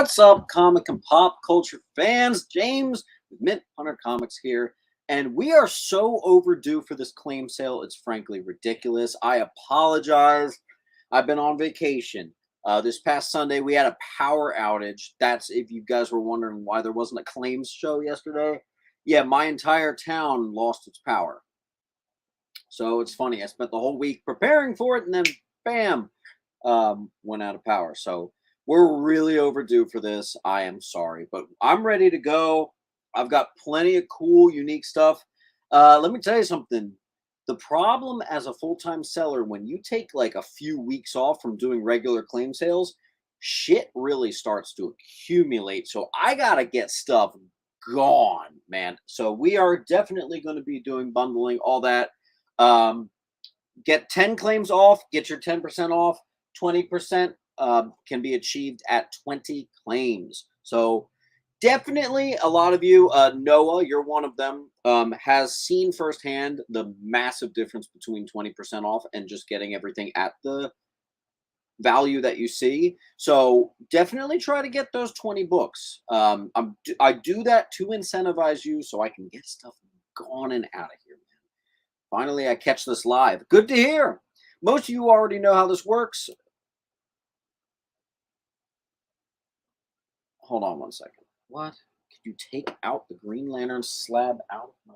What's up, comic and pop culture fans? James with Mint Hunter Comics here, and we are so overdue for this claim sale. It's frankly ridiculous. I apologize. I've been on vacation. This past Sunday, we had a power outage. That's if you guys were wondering why there wasn't a claims show yesterday. Yeah, my entire town lost its power. So it's funny. I spent the whole week preparing for it, and then bam, went out of power. So we're really overdue for this. I am sorry, but I'm ready to go. I've got plenty of cool, unique stuff. Let me tell you something. The problem as a full-time seller, when you take like a few weeks off from doing regular claim sales, shit really starts to accumulate. So I gotta get stuff gone, man. So we are definitely going to be doing bundling, all that. Um, get 10 claims off, get your 10% off. 20% can be achieved at 20 claims. So definitely a lot of you, Noah, you're one of them, has seen firsthand the massive difference between 20% off and just getting everything at the value that you see. So definitely try to get those 20 books. I do that to incentivize you so I can get stuff gone and out of here, man. Finally, I catch this live. Good to hear. Most of you already know how this works. Hold on one second. What? Could you take out the Green Lantern slab out of my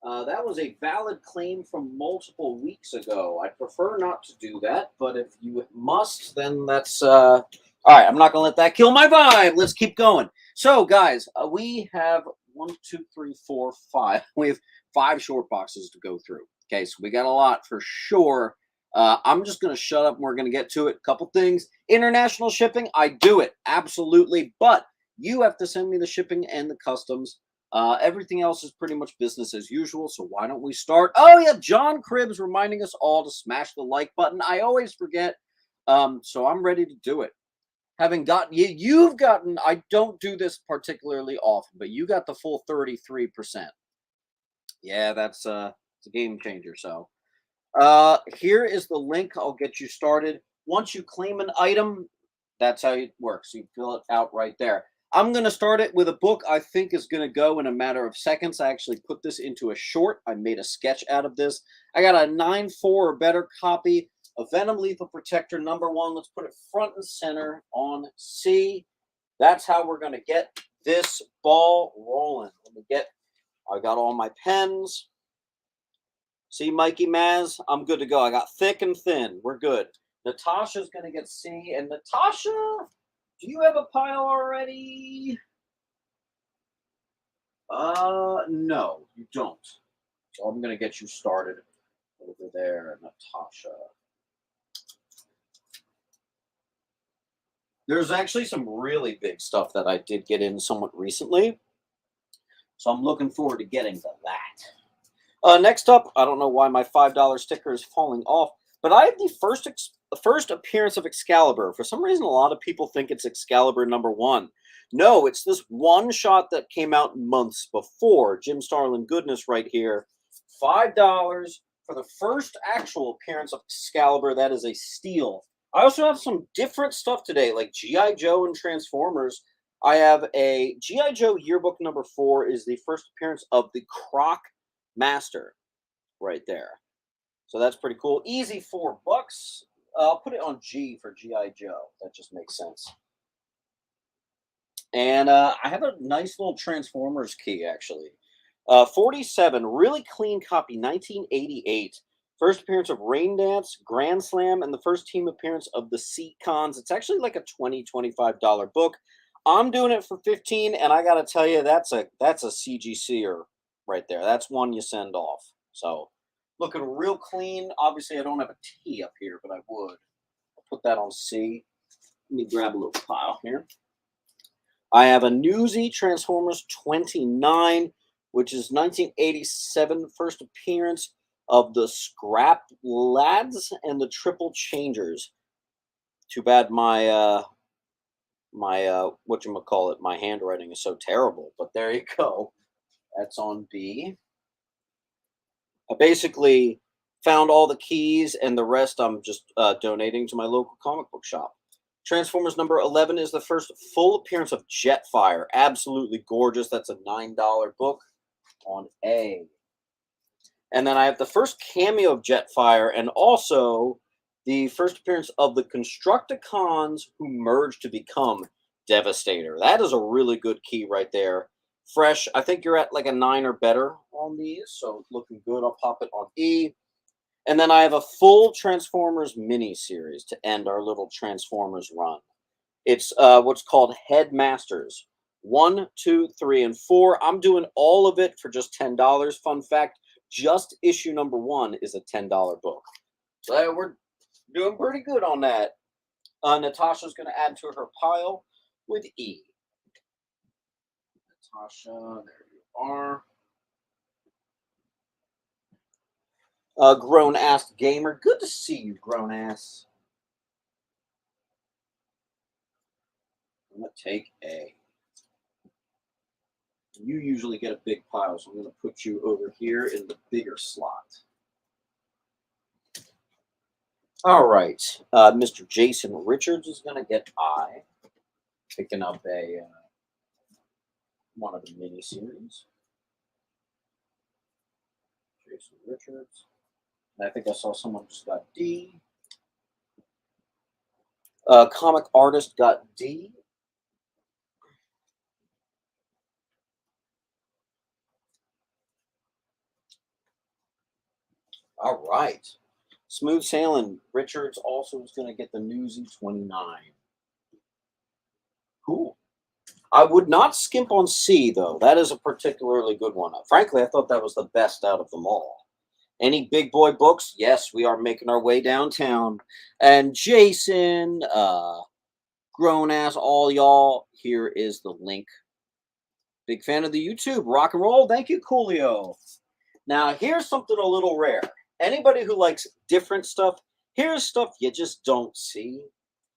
pocket? That was a valid claim from multiple weeks ago. I prefer not to do that, but if you must, then that's... all right, I'm not going to let that kill my vibe. Let's keep going. So, guys, we have 1, 2, 3, 4, 5. We have 5 short boxes to go through. Okay, so we got a lot for sure. I'm just going to shut up and we're going to get to it. Couple things. International shipping, I do it. Absolutely. But you have to send me the shipping and the customs. Everything else is pretty much business as usual. So why don't we start? Oh, yeah. John Cribbs reminding us all to smash the like button. I always forget. So I'm ready to do it. Having gotten you've gotten, I don't do this particularly often, but you got the full 33%. Yeah, that's it's a game changer. So here is the link. I'll get you started. Once you claim an item, that's how it works. You fill it out right there. I'm going to start it with a book I think is going to go in a matter of seconds. I actually put this into a short. I made a sketch out of this. I got a 9.4 or better copy of Venom Lethal Protector #1. Let's put it front and center on C. That's how we're going to get this ball rolling. I got all my pens. See, Mikey Maz, I'm good to go. I got thick and thin. We're good. Natasha's going to get C. And Natasha, do you have a pile already? No, you don't. So I'm going to get you started over there, Natasha. There's actually some really big stuff that I did get in somewhat recently. So I'm looking forward to getting to that. Next up, I don't know why my $5 sticker is falling off, but I have the first appearance of Excalibur. For some reason, a lot of people think it's Excalibur #1. No, it's this one shot that came out months before. Jim Starlin goodness right here. $5 for the first actual appearance of Excalibur. That is a steal. I also have some different stuff today, like G.I. Joe and Transformers. I have a G.I. Joe yearbook #4 is the first appearance of the Croc Master right there. So that's pretty cool. Easy $4. I'll put it on G for G.I. Joe. That just makes sense. And I have a nice little Transformers key, actually. 47, really clean copy, 1988. First appearance of Rain Dance, Grand Slam, and the first team appearance of the C-Cons. It's actually like a $20, $25 book. I'm doing it for $15, and I got to tell you, that's a CGCer right there. That's one you send off. So looking real clean. Obviously, I don't have a T up here, but I would. I'll put that on C. Let me grab a little pile here. I have a Newsy Transformers 29, which is 1987 first appearance of the Scrap Lads and the Triple Changers. Too bad my whatchamacallit, my handwriting is so terrible, but there you go. That's on B. I basically found all the keys, and the rest I'm just donating to my local comic book shop. Transformers number 11 is the first full appearance of Jetfire. Absolutely gorgeous. That's a $9 book on A. And then I have the first cameo of Jetfire and also the first appearance of the Constructicons who merge to become Devastator. That is a really good key right there. Fresh. I think you're at like a 9 or better on these, so looking good. I'll pop it on E. And then I have a full Transformers mini series to end our little Transformers run. It's what's called Headmasters 1, 2, 3, and 4. I'm doing all of it for just $10. Fun fact: just issue number 1 is a $10 book. So we're doing pretty good on that. Natasha's going to add to her pile with E. Natasha, there you are. Grown ass gamer, good to see you, grown ass. I'm gonna take A. You usually get a big pile, so I'm gonna put you over here in the bigger slot. All right, Mr. Jason Richards is gonna get I, picking up a one of the miniseries. Jason Richards. And I think I saw someone just got D. Comic artist got D. All right. Smooth sailing. Richards also is going to get the Newsy 29. Cool. I would not skimp on C, though. That is a particularly good one. Frankly, I thought that was the best out of them all. Any big boy books? Yes, we are making our way downtown. And Jason, grown ass, all y'all, here is the link. Big fan of the YouTube. Rock and roll. Thank you, Coolio. Now, here's something a little rare. Anybody who likes different stuff, here's stuff you just don't see.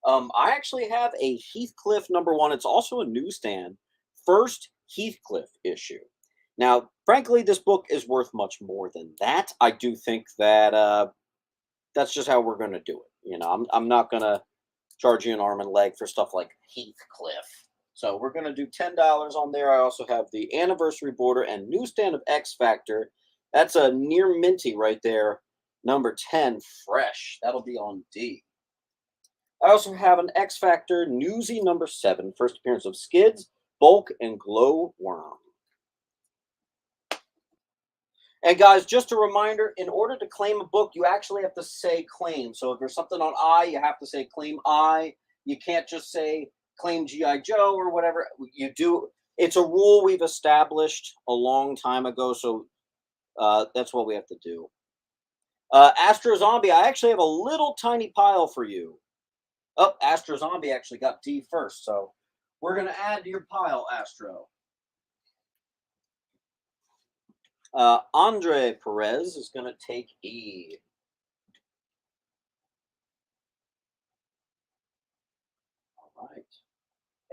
I actually have a Heathcliff number 1. It's also a newsstand. First Heathcliff issue. Now, frankly, this book is worth much more than that. I do think that that's just how we're going to do it. You know, I'm not going to charge you an arm and leg for stuff like Heathcliff. So we're going to do $10 on there. I also have the anniversary border and newsstand of X Factor. That's a near minty right there. Number 10, fresh. That'll be on D. I also have an X Factor Newsy number 7. First appearance of Skids, Bulk, and Glowworm. And guys, just a reminder, in order to claim a book, you actually have to say claim. So if there's something on I, you have to say claim I. You can't just say claim G.I. Joe or whatever. You do. It's a rule we've established a long time ago, so that's what we have to do. Astro Zombie, I actually have a little tiny pile for you. Oh, Astro Zombie actually got D first, so we're going to add to your pile, Astro. Andre Perez is going to take E. All right.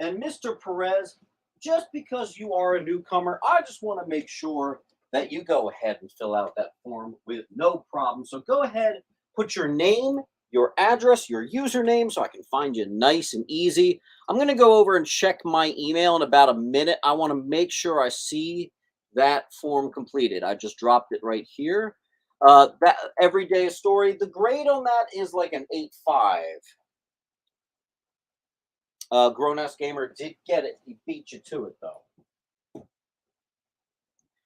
And Mr. Perez, just because you are a newcomer, I just want to make sure that you go ahead and fill out that form with no problem. So go ahead, put your name, your address, your username, so I can find you nice and easy. I'm going to go over and check my email in about a minute. I want to make sure I see that form completed. I just dropped it right here. That everyday story, the grade on that is like an 8.5. Grown-ass Gamer did get it. He beat you to it, though.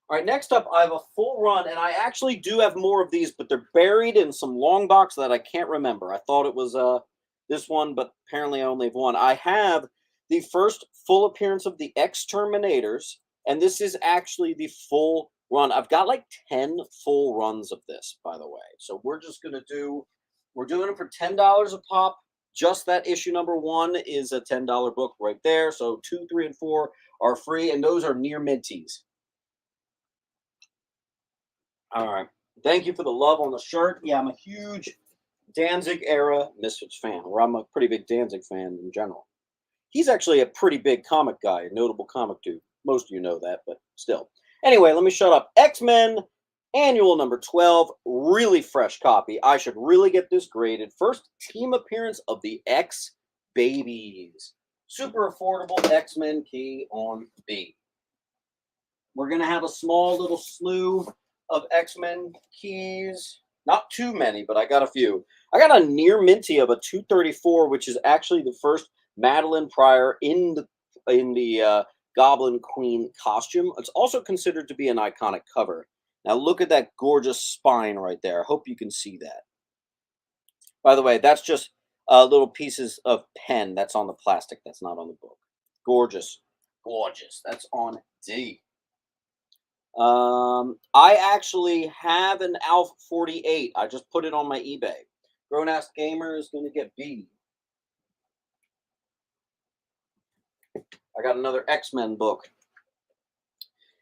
All right, next up, I have a full run, and I actually do have more of these, but they're buried in some long box that I can't remember. I thought it was this one, but apparently I only have one. I have the first full appearance of the Exterminators, and this is actually the full run. I've got like 10 full runs of this, by the way. So we're just going to do, we're doing it for $10 a pop. Just that issue number 1 is a $10 book right there. So 2, 3, and 4 are free, and those are near minties. All right. Thank you for the love on the shirt. Yeah, I'm a huge Danzig era Misfits fan, or I'm a pretty big Danzig fan in general. He's actually a pretty big comic guy, a notable comic dude. Most of you know that, but still. Anyway, let me shut up. X-Men Annual number 12, really fresh copy. I should really get this graded. First team appearance of the X babies. Super affordable X-Men key on B. We're going to have a small little slew of X-Men keys. Not too many, but I got a few. I got a near minty of a 234, which is actually the first Madeline Pryor in the Goblin Queen costume. It's also considered to be an iconic cover. Now look at that gorgeous spine right there. I hope you can see that. By the way, that's just little pieces of pen. That's on the plastic. That's not on the book. Gorgeous. Gorgeous. That's on D. I actually have an Alpha 48. I just put it on my eBay. Grown Ass Gamer is going to get B. I got another X-Men book.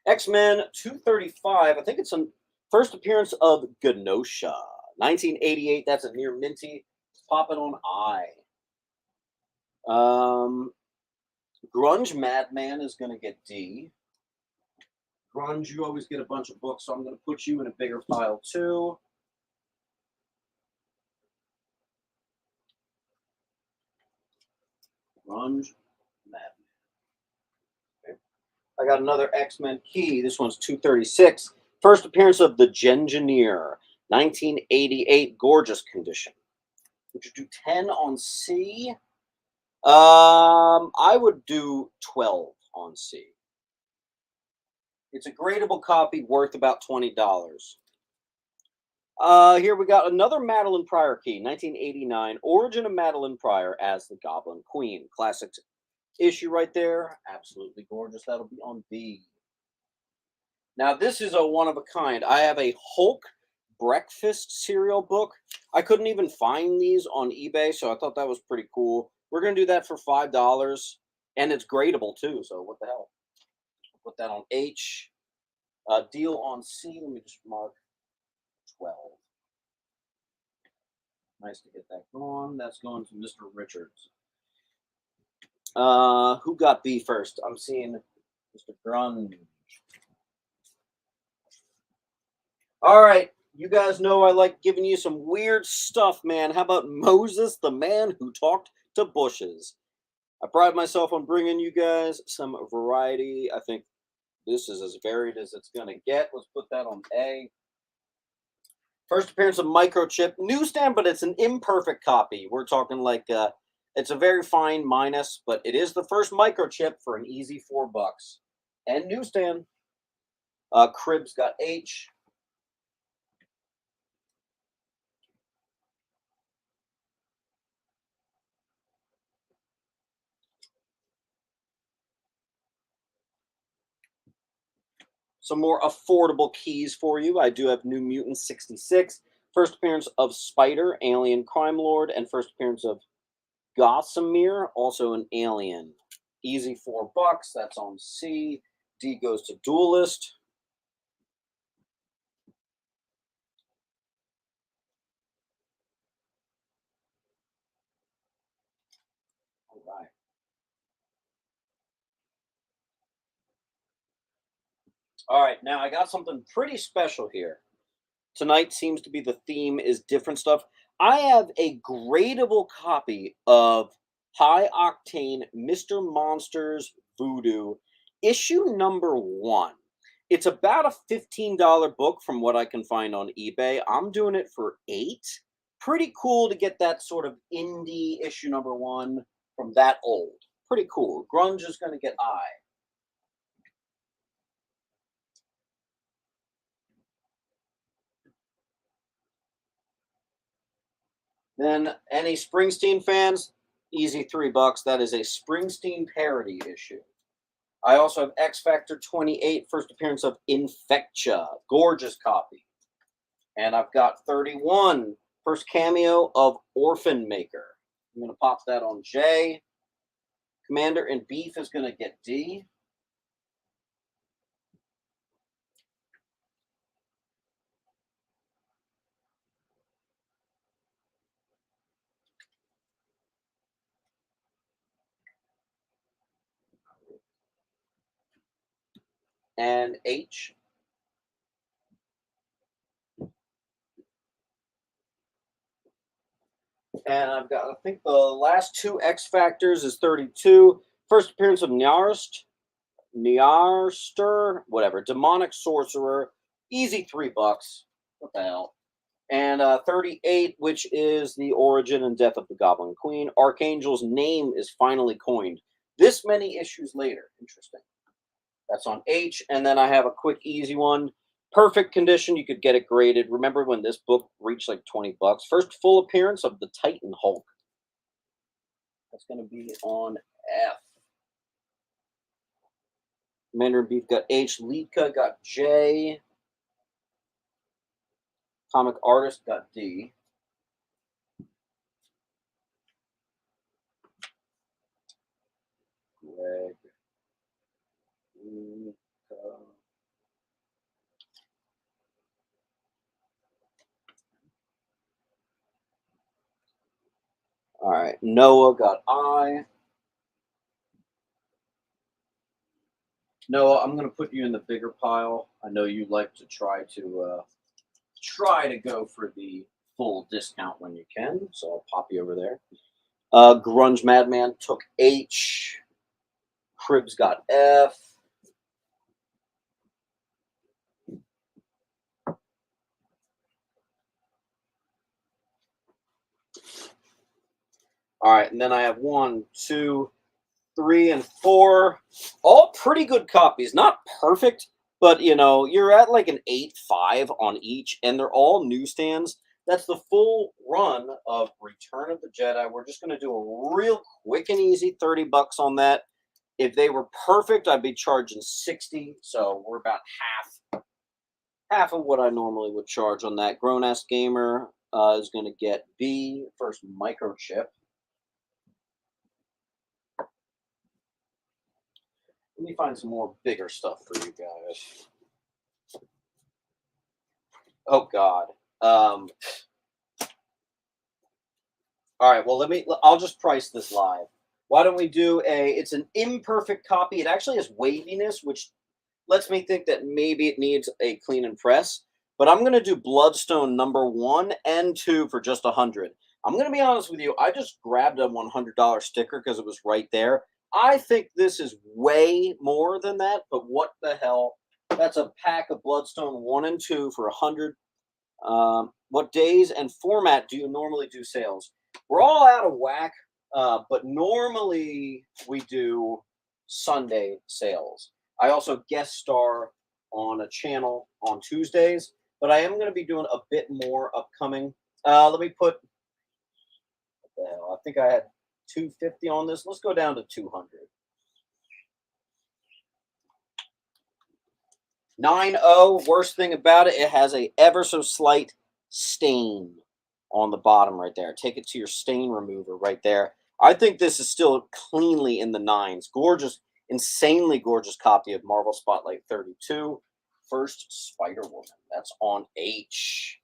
X-Men 235. I think it's a first appearance of Genosha. 1988. That's a near minty. Pop it on I. Grunge Madman is going to get D. Grunge, you always get a bunch of books, so I'm going to put you in a bigger pile too. Grunge Madman. Okay. I got another X-Men key. This one's 236. First appearance of the Gengineer. 1988. Gorgeous condition. Would you do 10 on C? I would do 12 on C. It's a gradable copy worth about $20. Here we got another Madeline Pryor key, 1989. Origin of Madeline Pryor as the Goblin Queen. Classic issue right there. Absolutely gorgeous. That'll be on B. Now, this is a one of a kind. I have a Hulk breakfast cereal book. I couldn't even find these on eBay, so I thought that was pretty cool. We're going to do that for $5, and it's gradable too, so what the hell. Put that on H. Deal on C. Let me just mark 12. Nice to get that going. That's going to Mr. Richards. Who got B first? I'm seeing Mr. Grunge. All right. You guys know I like giving you some weird stuff, man. How about Moses, the man who talked to bushes? I pride myself on bringing you guys some variety. I think this is as varied as it's going to get. Let's put that on A. First appearance of Microchip. Newsstand, but it's an imperfect copy. We're talking like, it's a very fine minus, but it is the first Microchip for an easy $4. And Newsstand. Cribs got H. Some more affordable keys for you. I do have New Mutant 66. First appearance of Spider, Alien Crime Lord, and first appearance of Gossamer, also an alien. Easy $4. That's on C. D goes to Duelist. All right. All right, now I got something pretty special here. Tonight seems to be the theme is different stuff. I have a gradable copy of High Octane Mr. Monsters Voodoo, issue number 1. It's about a $15 book from what I can find on eBay. I'm doing it for $8. Pretty cool to get that sort of indie issue number 1 from that old. Pretty cool. Grunge is going to get I. Then any Springsteen fans, easy $3. That is a Springsteen parody issue. I also have X Factor 28, first appearance of Infectia, gorgeous copy. And I've got 31, first cameo of Orphan Maker. I'm going to pop that on J. Commander in Beef is going to get D. And H. And I've got, I think the last two X Factors is 32. First appearance of Nyarster, whatever, demonic sorcerer, easy $3. What the hell? And 38, which is the origin and death of the Goblin Queen. Archangel's name is finally coined. This many issues later. Interesting. That's on H. And then I have a quick, easy one. Perfect condition. You could get it graded. Remember when this book reached like $20? First full appearance of the Titan Hulk. That's going to be on F. Mandarin Beef got H. Lika got J. Comic Artist got D. Greg. All right. Noah got I. Noah, I'm going to put you in the bigger pile. I know you like to try to go for the full discount when you can, so I'll pop you over there. Grunge Madman took H. Cribs got F. All right, and then I have 1, 2, 3, and 4. All pretty good copies. Not perfect, but you know, you're at like an 8.5 on each, and they're all newsstands. That's the full run of Return of the Jedi. We're just going to do a real quick and easy $30 on that. If they were perfect, I'd be charging 60. So we're about half of what I normally would charge on that. Grown Ass Gamer is going to get B, first microchip. Let me find some more bigger stuff for you guys. Oh God. All right. Well, I'll just price this live. Why don't we do it's an imperfect copy. It actually has waviness, which lets me think that maybe it needs a clean and press. But I'm going to do Bloodstone number 1 and 2 for just 100. I'm going to be honest with you. I just grabbed a $100 sticker because it was right there. I think this is way more than that, but what the hell? That's a pack of Bloodstone 1 and 2 for 100. What days and format do you normally do sales? We're all out of whack, but normally we do Sunday sales. I also guest star on a channel on Tuesdays, but I am going to be doing a bit more upcoming. Let me put, what the hell? I think I had 250 on this. Let's go down to 200. 9.0. Worst thing about it, it has a ever so slight stain on the bottom right there. Take it to your stain remover right there. I think this is still cleanly in the 9s. Gorgeous, insanely gorgeous copy of Marvel Spotlight 32. First Spider-Woman. That's on H.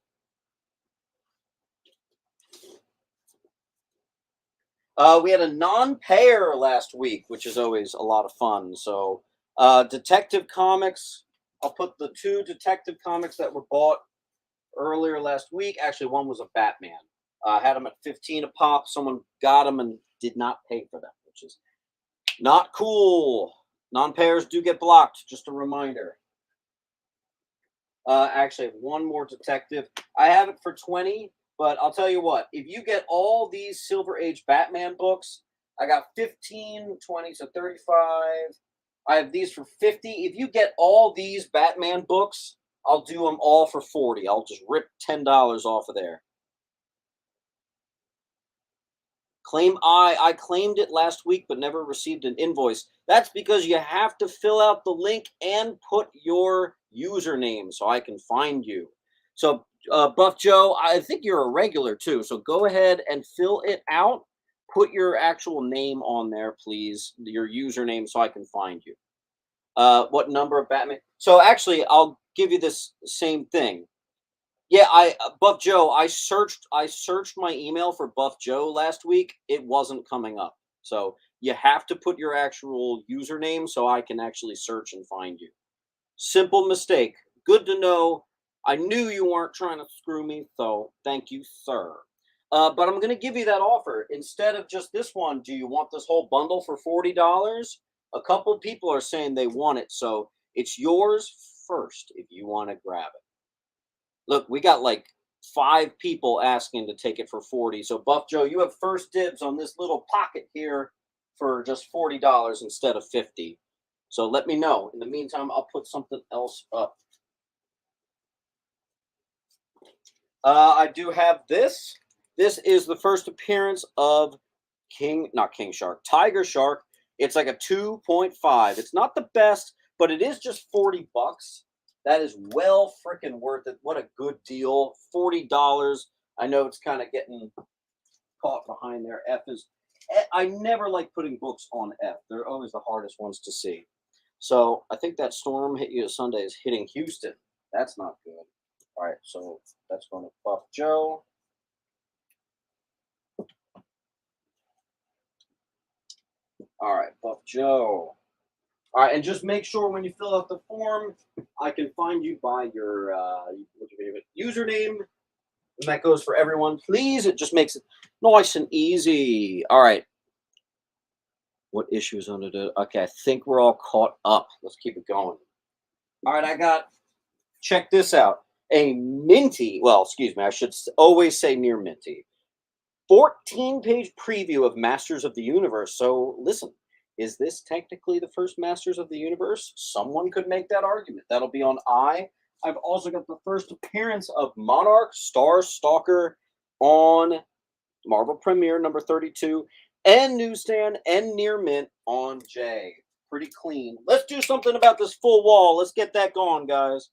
We had a non-payer last week, which is always a lot of fun. So, Detective Comics. I'll put the 2 Detective Comics that were bought earlier last week. Actually, one was a Batman. I had them at 15 a pop. Someone got them and did not pay for them, which is not cool. Non-payers do get blocked. Just a reminder. Actually, I have one more Detective. I have it for 20, but I'll tell you what. If you get all these Silver Age Batman books, I got 15, 20, so 35. I have these for 50. If you get all these Batman books, I'll do them all for 40. I'll just rip $10 off of there. Claim I claimed it last week but never received an invoice. That's because you have to fill out the link and put your username so I can find you. So, Buff Joe, I think you're a regular too. So go ahead and fill it out. Put your actual name on there, please. Your username so I can find you. What number of Batman? So actually, I'll give you this same thing. Yeah, Buff Joe, I searched my email for Buff Joe last week. It wasn't coming up. So you have to put your actual username so I can actually search and find you. Simple mistake. Good to know. I knew you weren't trying to screw me, so thank you, sir. But I'm going to give you that offer. Instead of just this one, do you want this whole bundle for $40? A couple people are saying they want it. So it's yours first if you want to grab it. Look, we got like 5 people asking to take it for 40. So Buff Joe, you have first dibs on this little pocket here for just $40 instead of 50. So let me know. In the meantime, I'll put something else up. I do have this. This is the first appearance of not King Shark, Tiger Shark. It's like a 2.5. It's not the best, but it is just $40. That is well freaking worth it. What a good deal. $40. I know it's kind of getting caught behind there. I never like putting books on F. They're always the hardest ones to see. So I think that storm hit you Sunday is hitting Houston. That's not good. All right, so that's going to Buff Joe. All right, Buff Joe. All right, and just make sure when you fill out the form, I can find you by your username. And that goes for everyone. Please, it just makes it nice and easy. All right. What issues under the? Okay, I think we're all caught up. Let's keep it going. All right, check this out. A minty, well, excuse me, I should always say near minty. 14-page preview of Masters of the Universe. So listen, is this technically the first Masters of the Universe? Someone could make that argument. That'll be on I. I've also got the first appearance of Monarch Star Stalker on Marvel Premiere number 32 and newsstand and near mint on J. Pretty clean. Let's do something about this full wall. Let's get that going, guys.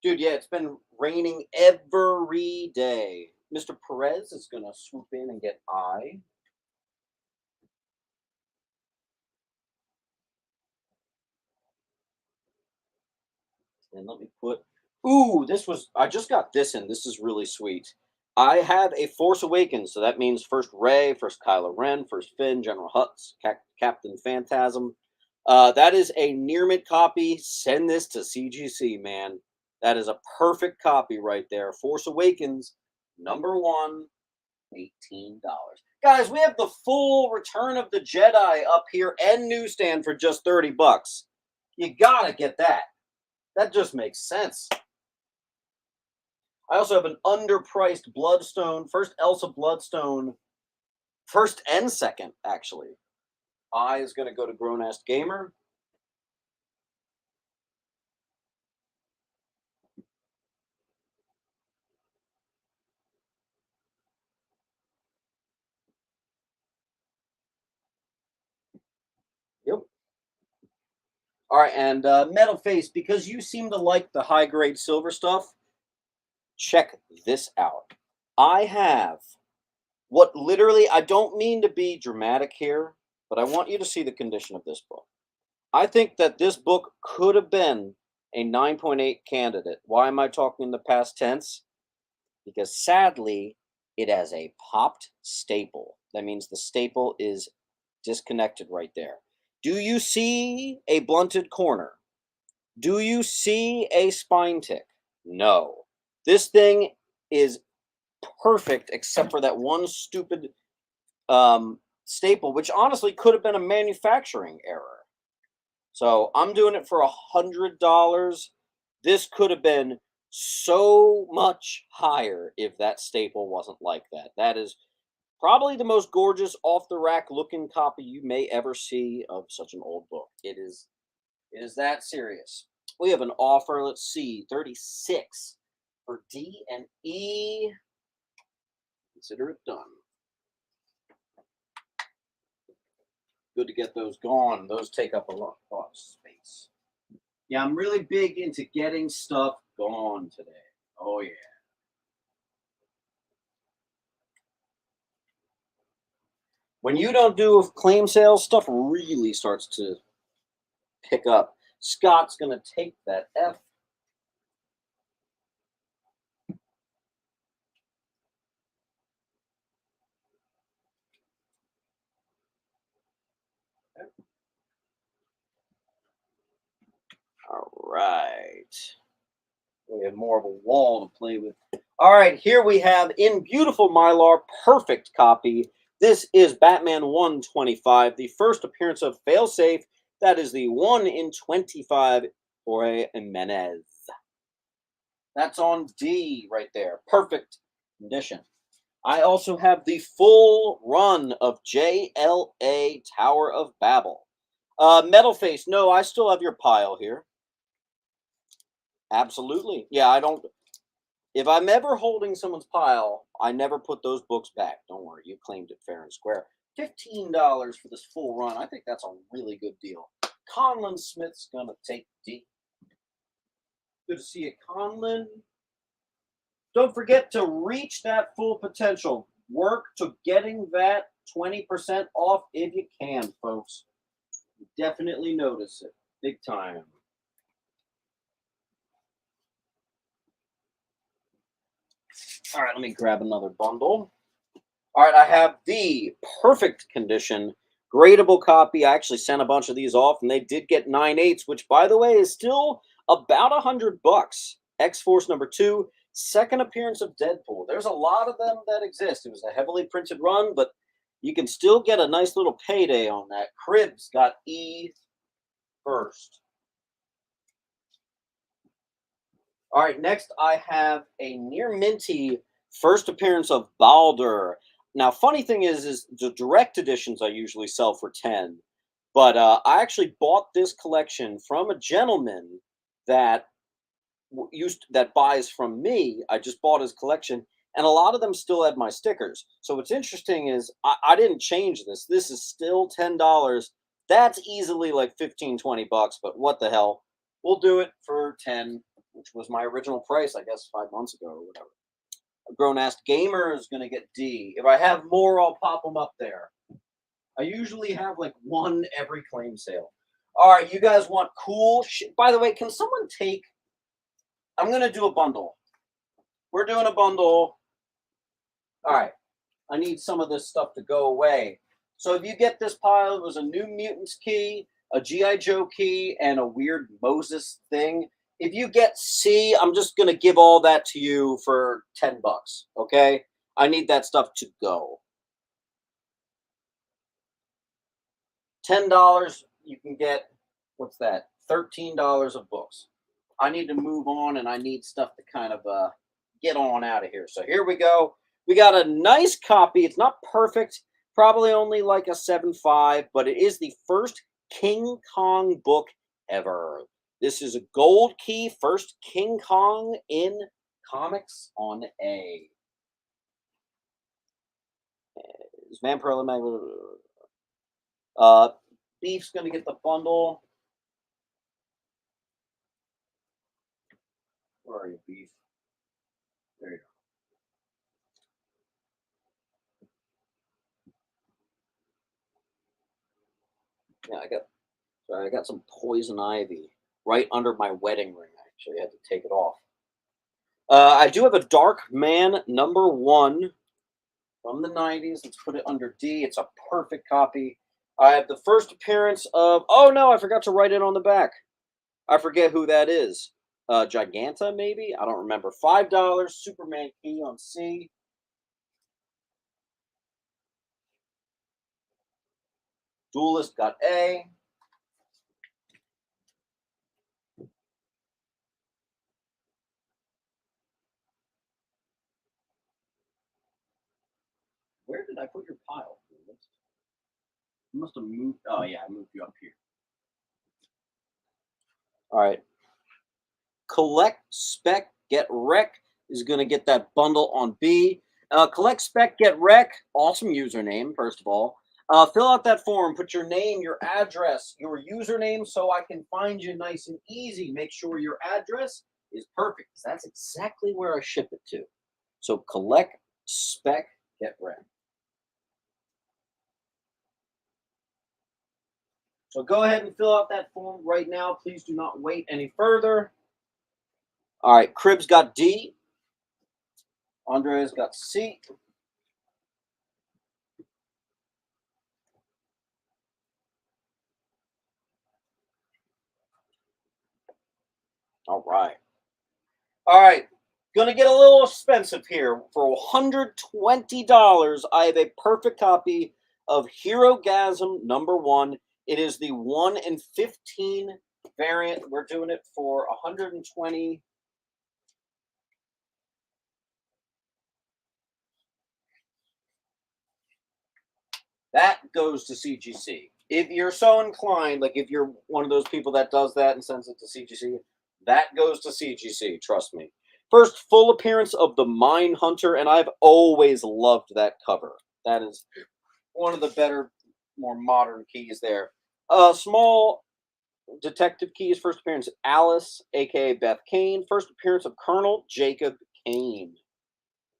Dude, yeah, it's been raining every day. Mr. Perez is going to swoop in and get I. And let me put... Ooh, I just got this in. This is really sweet. I have a Force Awakens, so that means first Rey, first Kylo Ren, first Finn, General Hux, Captain Phantasm. That is a near mint copy. Send this to CGC, man. That is a perfect copy right there. Force Awakens, number 1, $18. Guys, we have the full Return of the Jedi up here and newsstand for just $30. You gotta get that. That just makes sense. I also have an underpriced Bloodstone, first Elsa Bloodstone, first and second, actually. I is going to go to Grown Ass Gamer. Yep. All right, and Metal Face, because you seem to like the high grade silver stuff, check this out. I have what literally, I don't mean to be dramatic here, but I want you to see the condition of this book. I think that this book could have been a 9.8 candidate. Why am I talking in the past tense? Because sadly, it has a popped staple. That means the staple is disconnected right there. Do you see a blunted corner? Do you see a spine tick? No. This thing is perfect except for that one stupid staple, which honestly could have been a manufacturing error. So I'm doing it for $100. This could have been so much higher if that staple wasn't like that. That is probably the most gorgeous off the rack looking copy you may ever see of such an old book. It is that serious. We have an offer, let's see, 36 for D and E. Consider it done. Good to get those gone. Those take up a lot of space. Yeah, I'm really big into getting stuff gone today. Oh, yeah. When you don't do claim sales, stuff really starts to pick up. Scott's going to take that F. All right. We have more of a wall to play with. All right, here we have in beautiful Mylar, perfect copy. This is Batman 125, the first appearance of Failsafe. That is the 1 in 25 Jorge Jimenez. That's on D right there. Perfect condition. I also have the full run of JLA Tower of Babel. Metal Face, no, I still have your pile here. Absolutely. Yeah, I don't. If I'm ever holding someone's pile, I never put those books back. Don't worry, you claimed it fair and square. $15 for this full run. I think that's a really good deal. Conlon Smith's going to take D. Good to see you, Conlon. Don't forget to reach that full potential. Work to getting that 20% off if you can, folks. You definitely notice it. Big time. All right, let me grab another bundle. All right, I have the perfect condition, gradable copy. I actually sent a bunch of these off, and they did get 9/8, which, by the way, is still about $100. X-Force number 2, second appearance of Deadpool. There's a lot of them that exist. It was a heavily printed run, but you can still get a nice little payday on that. Cribs got E first. All right, next I have a near minty first appearance of Baldur. Now, funny thing is the direct editions I usually sell for 10, but I actually bought this collection from a gentleman that that buys from me. I just bought his collection, and a lot of them still had my stickers. So what's interesting is I didn't change this. This is still $10. That's easily like 15, $20, but what the hell? We'll do it for 10, which was my original price, I guess, 5 months ago or whatever. A grown-ass gamer is going to get D. If I have more, I'll pop them up there. I usually have like one every claim sale. All right, you guys want cool shit? By the way, can someone take... I'm going to do a bundle. We're doing a bundle. All right. I need some of this stuff to go away. So if you get this pile, it was a New Mutants key, a G.I. Joe key, and a weird Moses thing. If you get C, I'm just going to give all that to you for $10, okay? I need that stuff to go. $10, you can get, what's that, $13 of books. I need to move on, and I need stuff to kind of get on out of here. So here we go. We got a nice copy. It's not perfect, probably only like a 7.5, but it is the first King Kong book ever. This is a gold key, first King Kong in comics on A. Is Vampire Beef's going to get the bundle. Where are you, Beef? There you go. Yeah, I got some poison ivy right under my wedding ring. Actually, I had to take it off. I do have a Dark Man number 1 from the 90s. Let's put it under D. It's a perfect copy. I have the first appearance of... Oh, no, I forgot to write it on the back. I forget who that is. Giganta, maybe? I don't remember. $5, Superman key on C. Duelist got A. Where did I put your pile? You must have moved. Oh, yeah, I moved you up here. All right. Collect, Spec, Get Wreck is going to get that bundle on B. Collect, Spec, Get Wreck. Awesome username, first of all. Fill out that form. Put your name, your address, your username so I can find you nice and easy. Make sure your address is perfect. That's exactly where I ship it to. So Collect, Spec, Get Wreck. So go ahead and fill out that form right now. Please do not wait any further. All right, Cribs got D. Andre's got C. All right. All right, gonna get a little expensive here. For $120, I have a perfect copy of Hero Gasm #1. It is the 1 in 15 variant. We're doing it for 120. That goes to CGC. If you're so inclined, like if you're one of those people that does that and sends it to CGC, that goes to CGC. Trust me. First full appearance of the Mine Hunter, and I've always loved that cover. That is one of the better, more modern keys there. Small detective keys. First appearance Alice, aka Beth Kane. First appearance of Colonel Jacob Kane.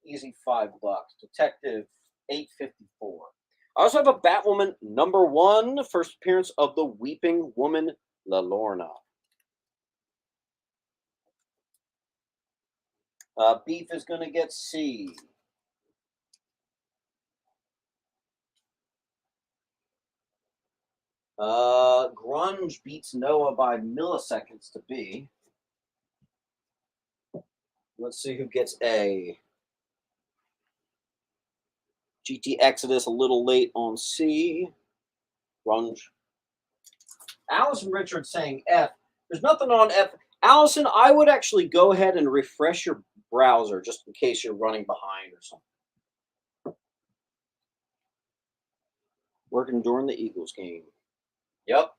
Easy $5. Detective 854. I also have a Batwoman #1. First appearance of the Weeping Woman, La Lorna. Beef is going to get C. Grunge beats Noah by milliseconds to B. Let's see who gets A. GT Exodus a little late on C. Grunge. Allison Richards saying F. There's nothing on F. Allison, I would actually go ahead and refresh your browser just in case you're running behind or something. Working during the Eagles game. Yep.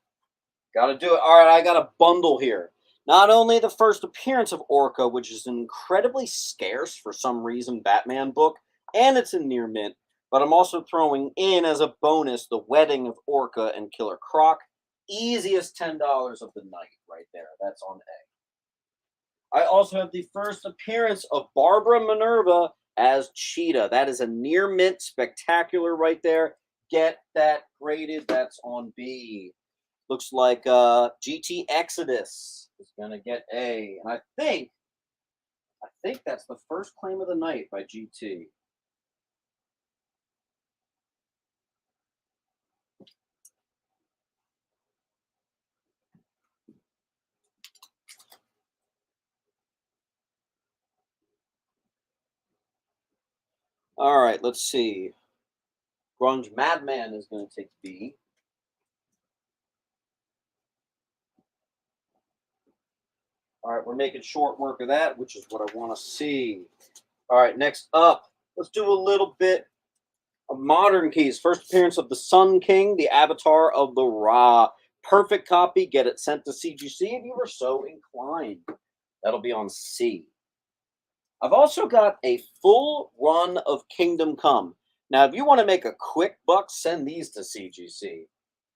Got to do it. All right, I got a bundle here. Not only the first appearance of Orca, which is an incredibly scarce for some reason Batman book, and it's in near mint, but I'm also throwing in as a bonus the wedding of Orca and Killer Croc. Easiest $10 of the night right there. That's on A. I also have the first appearance of Barbara Minerva as Cheetah. That is a near mint spectacular right there. Get that graded. That's on B. Looks like GT Exodus is gonna get A, and I think that's the first claim of the night by GT. All right, let's see. Grunge Madman is going to take B. All right, we're making short work of that, which is what I want to see. All right, next up, let's do a little bit of modern keys. First appearance of the Sun King, the avatar of the Ra. Perfect copy. Get it sent to CGC if you were so inclined. That'll be on C. I've also got a full run of Kingdom Come. Now, if you want to make a quick buck, send these to CGC.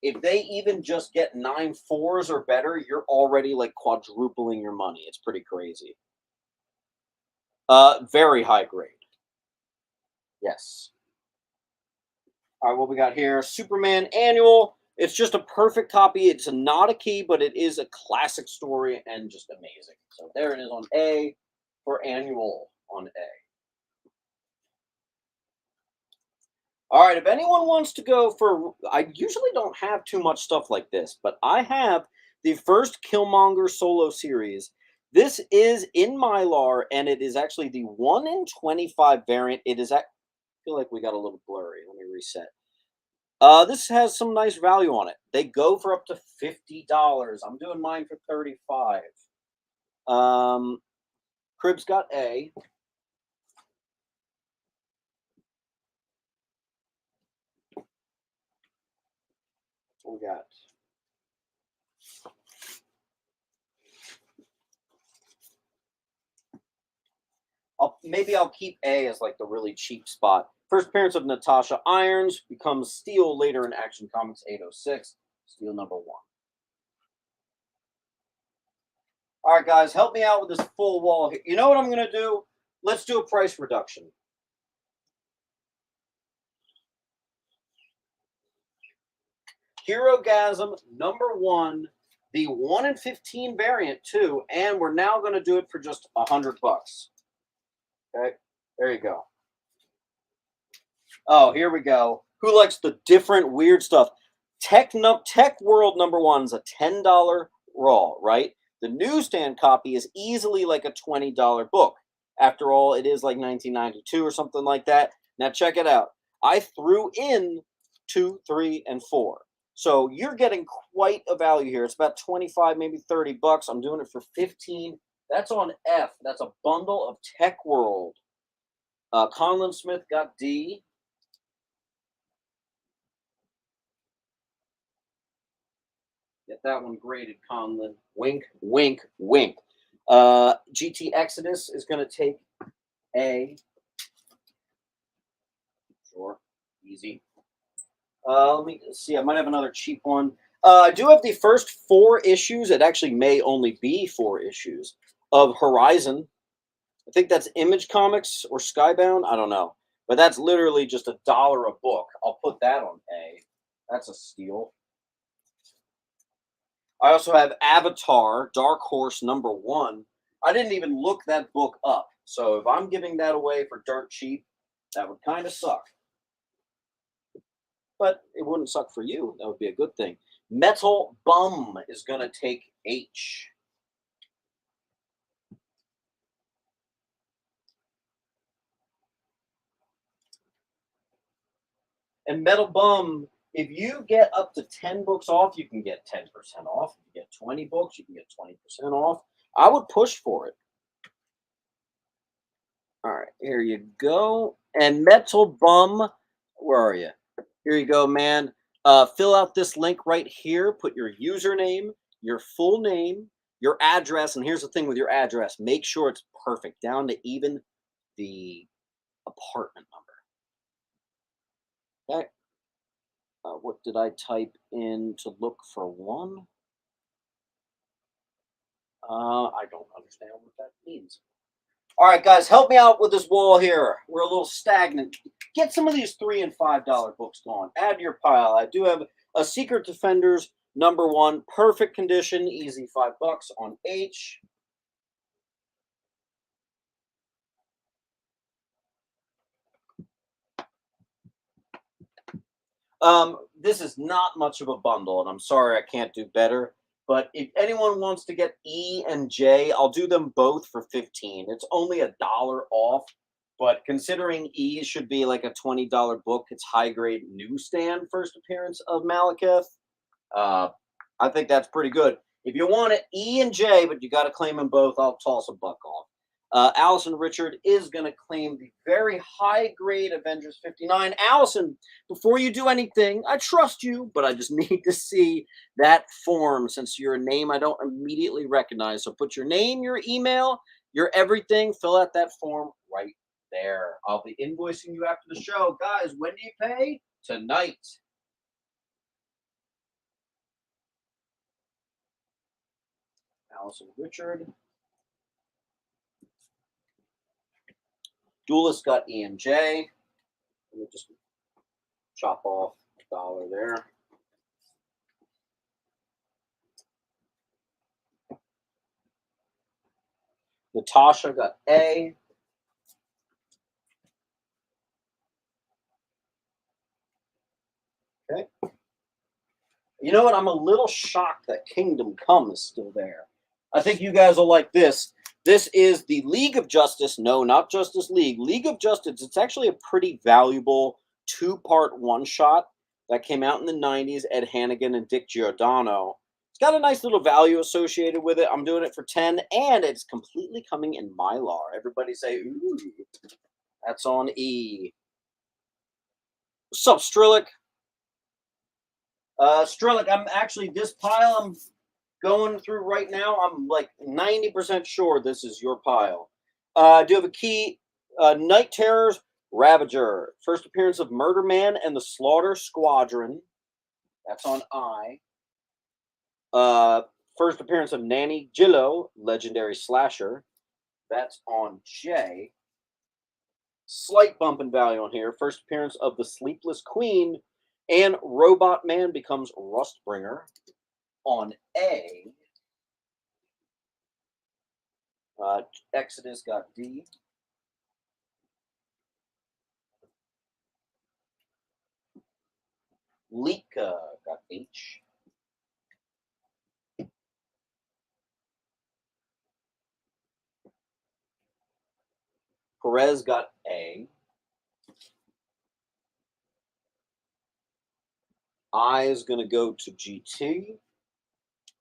If they even just get 9 4s or better, you're already like quadrupling your money. It's pretty crazy. Very high grade. Yes. All right, what we got here? Superman Annual. It's just a perfect copy. It's not a key, but it is a classic story and just amazing. So there it is on A for Annual on A. All right, if anyone wants to go for, I usually don't have too much stuff like this, but I have the first Killmonger solo series. This is in Mylar, and it is actually the 1 in 25 variant. It is, I feel like we got a little blurry. Let me reset. This has some nice value on it. They go for up to $50. I'm doing mine for 35. Crib's got A. What we got? Maybe I'll keep A as like the really cheap spot. First appearance of Natasha Irons becomes Steel later in Action Comics 806. Steel #1. All right, guys, help me out with this full wall here. You know what I'm going to do? Let's do a price reduction. Hero Gasm #1, the 1 in 15 variant too, and we're now going to do it for just $100. Okay, there you go. Oh, here we go. Who likes the different weird stuff? Tech World #1 is a $10 raw, right? The newsstand copy is easily like a $20 book. After all, it is like 1992 or something like that. Now check it out. I threw in 2, 3, and 4. So you're getting quite a value here. It's about 25, maybe 30 bucks. I'm doing it for 15. That's on F. That's a bundle of Tech World. Conlon Smith got D. Get that one graded, Conlon. Wink, wink, wink. GT Exodus is going to take A. Sure, easy. Let me see. I might have another cheap one. I do have the first 4 issues. It actually may only be 4 issues of Horizon. I think that's Image Comics or Skybound. I don't know. But that's literally just $1 a book. I'll put that on A. That's a steal. I also have Avatar, Dark Horse #1. I didn't even look that book up. So if I'm giving that away for dirt cheap, that would kind of suck. But it wouldn't suck for you. That would be a good thing. Metal Bum is going to take H. And Metal Bum, if you get up to 10 books off, you can get 10% off. If you get 20 books, you can get 20% off. I would push for it. All right, here you go. And Metal Bum, where are you? Here you go, man. Fill out this link right here. Put your username, your full name, your address. And here's the thing with your address. Make sure it's perfect, down to even the apartment number. Okay. What did I type in to look for one? I don't understand what that means. All right, guys, help me out with this wall here. We're a little stagnant. Get some of these $3 and $5 books going. Add to your pile. I do have a Secret Defenders #1, perfect condition, easy $5 on H. This is not much of a bundle, and I'm sorry I can't do better. But if anyone wants to get E and J, I'll do them both for 15. It's only $1 off. But considering E should be like a $20 book, it's high grade newsstand first appearance of Malekith. I think that's pretty good. If you want it, E and J, but you got to claim them both, I'll toss a buck off. Allison Richard is going to claim the very high grade Avengers 59. Allison, before you do anything, I trust you, but I just need to see that form since you're a name I don't immediately recognize. So put your name, your email, your everything, fill out that form right there. I'll be invoicing you after the show. Guys, when do you pay? Tonight. Allison Richard. Duelist got E and J. Let me just chop off $1 there. Natasha got A. Okay. You know what? I'm a little shocked that Kingdom Come is still there. I think you guys will like this. This is the League of Justice. No, not Justice League. League of Justice. It's actually a pretty valuable 2-part one-shot that came out in the 90s. Ed Hannigan and Dick Giordano. It's got a nice little value associated with it. I'm doing it for 10, and it's completely coming in Mylar. Everybody say, ooh, that's on E. What's up, Strillick? Strillick, I'm actually, this pile I'm going through right now, I'm like 90% sure this is your pile. I do have a key. Night Terrors, Ravager. First appearance of Murder Man and the Slaughter Squadron. That's on I. First appearance of Nanny Gillo, Legendary Slasher. That's on J. Slight bump in value on here. First appearance of the Sleepless Queen and Robot Man becomes Rustbringer on A. Exodus got D. Lika got H. Perez got A. I is going to go to GT.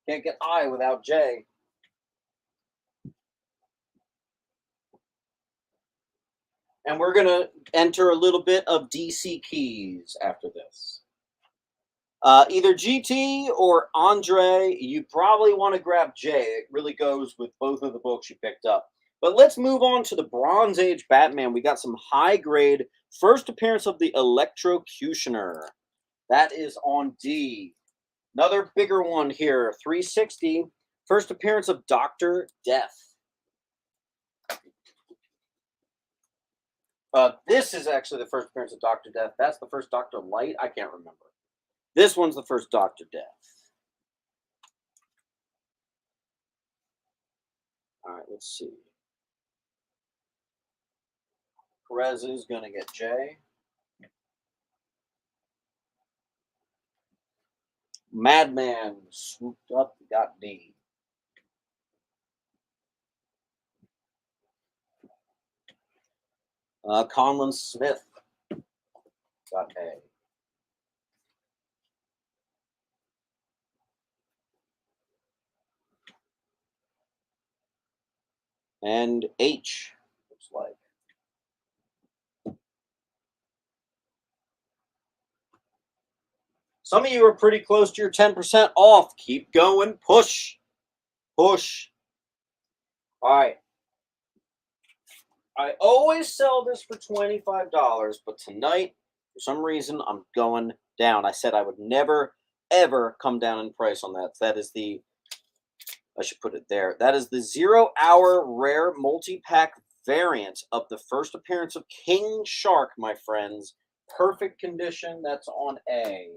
Can't get I without J. And we're going to enter a little bit of DC keys after this. Either GT or Andre, you probably want to grab J. It really goes with both of the books you picked up. But let's move on to the Bronze Age Batman. We got some high grade first appearance of the Electrocutioner. That is on D. Another bigger one here, 360. First appearance of Dr. Death. This is actually the first appearance of Dr. Death. That's the first Dr. Light. I can't remember. This one's the first Dr. Death. All right, let's see. Perez is going to get J. Madman swooped up, got D. Conlon Smith got A. And H, looks like. Some of you are pretty close to your 10% off. Keep going. Push. Push. All right. I always sell this for $25, but tonight, for some reason, I'm going down. I said I would never, ever come down in price on that. That is the, I should put it there. That is the 0 Hour Rare Multi-Pack variant of the first appearance of King Shark, my friends. Perfect condition. That's on A.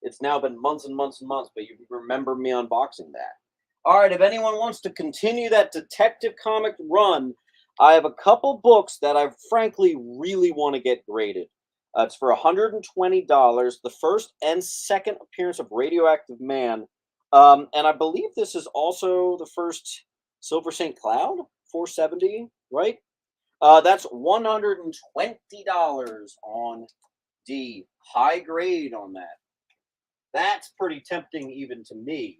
It's now been months and months and months, but you remember me unboxing that. All right, if anyone wants to continue that detective comic run, I have a couple books that I frankly really want to get graded. It's for $120. The first and second appearance of Radioactive Man. And I believe this is also the first Silver St. Cloud, 470, right? That's $120 on D. High grade on that. That's pretty tempting even to me.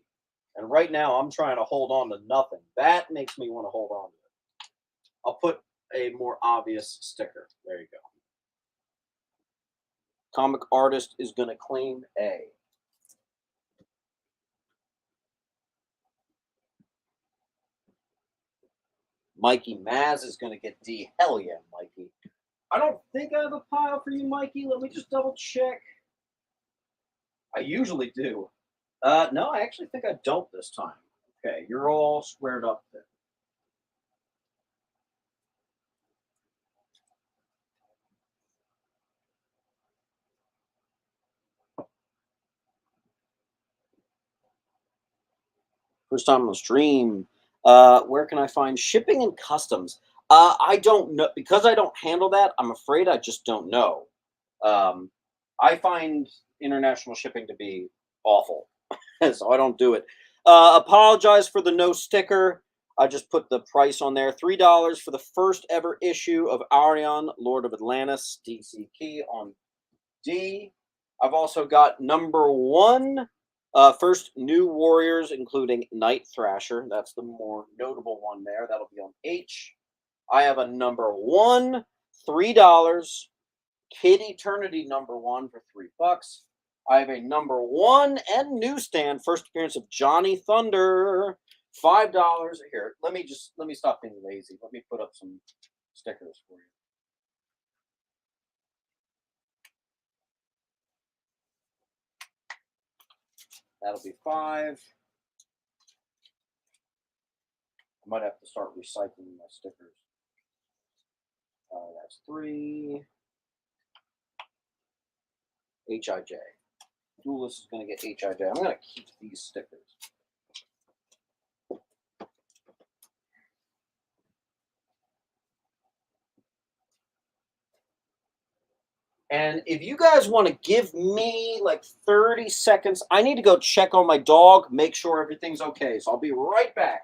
And right now, I'm trying to hold on to nothing. That makes me want to hold on to it. I'll put a more obvious sticker. There you go. Comic artist is going to claim A. Mikey Maz is going to get D. Hell yeah, Mikey. I don't think I have a pile for you, Mikey. Let me just double check. I usually do. No, I actually think I don't this time. Okay, you're all squared up there. First time on the stream. Where can I find shipping and customs? I don't know. Because I don't handle that, I'm afraid I just don't know. I find international shipping to be awful, so I don't do it. Apologize for the no sticker. I just put the price on there. $3 for the first ever issue of Arion, Lord of Atlantis, DC key on D. I've also got number 1. First, New Warriors, including Night Thrasher. That's the more notable one there. That'll be on H. I have a number 1, $3. Kid Eternity number 1 for $3. I have a number 1 and newsstand first appearance of Johnny Thunder, $5. Here, let me stop being lazy. Let me put up some stickers for you. That'll be 5. I might have to start recycling my stickers. That's 3. HIJ. Duelist is going to get HIJ. I'm going to keep these stickers. And if you guys want to give me like 30 seconds, I need to go check on my dog, make sure everything's okay. So I'll be right back.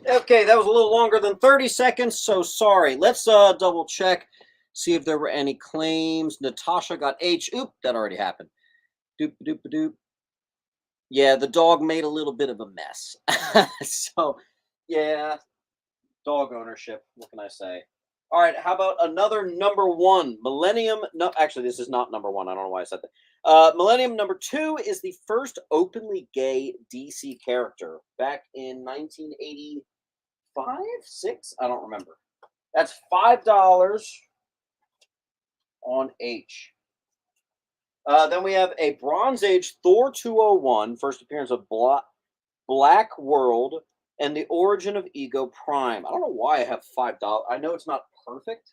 Okay, that was a little longer than 30 seconds, so sorry. Let's double check, see if there were any claims. Natasha got H. Oop, that already happened. Doop doop doop. Yeah, the dog made a little bit of a mess. So, yeah, dog ownership. What can I say? All right, how about another number one? Millennium. No, actually, this is not number one. I don't know why I said that. Millennium number two is the first openly gay DC character back in 1985, six. I don't remember. That's $5 on H. Then we have a Bronze Age Thor 201, first appearance of Black World, and the origin of Ego Prime. I don't know why I have $5. I know it's not perfect.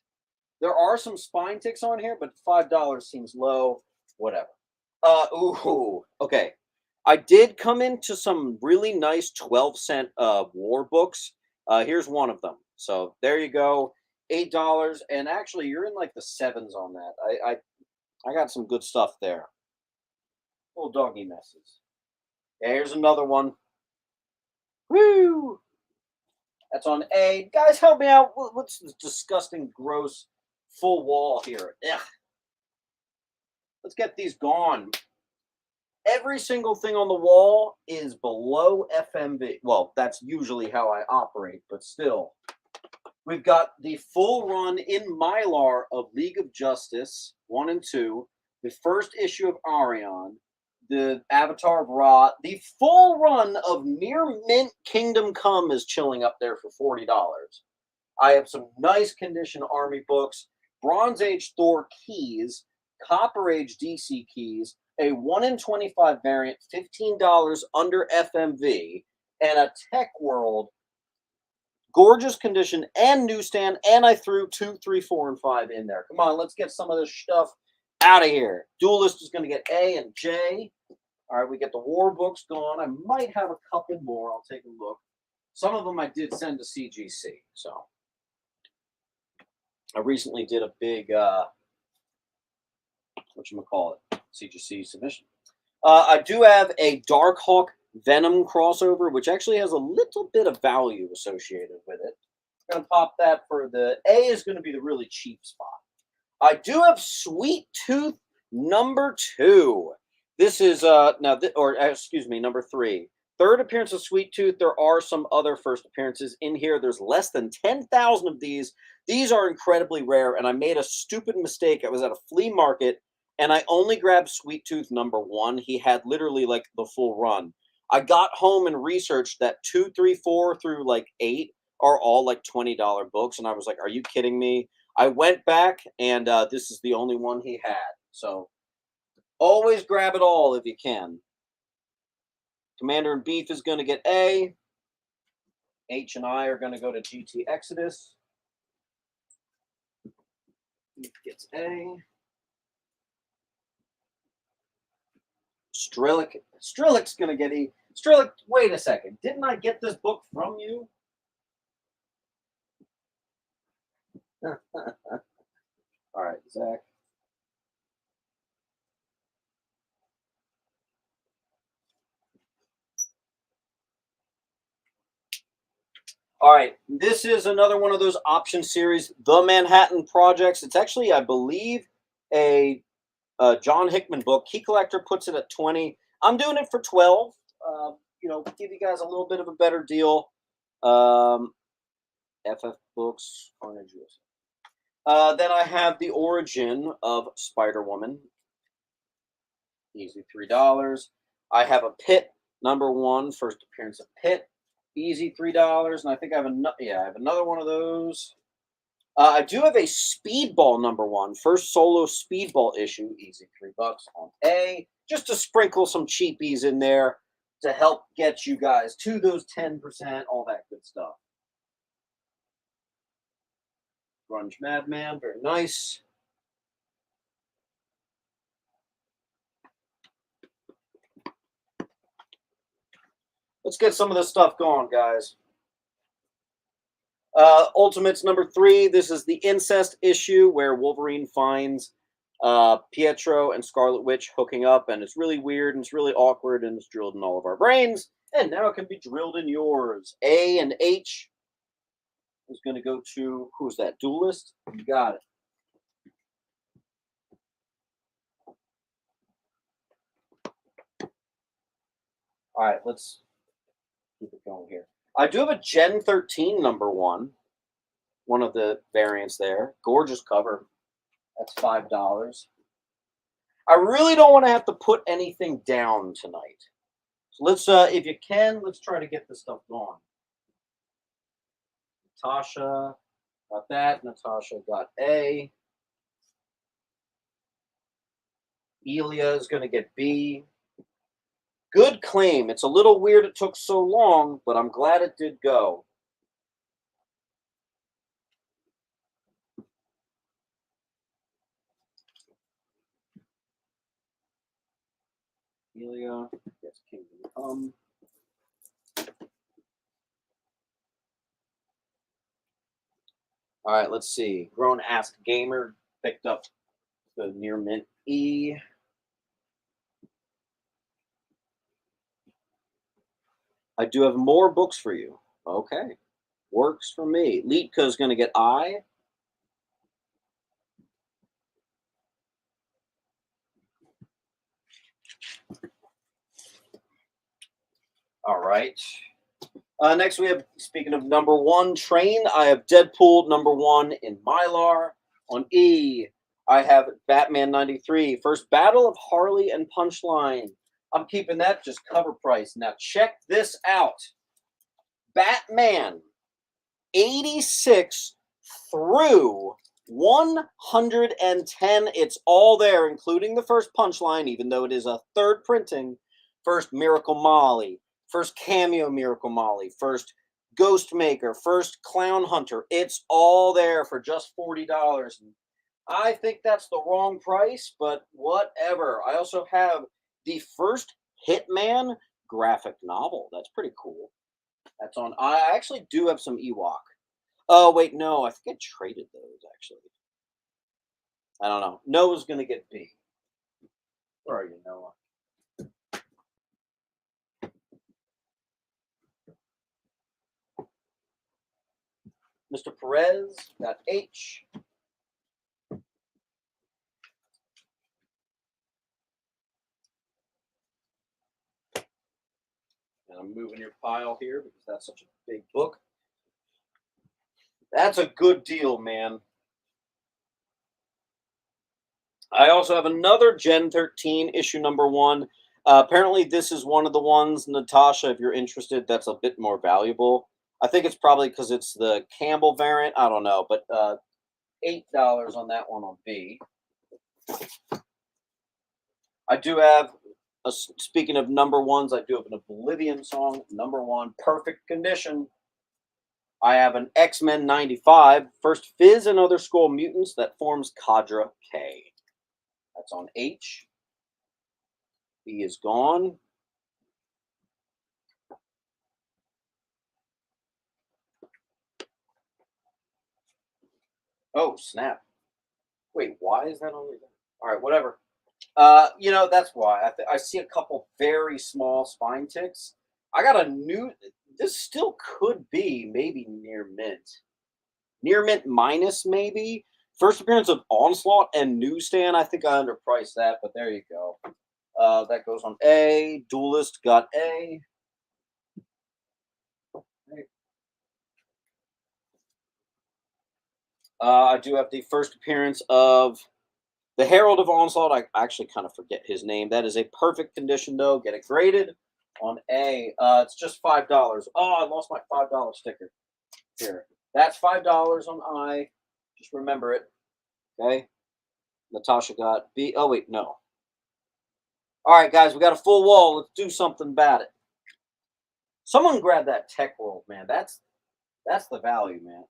There are some spine ticks on here, but $5 seems low. Whatever. Ooh, okay. I did come into some really nice 12-cent war books. Here's one of them. So there you go. $8. And actually you're in like the sevens on that. I got some good stuff there. Little doggy messes. Yeah, here's another one. Woo! That's on A. Guys, help me out. What's this disgusting, gross, full wall here? Ugh. Let's get these gone. Every single thing on the wall is below FMV. Well, that's usually how I operate, but still. We've got the full run in Mylar of League of Justice 1 and 2, the first issue of Arion, the Avatar of Ra, the full run of Near Mint Kingdom Come is chilling up there for $40. I have some nice condition army books, Bronze Age Thor keys, Copper Age DC keys, a 1 in 25 variant, $15 under FMV, and a Tech World gorgeous condition and newsstand, and I threw 2, 3, 4, and 5 in there. Come on, let's get some of this stuff out of here. Duelist is going to get A and J. All right, we get the war books gone. I might have a couple more. I'll take a look. Some of them I did send to CGC. So I recently did a big, whatchamacallit, CGC submission. I do have a Darkhawk Venom crossover, which actually has a little bit of value associated with it. I'm going to pop that for the A is going to be the really cheap spot. I do have Sweet Tooth number 2. This is number 3. Third appearance of Sweet Tooth. There are some other first appearances in here. There's less than 10,000 of these. These are incredibly rare, and I made a stupid mistake. I was at a flea market, and I only grabbed Sweet Tooth number 1. He had literally like the full run. I got home and researched that 2, 3, 4 through like 8 are all like $20 books, and I was like, "Are you kidding me?" I went back, and this is the only one he had. So always grab it all if you can. Commander and Beef is going to get A. H and I are going to go to GT Exodus. Beef gets A. Strillick's going to get E. Strillick, wait a second. Didn't I get this book from you? All right, Zach. All right, this is another one of those option series, The Manhattan Projects. It's actually, I believe, a John Hickman book. Key Collector puts it at 20. I'm doing it for 12. Give you guys a little bit of a better deal. FF Books, Carnage. Then I have The Origin of Spider-Woman. Easy $3. I have a Pitt number 1, first appearance of Pitt. Easy $3, and I think I have another one of those. I do have a Speedball number 1, first solo Speedball issue. Easy $3 on A, just to sprinkle some cheapies in there to help get you guys to those 10%, all that good stuff. Grunge Madman, very nice. Let's get some of this stuff going, guys. Ultimates number 3. This is the incest issue where Wolverine finds Pietro and Scarlet Witch hooking up, and it's really weird and it's really awkward and it's drilled in all of our brains. And now it can be drilled in yours. A and H is going to go to, who's that, Duelist? You got it. All right, let's keep it going here. I do have a Gen 13 #1, one of the variants there. Gorgeous cover. That's $5. I really don't want to have to put anything down tonight. So let's, if you can, let's try to get this stuff going. Natasha got that. Natasha got A. Elia is going to get B. Good claim. It's a little weird it took so long, but I'm glad it did go. Elia gets Kingdom Come. All right, let's see. Grown Ask Gamer picked up the Near Mint E. I do have more books for you. Okay. Works for me. Litka is going to get I. All right. Next, we have, speaking of #1 train, I have Deadpool #1 in Mylar. On E, I have Batman 93. First Battle of Harley and Punchline. I'm keeping that just cover price. Now, check this out. Batman 86 through 110. It's all there, including the first Punchline, even though it is a third printing. First Miracle Molly. First Cameo Miracle Molly. First Ghost Maker. First Clown Hunter. It's all there for just $40. I think that's the wrong price, but whatever. I also have the first Hitman graphic novel. That's pretty cool. That's on. I actually do have some Ewok. Oh, wait, no. I think I traded those, actually. I don't know. Noah's going to get B. Where are you, Noah? Mr. Perez got H. And I'm moving your pile here because that's such a big book. That's a good deal, man. I also have another Gen 13 issue #1. Apparently, this is one of the ones, Natasha, if you're interested, that's a bit more valuable. I think it's probably because it's the Campbell variant. I don't know, but $8 on that one on B. I do have, speaking of #1s, I do have an Oblivion song, #1, Perfect Condition. I have an X-Men 95, first Fizz and Other Skull Mutants that forms Cadre K. That's on H. B is gone. Oh, snap. Wait, why is that only there? All right, whatever. That's why. I see a couple very small spine ticks. I got a new, this still could be maybe near mint. Near mint minus, maybe. First appearance of Onslaught and Newsstand. I think I underpriced that, but there you go. That goes on A. Duelist got A. I do have the first appearance of the Herald of Onslaught. I actually kind of forget his name. That is a perfect condition, though. Get it graded on A. It's just $5. Oh, I lost my $5 sticker. Here. That's $5 on I. Just remember it. Okay. Natasha got B. Oh, wait, no. All right, guys, we got a full wall. Let's do something about it. Someone grab that Tech World, man. That's the value, man.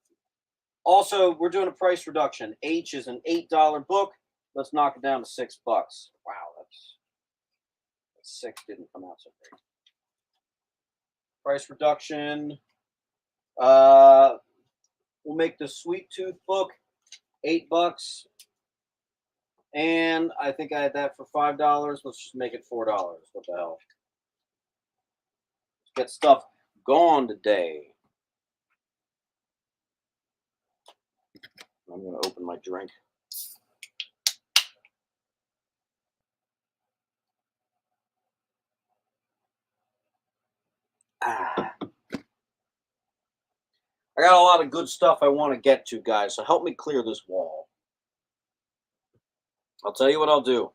Also, we're doing a price reduction. H is an $8 book. Let's knock it down to $6. Wow, that's 6 didn't come out so great. Price reduction. We'll make the Sweet Tooth book $8. And I think I had that for $5. Let's just make it $4. What the hell? get stuff going today. I'm going to open my drink. I got a lot of good stuff I want to get to, guys, so help me clear this wall. I'll tell you what I'll do.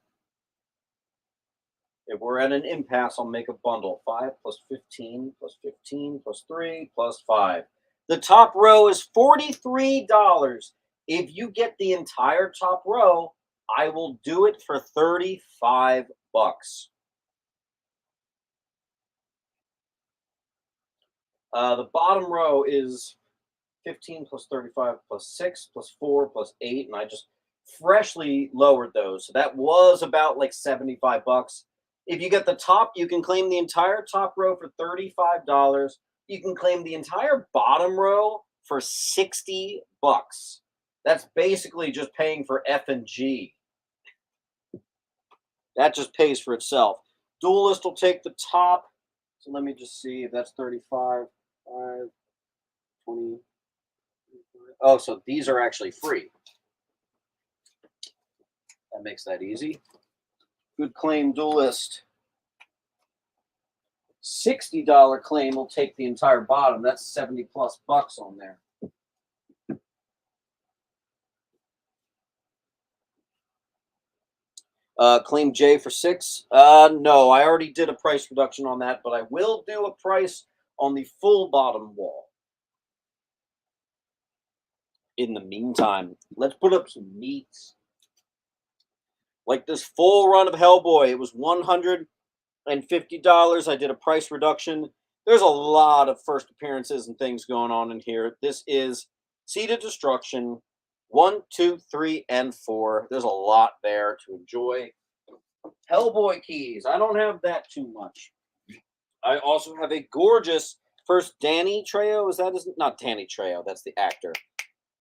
If we're at an impasse, I'll make a bundle. 5 plus 15 plus 15 plus 3 plus 5. The top row is $43. If you get the entire top row, I will do it for 35 bucks. The bottom row is 15 plus 35 plus 6 plus 4 plus 8, and I just freshly lowered those. So that was about like 75 bucks. If you get the top, you can claim the entire top row for $35. You can claim the entire bottom row for 60 bucks. That's basically just paying for F and G. That just pays for itself. Duelist will take the top. So let me just see if that's 35, 5, 20. Oh, so these are actually free. That makes that easy. Good claim, Duelist. $60 claim will take the entire bottom. That's 70 plus bucks on there. Claim J for 6. No, I already did a price reduction on that, but I will do a price on the full bottom wall. In the meantime, let's put up some meats. Like this full run of Hellboy, it was $150. I did a price reduction. There's a lot of first appearances and things going on in here. This is Seed of Destruction 1, 2, 3, and 4. There's a lot there to enjoy. Hellboy keys. I don't have that too much. I also have a gorgeous first Danny Trejo. Is that not Danny Trejo? That's the actor.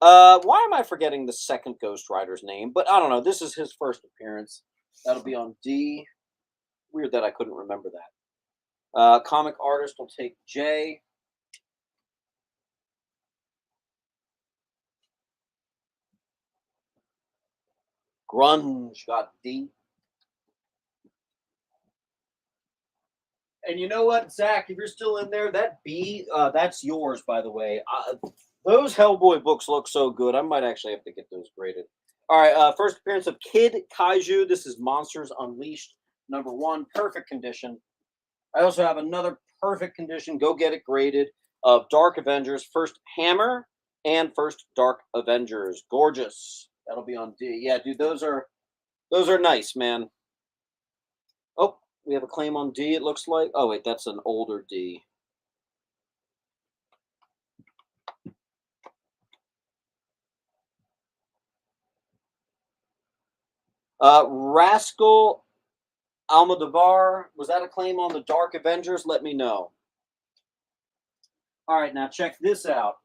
Why am I forgetting the second Ghost Rider's name? But I don't know. This is his first appearance. That'll be on D. Weird that I couldn't remember that. Comic artist will take J. Grunge got D. And you know what, Zach? If you're still in there, that B, that's yours, by the way. Those Hellboy books look so good. I might actually have to get those graded. All right, first appearance of Kid Kaiju. This is Monsters Unleashed, #1. Perfect condition. I also have another perfect condition. Go get it graded. Of Dark Avengers, first Hammer and first Dark Avengers. Gorgeous. That'll be on D. Yeah, dude, those are nice, man. Oh, we have a claim on D, it looks like. Oh, wait, that's an older D. Rascal Almodovar, was that a claim on the Dark Avengers? Let me know. All right, now check this out.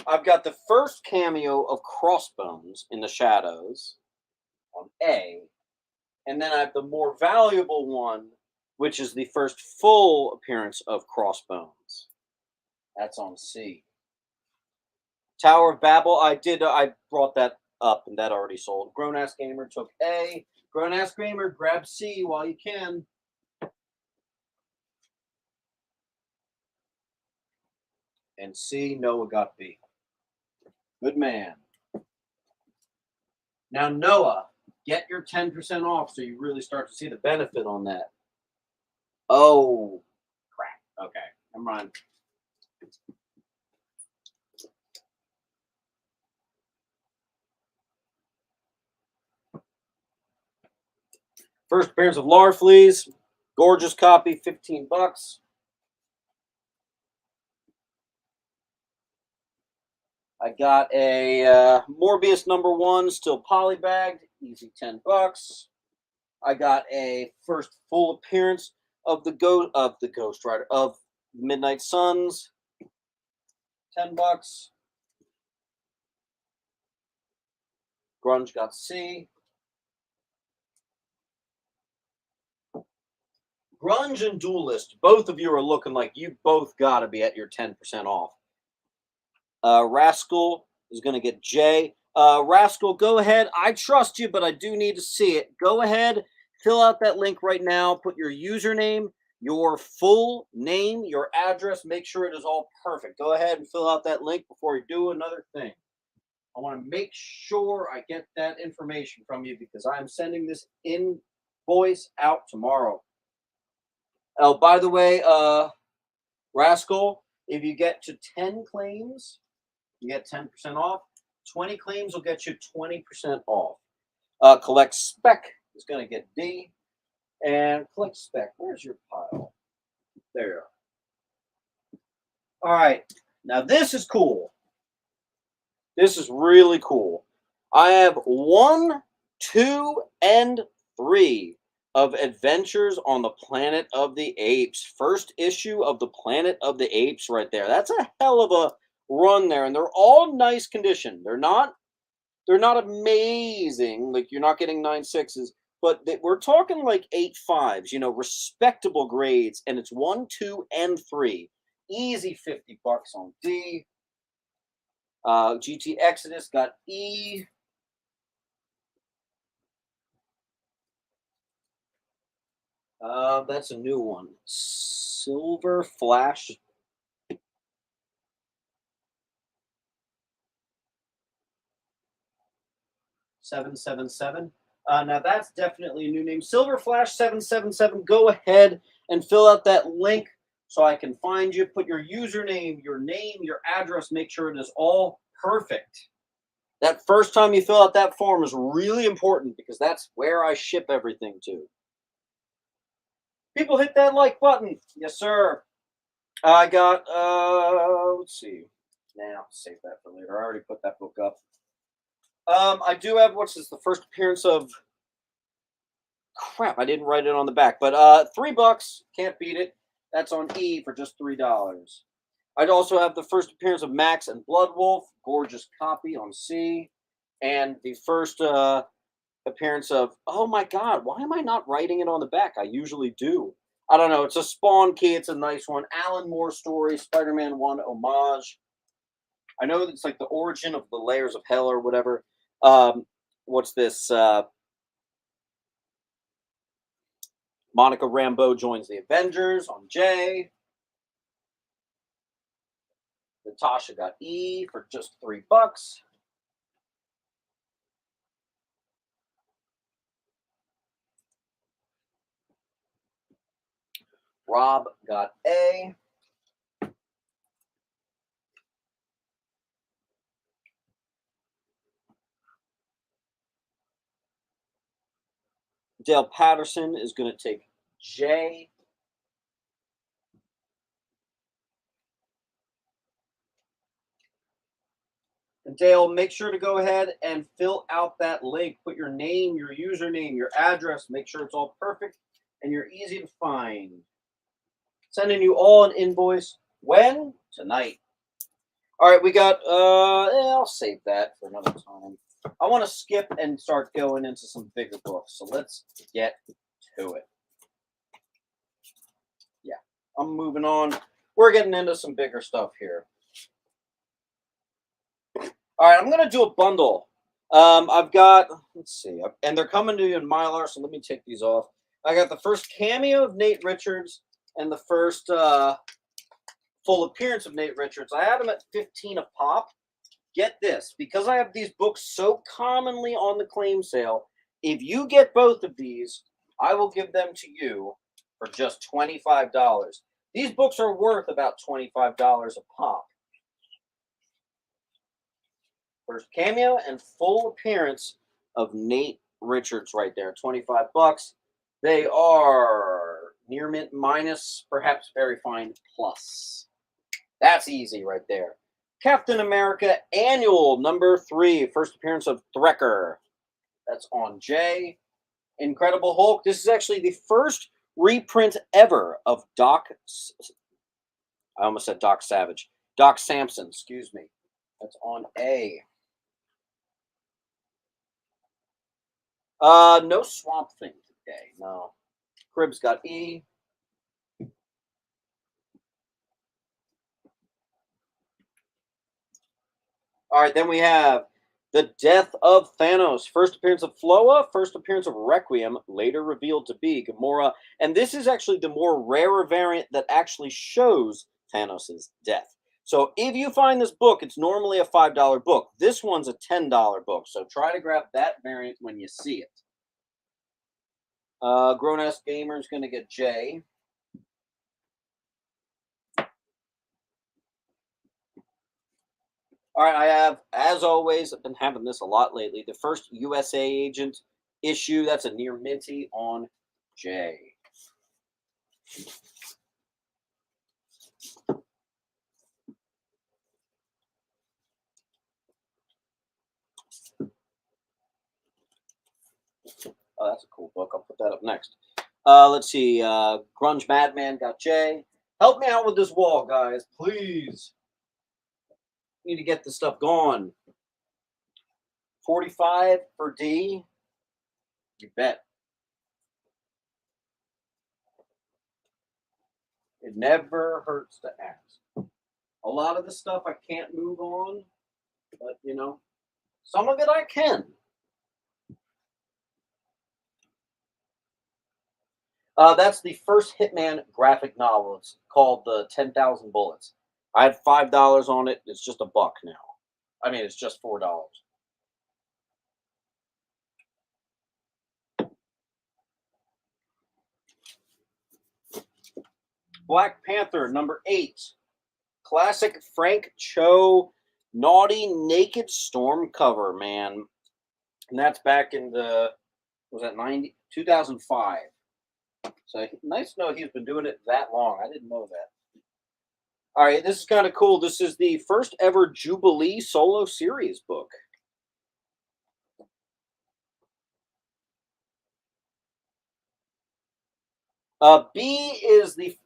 I've got the first cameo of Crossbones in the Shadows on A, and then I have the more valuable one, which is the first full appearance of Crossbones. That's on C. Tower of Babel, I brought that up, and that already sold. Grown Ass Gamer took A. Grown Ass Gamer, grab C while you can. And C, Noah got B. Good man. Now, Noah, get your 10% off so you really start to see the benefit on that. Oh, crap. Okay, never mind. First appearance of Larfleeze. Gorgeous copy, 15 bucks. I got a Morbius #1, still polybagged, easy 10 bucks. I got a first full appearance of the Ghost Rider of Midnight Suns, 10 bucks. Grunge got C. Grunge and Duelist, both of you are looking like you both got to be at your 10% off. Rascal is going to get J. Rascal, go ahead. I trust you, but I do need to see it. Go ahead, fill out that link right now. Put your username, your full name, your address. Make sure it is all perfect. Go ahead and fill out that link before you do another thing. I want to make sure I get that information from you because I am sending this invoice out tomorrow. Oh, by the way, Rascal, if you get to 10 claims, you get 10% off. 20 claims will get you 20% off. Collect Spec is going to get D. And Collect Spec, where's your pile? There. All right. Now, this is cool. This is really cool. I have 1, 2, and 3 of Adventures on the Planet of the Apes. First issue of the Planet of the Apes right there. That's a hell of a run there, and they're all nice condition. They're not amazing. Like, you're not getting 9.6s, but we're talking like 8.5s, you know, respectable grades, and it's 1, 2, and 3. Easy $50 on D. GT Exodus got E. That's a new one. Silver Flash. $777. Now that's definitely a new name. Silver Flash 777. Go ahead and fill out that link so I can find you. Put your username, your name, your address. Make sure it is all perfect. That first time you fill out that form is really important because that's where I ship everything to. People hit that like button. Yes, sir. I got, let's see. Now, save that for later. I already put that book up. I do have, what's this, the first appearance of, crap, I didn't write it on the back, but $3, can't beat it. That's on E for just $3. I'd also have the first appearance of Max and Bloodwolf, gorgeous copy on C, and the first appearance of, oh my god, why am I not writing it on the back? I usually do. I don't know, it's a Spawn key, it's a nice one. Alan Moore story, Spider-Man 1 homage. I know it's like the origin of the layers of hell or whatever. What's this? Monica Rambeau joins the Avengers on J. Natasha got E for just $3. Rob got A. Dale Patterson is going to take J. And Dale, make sure to go ahead and fill out that link. Put your name, your username, your address. Make sure it's all perfect and you're easy to find. Sending you all an invoice. When? Tonight. All right, we got, I'll save that for another time. I want to skip and start going into some bigger books. So let's get to it. Yeah, I'm moving on. We're getting into some bigger stuff here. All right, I'm going to do a bundle. I've got, let's see, and they're coming to you in Mylar, so let me take these off. I got the first cameo of Nate Richards and the first full appearance of Nate Richards. I have them at 15 a pop. Get this, because I have these books so commonly on the claim sale, if you get both of these, I will give them to you for just $25. These books are worth about $25 a pop. First cameo and full appearance of Nate Richards right there, $25. They are near mint minus, perhaps very fine plus. That's easy right there. Captain America Annual number 3, first appearance of Threcker. That's on J. Incredible Hulk. This is actually the first reprint ever of Doc. I almost said Doc Savage. Doc Samson, excuse me. That's on A. No Swamp Thing today. No. Cribs got E. All right, then we have the Death of Thanos. First appearance of Floa, first appearance of Requiem, later revealed to be Gamora. And this is actually the more rarer variant that actually shows Thanos' death. So if you find this book, it's normally a $5 book. This one's a $10 book. So try to grab that variant when you see it. Grown ass gamer is going to get J. All right, I have, as always, I've been having this a lot lately. The first USA Agent issue, that's a near minty on J. Oh, that's a cool book. I'll put that up next. Let's see. Grunge Madman got J. Help me out with this wall, guys, please. Need to get this stuff gone. 45 for D. You bet. It never hurts to ask. A lot of the stuff I can't move on, but you know, some of it I can. That's the first Hitman graphic novel. It's called the 10,000 Bullets. I had $5 on it. It's just $1 now. I mean, it's just $4. Black Panther #8, classic Frank Cho, naughty naked storm cover, man, and that's back in the was that 2005. So nice to know he's been doing it that long. I didn't know that. All right, this is kind of cool. This is the first ever Jubilee solo series book. B is the.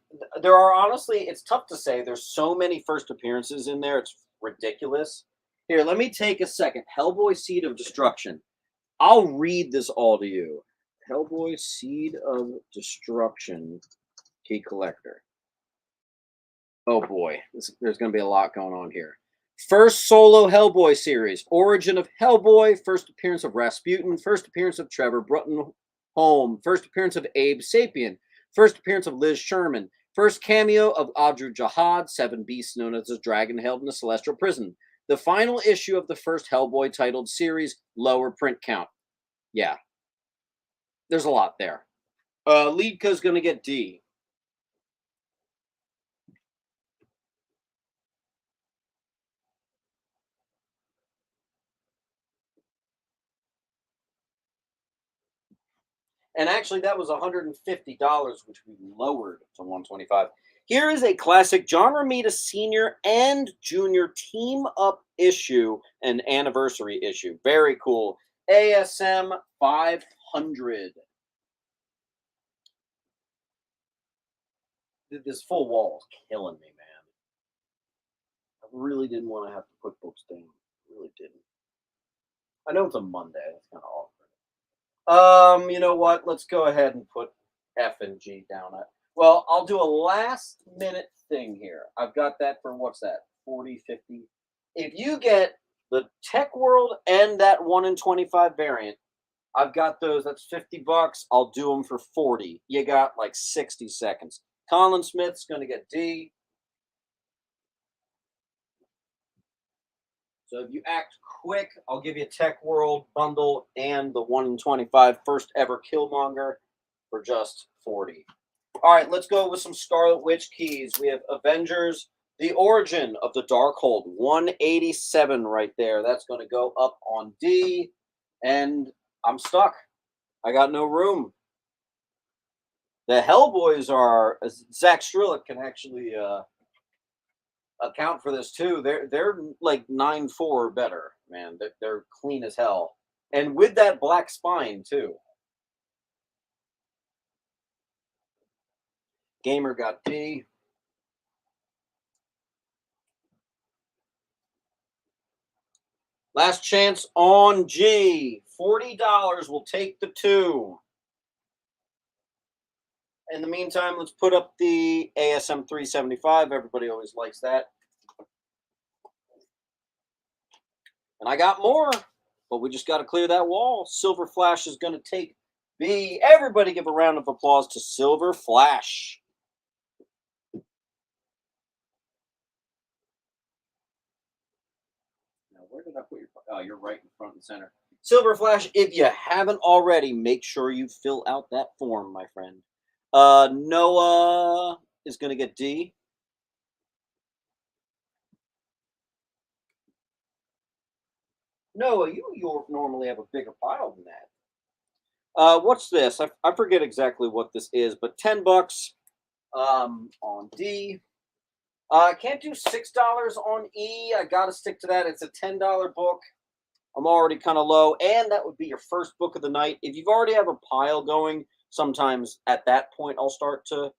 There are honestly, it's tough to say. There's so many first appearances in there. It's ridiculous. Here, let me take a second. Hellboy Seed of Destruction. I'll read this all to you. Hellboy Seed of Destruction, key collector. Oh boy, there's going to be a lot going on here. First solo Hellboy series. Origin of Hellboy. First appearance of Rasputin. First appearance of Trevor Bruttenholm. First appearance of Abe Sapien. First appearance of Liz Sherman. First cameo of Audru Jihad, 7 beasts known as the Dragon held in the Celestial Prison. The final issue of the first Hellboy titled series, lower print count. Yeah. There's a lot there. Leadka's going to get D. And actually, that was $150, which we lowered to $125. Here is a classic John Romita Sr. and Junior team up issue, an anniversary issue. Very cool. ASM 500. This full wall is killing me, man. I really didn't want to have to put books down. I really didn't. I know it's a Monday. That's kind of awkward. You know what? Let's go ahead and put F and G down. Well, I'll do a last minute thing here. I've got that for what's that? 40, 50. If you get the Tech World and that 1 in 25 variant, I've got those. That's $50. I'll do them for 40. You got like 60 seconds. Colin Smith's going to get D. So if you act quick, I'll give you Tech World bundle and the 1 in 25 first ever Killmonger for just 40. All right, let's go with some Scarlet Witch keys. We have Avengers, The Origin of the Darkhold, 187 right there. That's going to go up on D, and I'm stuck. I got no room. The Hellboys are, Zach Strelick can actually account for this too. They're like 9.4 or better, man. They're clean as hell, and with that black spine too. Gamer got D. Last chance on G. $40 will take the 2. In the meantime, let's put up the ASM 375. Everybody always likes that. And I got more, but we just got to clear that wall. Silver Flash is going to take B. Everybody give a round of applause to Silver Flash. Now, where did I put your... Oh, you're right in front and center. Silver Flash, if you haven't already, make sure you fill out that form, my friend. Noah is going to get D. Noah, you normally have a bigger pile than that. What's this? I forget exactly what this is, but $10 on D. I can't do $6 on E. I got to stick to that. It's a $10 book. I'm already kind of low, and that would be your first book of the night. If you've already have a pile going, sometimes at that point I'll start to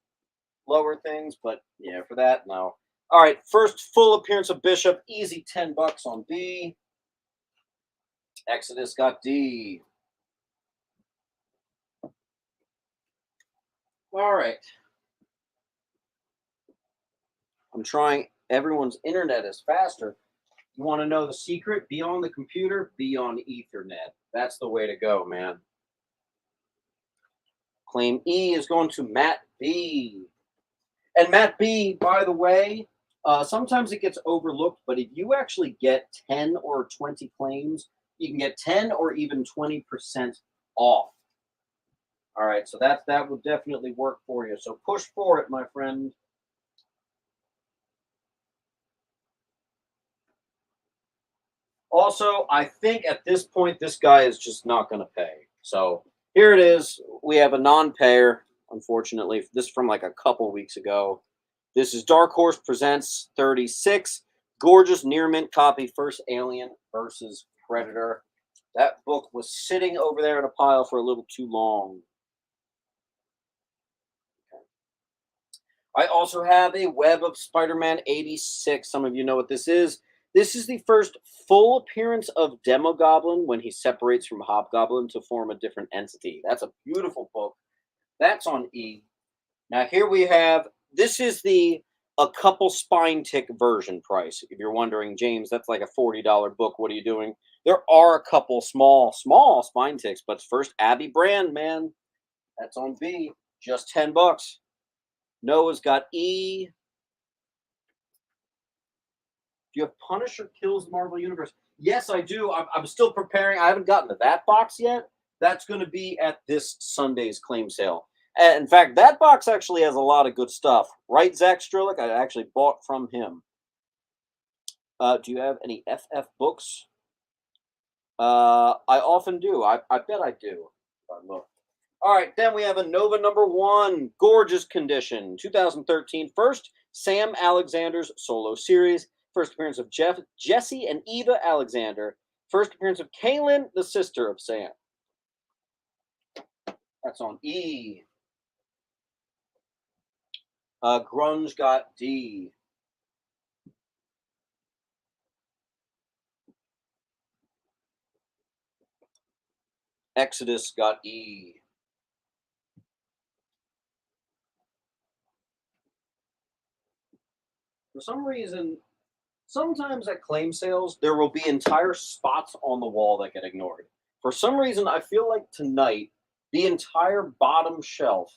lower things, but yeah, for that, no. All right, first full appearance of Bishop, easy $10 on B. Exodus got D. All right. I'm trying. Everyone's internet is faster. You want to know the secret? Be on the computer, be on Ethernet. That's the way to go, man. Claim E is going to Matt B. And Matt B, by the way, sometimes it gets overlooked, but if you actually get 10 or 20 claims, you can get 10 or even 20% off. All right, so that would definitely work for you. So push for it, my friend. Also, I think at this point, this guy is just not going to pay. So here it is. We have a non-payer, unfortunately. This is from like a couple weeks ago. This is Dark Horse Presents 36. Gorgeous near mint copy, First Alien versus Predator. That book was sitting over there in a pile for a little too long. I also have a Web of Spider-Man 86. Some of you know what this is. This is the first full appearance of Demogoblin when he separates from Hobgoblin to form a different entity. That's a beautiful book. That's on E. Now here we have, this is the a couple spine tick version price. If you're wondering, James, that's like a $40 book. What are you doing? There are a couple small spine ticks, but first Abby Brand, man. That's on B. Just $10. Noah's got E. Do you have Punisher Kills the Marvel Universe? Yes, I do. I'm still preparing. I haven't gotten to that box yet. That's going to be at this Sunday's claim sale. And in fact, that box actually has a lot of good stuff. Right, Zach Strelick? I actually bought from him. Do you have any FF books? I often do. I bet I do. If I look. All right, then we have a Nova #1, gorgeous condition, 2013. First, Sam Alexander's solo series. First appearance of Jesse and Eva Alexander. First appearance of Kaylin, the sister of Sam. That's on E. Grunge got D. Exodus got E. For some reason, sometimes at claim sales, there will be entire spots on the wall that get ignored. For some reason, I feel like tonight, the entire bottom shelf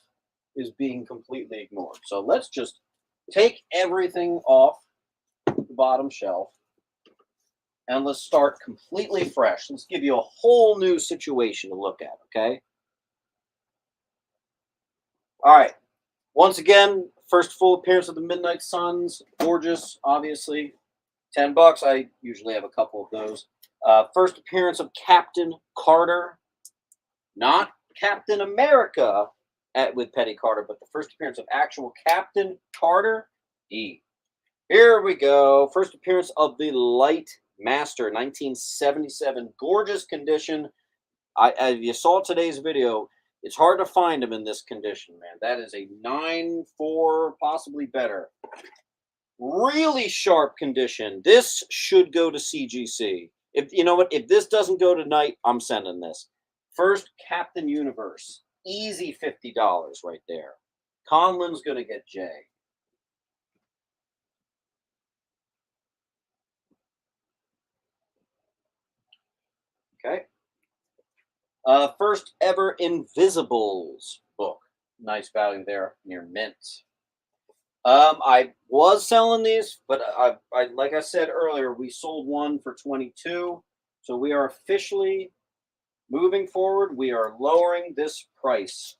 is being completely ignored. So let's just take everything off the bottom shelf and let's start completely fresh. Let's give you a whole new situation to look at, okay? All right. Once again, first full appearance of the Midnight Suns. Gorgeous, obviously. $10. I usually have a couple of those. First appearance of Captain Carter. Not Captain America with Petty Carter, but the first appearance of actual Captain Carter. E. Here we go. First appearance of the Light Master, 1977. Gorgeous condition. If you saw today's video, it's hard to find them in this condition, man. That is a 9.4, possibly better. Really sharp condition. This should go to CGC. If you know what, if this doesn't go tonight, I'm sending this. First Captain Universe, easy $50 right there. Conlin's gonna get J. Okay. First ever Invisibles book. Nice value there near mint. I was selling these, but I like I said earlier, we sold one for 22. So we are officially moving forward. We are lowering this price.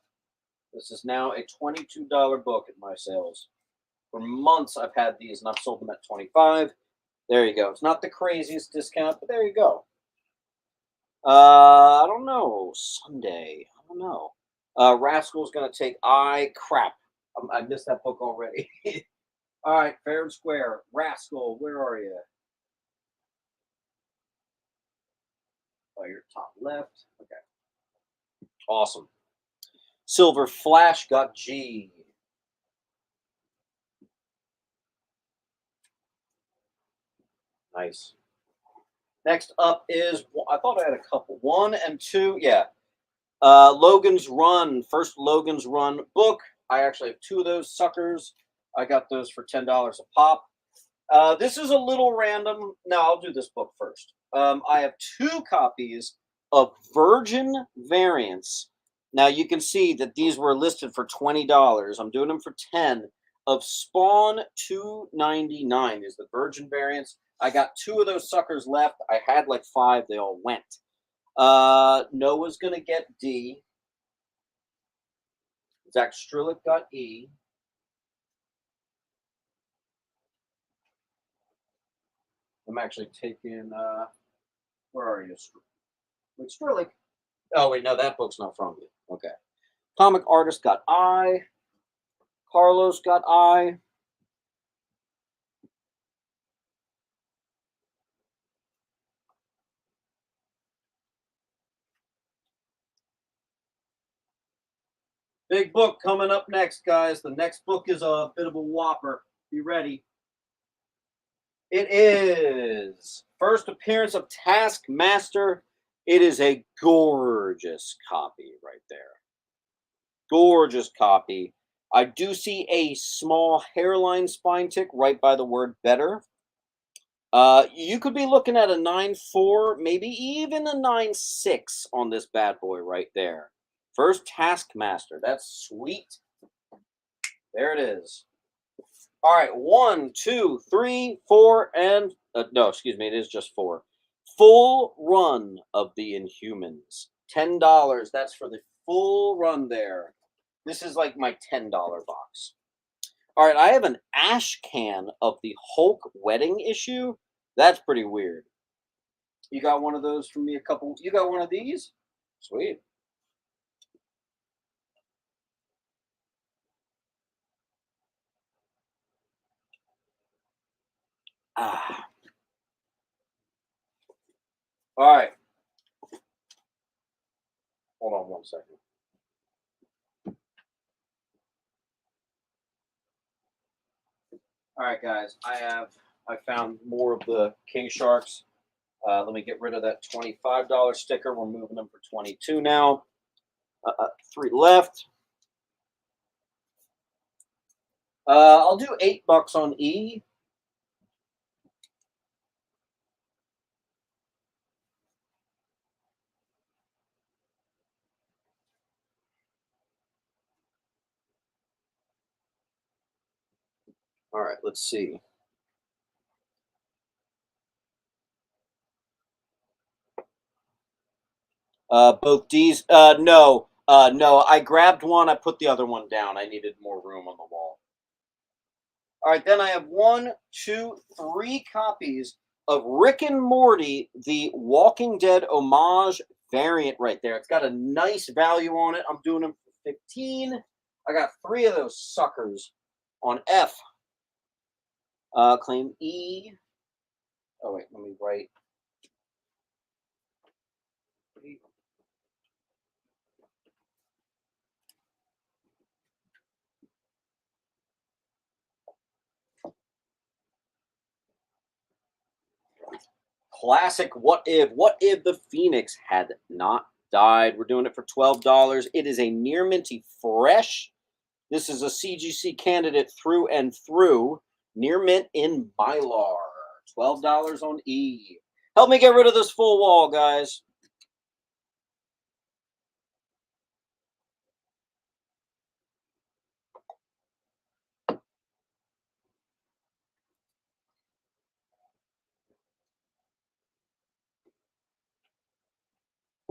This is now a $22 book at my sales. For months I've had these and I've sold them at 25. There you go. It's not the craziest discount, but there you go. I don't know. Sunday. I don't know. Rascal's gonna take crap. I missed that book already. All right, fair and square. Rascal, where are you? Oh, you're top left. Okay. Awesome. Silver Flash got G. Nice. Next up is, I thought I had a couple. 1 and 2. Yeah. Logan's Run. First Logan's Run book. I actually have 2 of those suckers. I got those for $10 a pop. This is a little random. No, I'll do this book first. I have 2 copies of Virgin variants. Now you can see that these were listed for $20. I'm doing them for 10. Of Spawn 299 is the Virgin variants. I got 2 of those suckers left. I had like 5. They all went. Noah's gonna get D. Zach Strilick got E. I'm actually taking. Where are you? Wait, Strilick. Oh wait, no, that book's not from you. Okay. Comic Artist got I. Carlos got I. Big book coming up next, guys. The next book is a bit of a whopper. Be ready. It is first appearance of Taskmaster. It is a gorgeous copy right there. Gorgeous copy. I do see a small hairline spine tick right by the word better. You could be looking at a 9.4, maybe even a 9.6 on this bad boy right there. First Taskmaster. That's sweet. There it is. All right, 1, 2, 3, 4, and no, excuse me, it is just 4. Full run of the Inhumans. $10. That's for the full run there. This is like my $10 box. All right, I have an ash can of the Hulk wedding issue. That's pretty weird. You got one of those from me you got one of these? Sweet. Ah. All right. Hold on one second. All right, guys. I found more of the King Sharks. Let me get rid of that $25 sticker. We're moving them for 22 now. 3 left. I'll do $8 on E. All right, let's see. Both D's. No. No, I grabbed one. I put the other one down. I needed more room on the wall. All right, then I have 1, 2, 3 copies of Rick and Morty, the Walking Dead homage variant right there. It's got a nice value on it. I'm doing them for 15. I got 3 of those suckers on F. Claim E. Oh, wait, let me write. Classic What If. What if the Phoenix had not died? We're doing it for $12. It is a near minty fresh. This is a CGC candidate through and through. Near mint in Mylar. $12 on E. Help me get rid of this full wall, guys.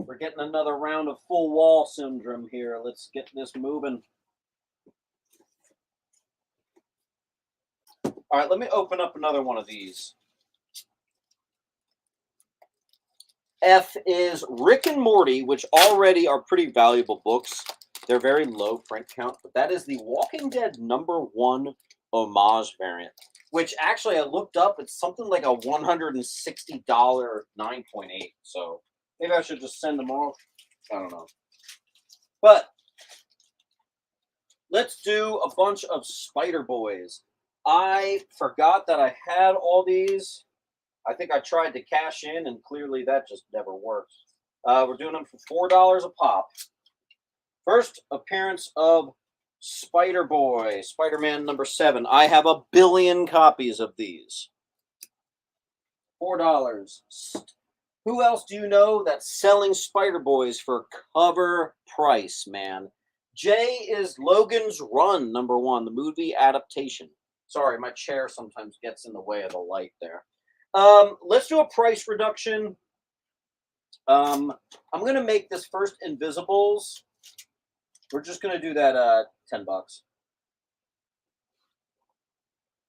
We're getting another round of full wall syndrome here. Let's get this moving. All right, let me open up another one of these. F is Rick and Morty, which already are pretty valuable books. They're very low print count, but that is the Walking Dead #1 homage variant, which actually I looked up. It's something like a $160 9.8. So maybe I should just send them off. I don't know. But let's do a bunch of Spider Boys. I forgot that I had all these. I think I tried to cash in, and clearly that just never worked. We're doing them for $4 a pop. First appearance of Spider-Boy, Spider-Man #7. I have 1 billion copies of these. $4. Who else do you know that's selling Spider-Boys for cover price, man? J is Logan's Run #1, the movie adaptation. Sorry, my chair sometimes gets in the way of the light there. Let's do a price reduction. I'm going to make this first Invisibles. We're just going to do that $10.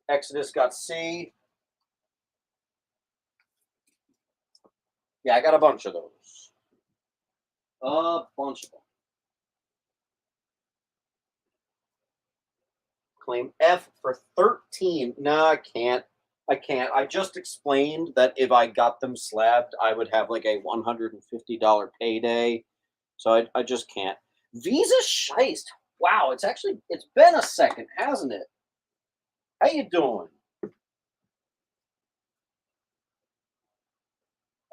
Exodus got C. Yeah, I got a bunch of those. A bunch of them. Claim F for 13. No, I can't. I just explained that if I got them slabbed, I would have like a $150 payday. So I just can't. Visa Scheist. Wow, it's been a second, hasn't it? How you doing?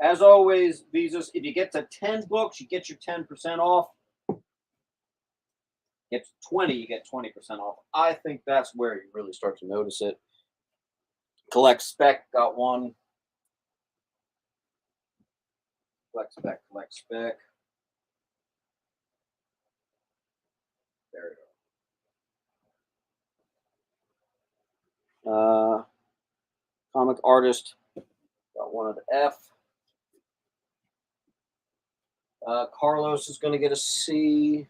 As always, Visas, if you get to 10 books, you get your 10% off. Get to 20, you get 20% off. I think that's where you really start to notice it. Collect Spec, got one. Collect Spec. There you go. Comic Artist, got one of the F. Carlos is going to get a C.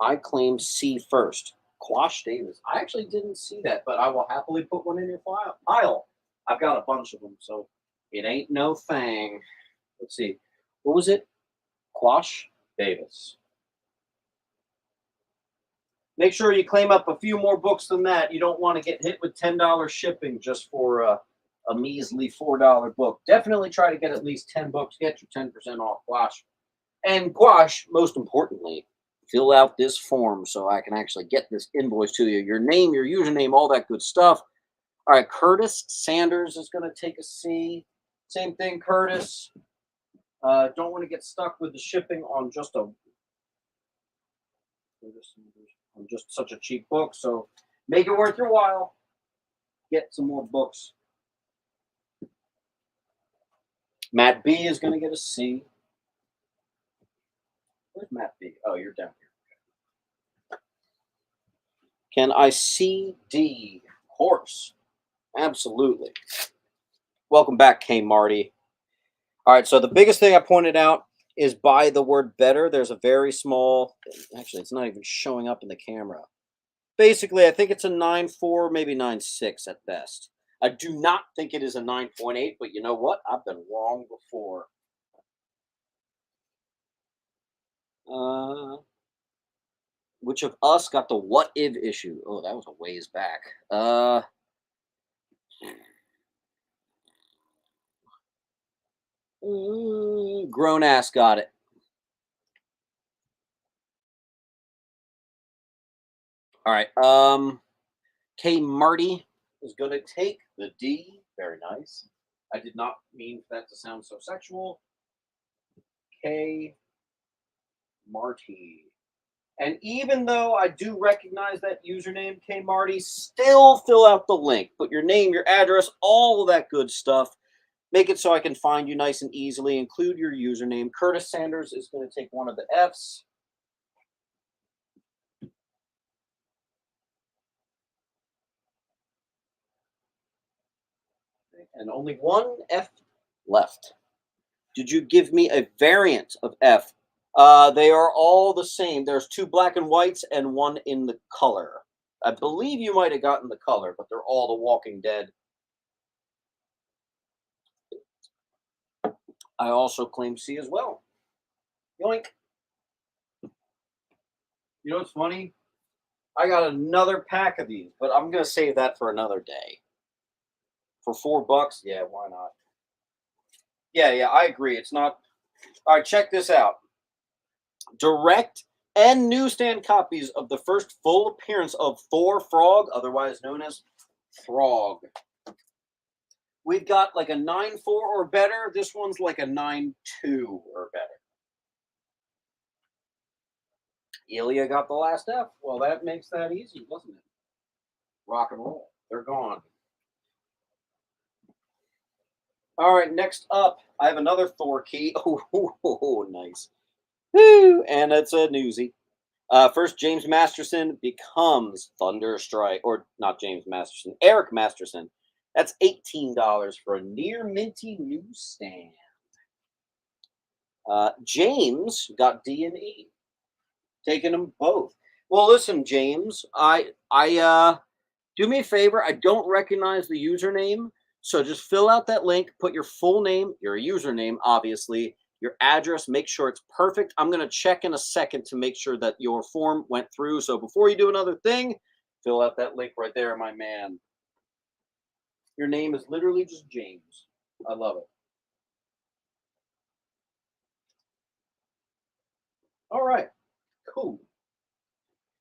I claim C first. Quash Davis. I actually didn't see that, but I will happily put one in your pile. I've got a bunch of them, so it ain't no thing. Let's see. What was it? Quash Davis. Make sure you claim up a few more books than that. You don't want to get hit with $10 shipping just for a measly $4 book. Definitely try to get at least 10 books. Get your 10% off Quash. And Quash, most importantly, fill out this form so I can actually get this invoice to you. Your name, your username, all that good stuff. All right, Curtis Sanders is going to take a C. Same thing, Curtis. Don't want to get stuck with the shipping on just such a cheap book. So make it worth your while. Get some more books. Matt B is going to get a C. Where's Matt B? Oh, you're down here. Can I CD? Of course. Absolutely. Welcome back, K. Marty. All right, so the biggest thing I pointed out is by the word better. There's a very small, actually, it's not even showing up in the camera. Basically, I think it's a 9.4, maybe 9.6 at best. I do not think it is a 9.8, but you know what? I've been wrong before. Which of us got the what if issue? Oh, that was a ways back. Grown ass got it. All right. K. Marty is going to take the D. Very nice. I did not mean for that to sound so sexual. K. Marty. And even though I do recognize that username, K. Marty, still fill out the link. Put your name, your address, all of that good stuff. Make it so I can find you nice and easily. Include your username. Curtis Sanders is going to take one of the Fs. And only one F left. Did you give me a variant of F? They are all the same. There's 2 black and whites and 1 in the color. I believe you might have gotten the color, but they're all The Walking Dead. I also claim C as well. Yoink. You know what's funny? I got another pack of these, but I'm gonna save that for another day. For $4, yeah, why not? Yeah, I agree. It's not. All right, check this out. Direct and newsstand copies of the first full appearance of Thor Frog, otherwise known as Throg. We've got like a 9.4 or better. This one's like a 9.2 or better. Ilya got the last F. Well, that makes that easy, doesn't it? Rock and roll. They're gone. All right, next up, I have another Thor key. Oh, nice. Woo! And it's a newsie. First, James Masterson becomes Thunderstrike, or not James Masterson, Eric Masterson. That's $18 for a near minty newsstand. James got D and E, taking them both. Well, listen, James, I do me a favor. I don't recognize the username, so just fill out that link. Put your full name, your username, obviously, your address. Make sure it's perfect. I'm gonna check in a second to make sure that your form went through. So before you do another thing, fill out that link right there, my man. Your name is literally just James. I love it. All right, cool.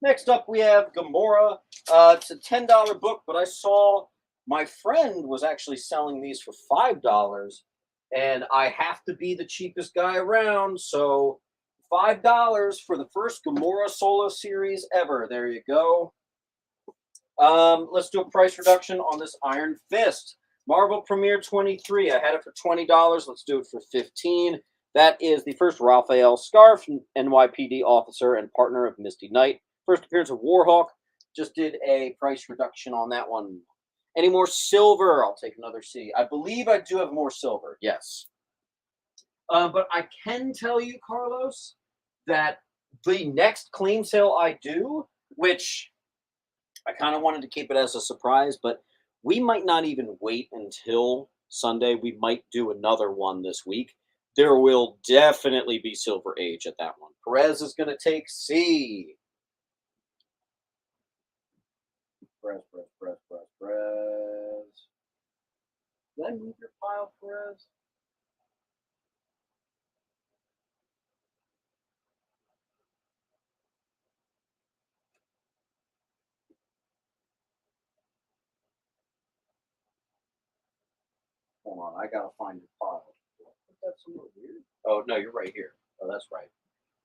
Next up, we have Gamora. It's a $10 book, but I saw my friend was actually selling these for $5, and I have to be the cheapest guy around. So $5 for the first Gamora solo series ever. There you go. Let's do a price reduction on this Iron Fist. Marvel Premiere 23. I had it for $20. Let's do it for $15. That is the first Raphael Scarce, NYPD officer and partner of Misty Knight. First appearance of Warhawk. Just did a price reduction on that one. Any more silver? I'll take another C. I believe I do have more silver. Yes. But I can tell you, Carlos, that the next claim sale I do, which I kind of wanted to keep it as a surprise, but we might not even wait until Sunday. We might do another one this week. There will definitely be Silver Age at that one. Perez is going to take C. Perez. Did I move your file, Perez? Hold on, I gotta find your file. That's a little weird. Oh no, you're right here. Oh, that's right.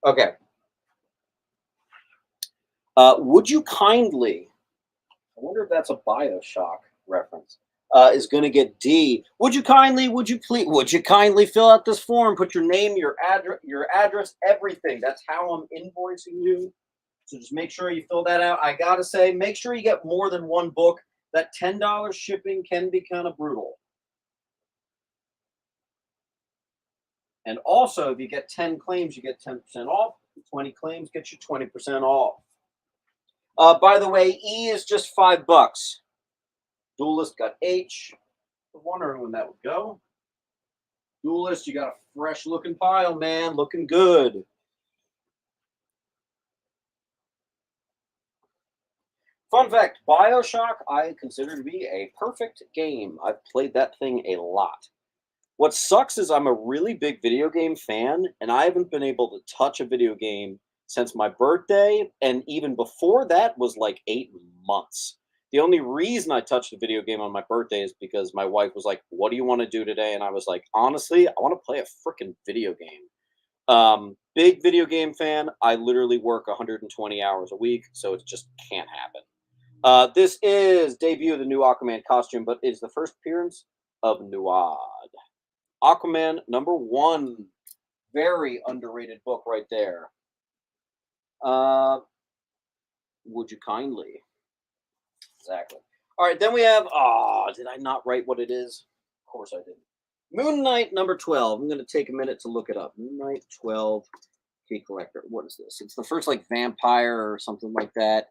Okay. Would you kindly? I wonder if that's a Bioshock reference. Is going to get D. Would you kindly fill out this form? Put your name, your address, everything. That's how I'm invoicing you. So just make sure you fill that out. I gotta say, make sure you get more than one book. That $10 shipping can be kind of brutal. And also, if you get 10 claims, you get 10% off. 20 claims get you 20% off. By the way, E is just $5. Duelist got H. I'm wondering when that would go. Duelist, you got a fresh looking pile, man. Looking good. Fun fact, Bioshock I consider to be a perfect game. I've played that thing a lot. What sucks is I'm a really big video game fan, and I haven't been able to touch a video game since my birthday, and even before that was like 8 months. The only reason I touched a video game on my birthday is because my wife was like, "What do you want to do today?" And I was like, "Honestly, I want to play a freaking video game." Big video game fan. I literally work 120 hours a week, so it just can't happen. This is debut of the new Aquaman costume, but it's the first appearance of Nuad. Aquaman #1. Very underrated book right there. Would you kindly? Exactly. All right, then we have. Oh, did I not write what it is? Of course I didn't. Moon Knight number 12. I'm going to take a minute to look it up. Moon Knight 12 key collector. What is this? It's the first like vampire or something like that.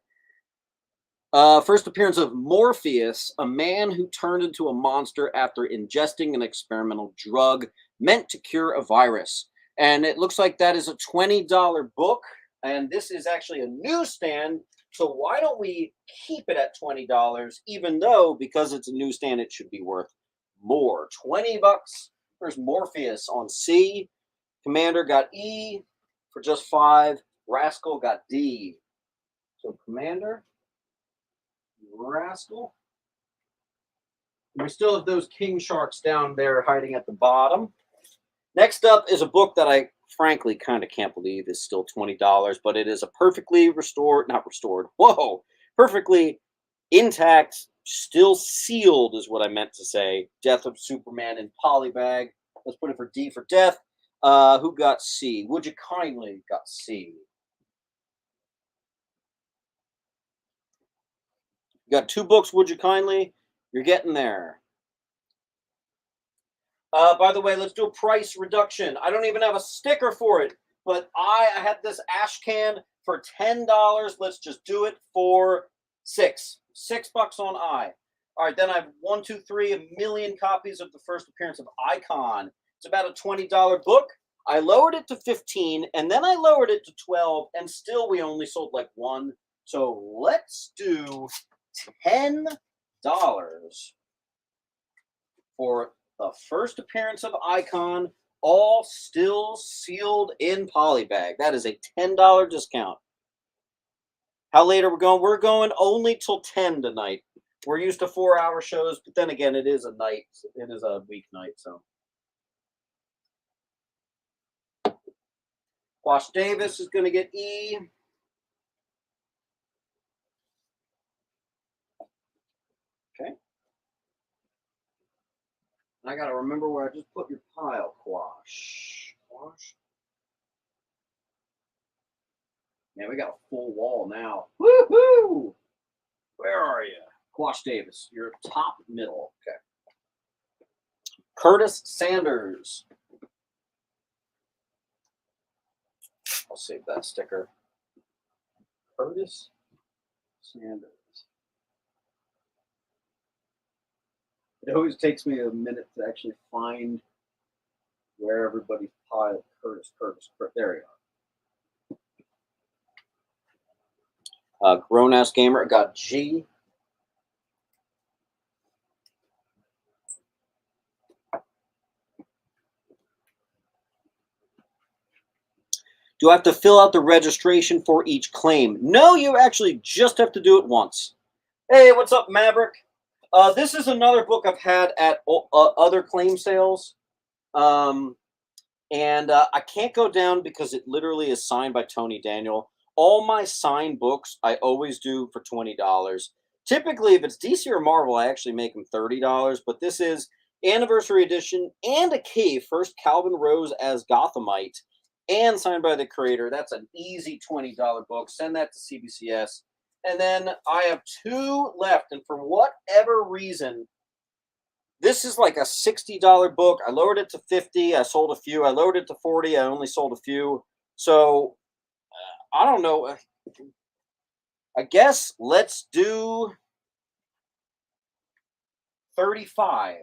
First appearance of Morpheus, a man who turned into a monster after ingesting an experimental drug meant to cure a virus. And it looks like that is a $20 book. And this is actually a newsstand. So why don't we keep it at $20, even though because it's a newsstand, it should be worth more. 20 bucks. There's Morpheus on C. Commander got E for just 5. Rascal got D. So Commander, Rascal. We still have those king sharks down there hiding at the bottom. Next up is a book that I frankly kind of can't believe is still $20, but it is a perfectly perfectly intact, still sealed is what I meant to say. Death of Superman in polybag. Let's put it for D for death. Who got C? Would you kindly got C? You got 2 books, would you kindly? You're getting there. By the way, let's do a price reduction. I don't even have a sticker for it, but I had this ash can for $10. Let's just do it for $6 on I. All right, then I have 1, 2, 3, a million copies of the first appearance of Icon. It's about a $20 book. I lowered it to 15, and then I lowered it to 12, and still we only sold like 1. So let's do $10 for the first appearance of Icon, all still sealed in polybag. That is a $10 discount. How late are we going? We're going only till 10 tonight. We're used to 4-hour shows, but then again, it is a night. It is a weeknight, so. Wash Davis is going to get E. Okay. I got to remember where I just put your pile, Quash. Quash. Man, we got a full wall now. Woohoo! Where are you? Quash Davis. You're top middle. Okay. Curtis Sanders. I'll save that sticker. Curtis Sanders. It always takes me a minute to actually find where everybody's pile. Curtis. There you are. Grown ass gamer got G. Do I have to fill out the registration for each claim? No, you actually just have to do it once. Hey, what's up, Maverick? This is another book I've had at other claim sales. And I can't go down because it literally is signed by Tony Daniel. All my signed books, I always do for $20. Typically, if it's DC or Marvel, I actually make them $30. But this is Anniversary Edition and a Cave. First, Calvin Rose as Gothamite and signed by the creator. That's an easy $20 book. Send that to CBCS. And then I have 2 left. And for whatever reason, this is like a $60 book. I lowered it to 50. I sold a few. I lowered it to 40. I only sold a few. So I don't know. I guess let's do 35.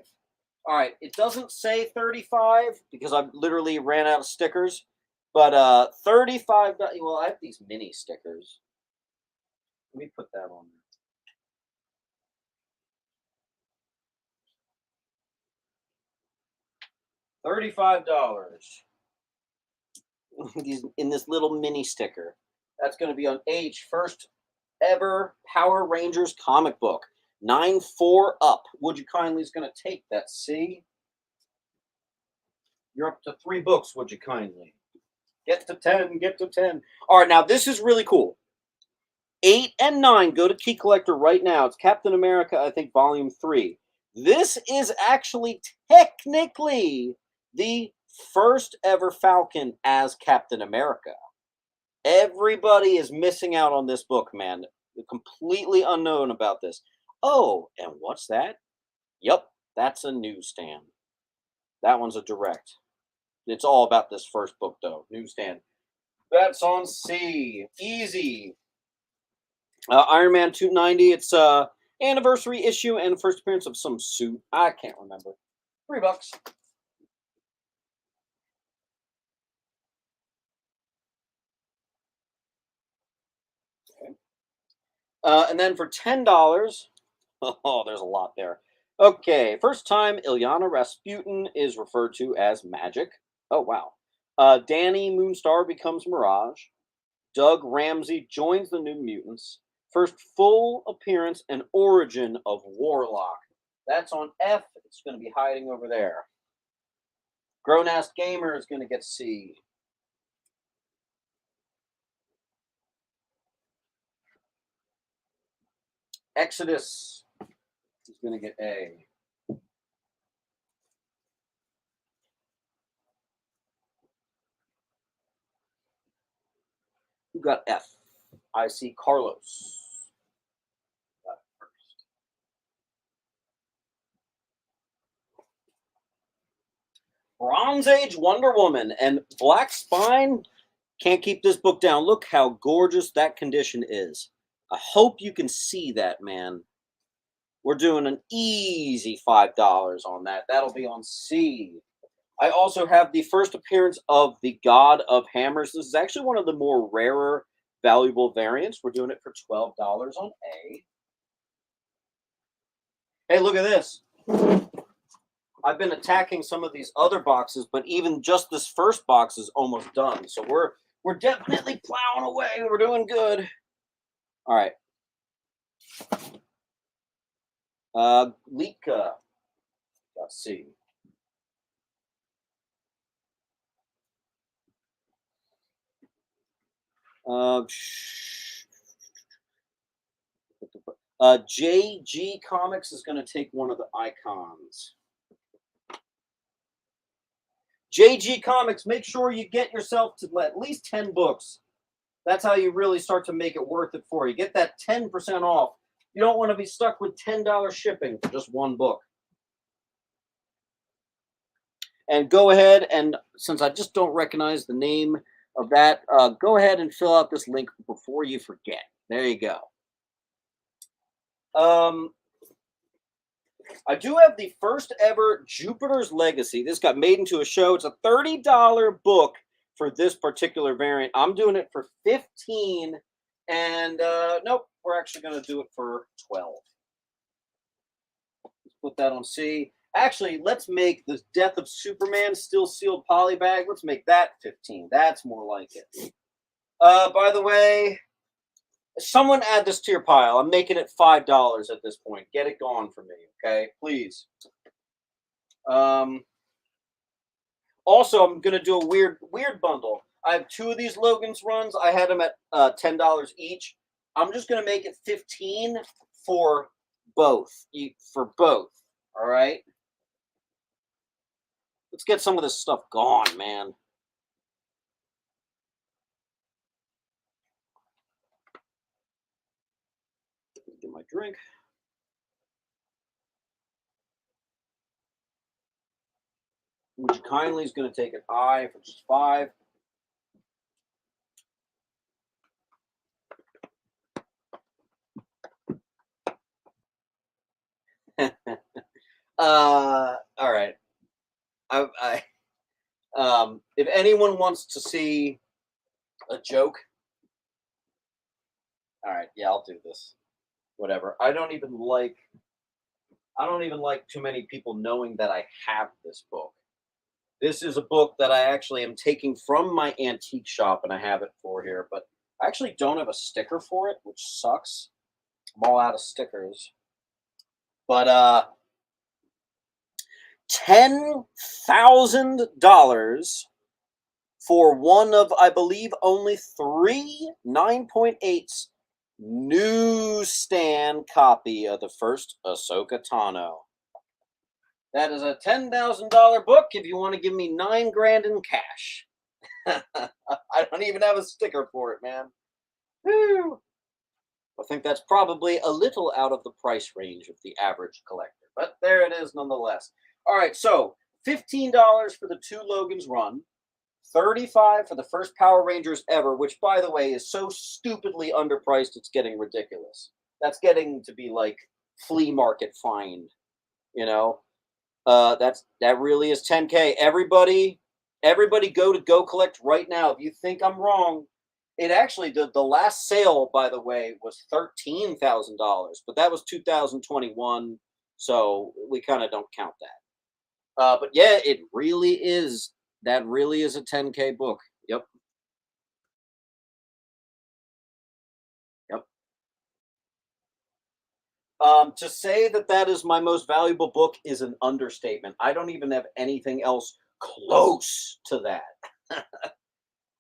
All right. It doesn't say 35 because I literally ran out of stickers. But 35. Well, I have these mini stickers. Let me put that on there. $35. In this little mini sticker. That's going to be on H. First ever Power Rangers comic book. 9-4 up. Would you kindly is going to take that? C. You're up to 3 books. Would you kindly? Get to 10. Get to 10. All right. Now, this is really cool. 8 and 9. Go to Key Collector right now. It's Captain America, I think, Volume 3. This is actually technically the first ever Falcon as Captain America. Everybody is missing out on this book, man. They're completely unknown about this. Oh, and what's that? Yep, that's a newsstand. That one's a direct. It's all about this first book, though. Newsstand. That's on C. Easy. Iron Man 290. It's anniversary issue and first appearance of some suit. I can't remember. $3. Okay. And then for $10, oh, there's a lot there. Okay, first time Ilyana Rasputin is referred to as Magic. Oh, wow. Danny Moonstar becomes Mirage. Doug Ramsey joins the New Mutants. First full appearance and origin of Warlock. That's on F. It's going to be hiding over there. Grown-ass Gamer is going to get C. Exodus is going to get A. Who got F? I see Carlos. Got it first. Bronze Age Wonder Woman and Black Spine. Can't keep this book down. Look how gorgeous that condition is. I hope you can see that, man. We're doing an easy $5 on that. That'll be on C. I also have the first appearance of the God of Hammers. This is actually one of the more rarer, valuable variants. We're doing it for $12 on A. Hey, look at this. I've been attacking some of these other boxes, but even just this first box is almost done. So we're definitely plowing away. We're doing good. All right. Lika. Let's see. JG Comics is going to take one of the icons. JG Comics, make sure you get yourself to at least 10 books. That's how you really start to make it worth it for you. Get that 10% off. You don't want to be stuck with $10 shipping for just one book. And go ahead and, since I just don't recognize the name of that, go ahead and fill out this link before you forget. There you go. I do have the first ever Jupiter's Legacy. This got made into a show. It's a $30 book for this particular variant. I'm doing it for $15, and nope, we're actually going to do it for $12. Let's put that on C. Actually, let's make the Death of Superman still sealed poly bag. Let's make that $15. That's more like it. By the way, someone add this to your pile. I'm making it $5 at this point. Get it gone for me, okay? Please. Also, I'm gonna do a weird bundle. I have 2 of these Logan's runs. I had them at $10 each. I'm just gonna make it $15 for both. All right. Let's get some of this stuff gone, man. Get my drink. Would you kindly is going to take an I for just 5. All right. If anyone wants to see a joke, all right, yeah, I'll do this. Whatever. I don't even like too many people knowing that I have this book. This is a book that I actually am taking from my antique shop, and I have it for here, but I actually don't have a sticker for it, which sucks. I'm all out of stickers. But $10,000 for one of, I believe, only 3 9.8s newsstand copy of the first Ahsoka Tano. That is a $10,000 book if you want to give me $9,000 in cash. I don't even have a sticker for it, man. Woo. I think that's probably a little out of the price range of the average collector, but there it is nonetheless. All right, so $15 for the 2 Logan's Run, 35 for the first Power Rangers ever, which by the way is so stupidly underpriced it's getting ridiculous. That's getting to be like flea market find, you know. That really is 10K. Everybody go collect right now. If you think I'm wrong, it actually the last sale, by the way, was $13,000, but that was 2021, so we kind of don't count that. But yeah, it really is. That really is a 10K book. Yep, yep. To say that that is my most valuable book is an understatement. I don't even have anything else close to that.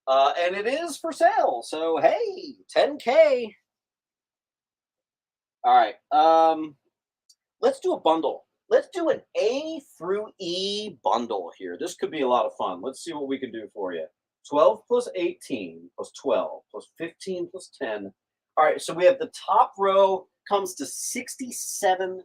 And it is for sale. So hey, 10K. All right. Let's do a bundle. Let's do an A through E bundle here. This could be a lot of fun. Let's see what we can do for you. 12 plus 18 plus 12 plus 15 plus 10. All right, so we have the top row comes to $67.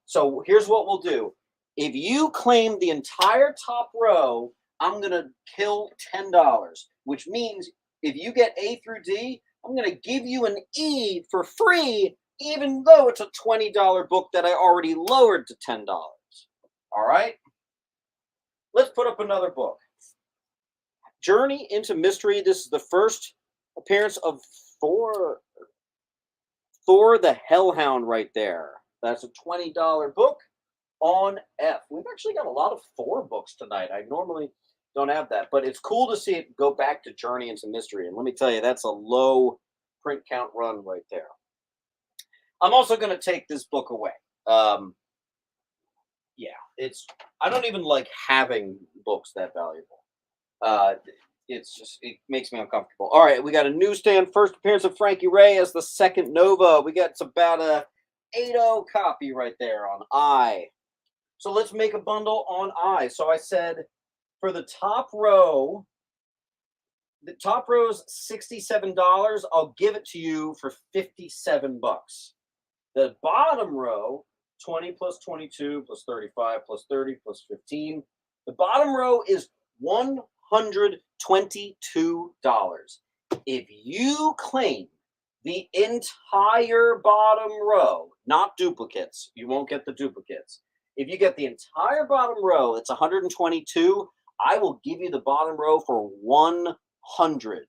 So here's what we'll do. If you claim the entire top row, I'm going to kill $10, which means if you get A through D, I'm going to give you an E for free, even though it's a $20 book that I already lowered to $10. All right? Let's put up another book. Journey into Mystery. This is the first appearance of Thor. Thor the Hellhound right there. That's a $20 book on F. We've actually got a lot of Thor books tonight. I normally don't have that, but it's cool to see it go back to Journey into Mystery. And let me tell you, that's a low print count run right there. I'm also going to take this book away. Yeah, I don't even like having books that valuable. Uh, it makes me uncomfortable. All right, we got a newsstand first appearance of Frankie Ray as the second Nova. We got about a 8.0 copy right there on I. So let's make a bundle on I. So I said for the top row is $67. I'll give it to you for $57. The bottom row, 20 plus 22 plus 35 plus 30 plus 15. The bottom row is $122. If you claim the entire bottom row, not duplicates, you won't get the duplicates. If you get the entire bottom row, it's 122. I will give you the bottom row for 100.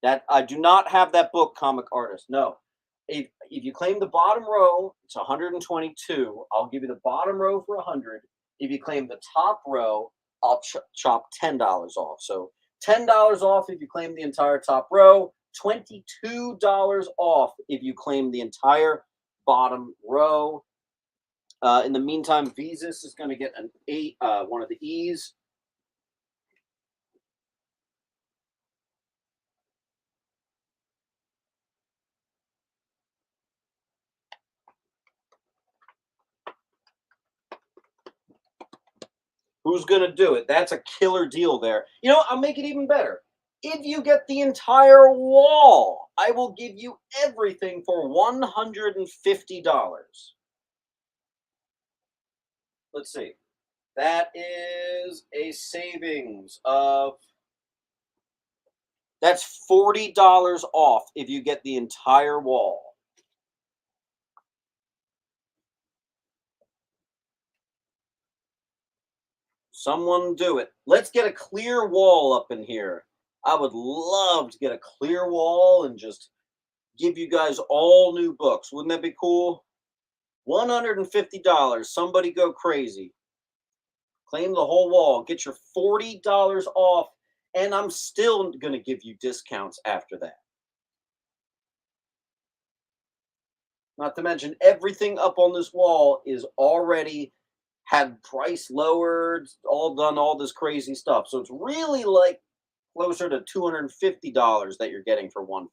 That I do not have that book, Comic Artist. No. If you claim the bottom row, it's 122. I'll give you the bottom row for 100. If you claim the top row, I'll chop $10 off. So $10 off if you claim the entire top row, $22 off if you claim the entire bottom row. In the meantime, Visas is going to get an one of the E's. Who's going to do it? That's a killer deal there. You know, I'll make it even better. If you get the entire wall, I will give you everything for $150. Let's see. That is a savings of that's $40 off if you get the entire wall. Someone do it. Let's get a clear wall up in here. I would love to get a clear wall and just give you guys all new books. Wouldn't that be cool? $150. Somebody go crazy. Claim the whole wall. Get your $40 off, and I'm still going to give you discounts after that. Not to mention, everything up on this wall is already had price lowered, all done all this crazy stuff. So it's really like closer to $250 that you're getting for $150.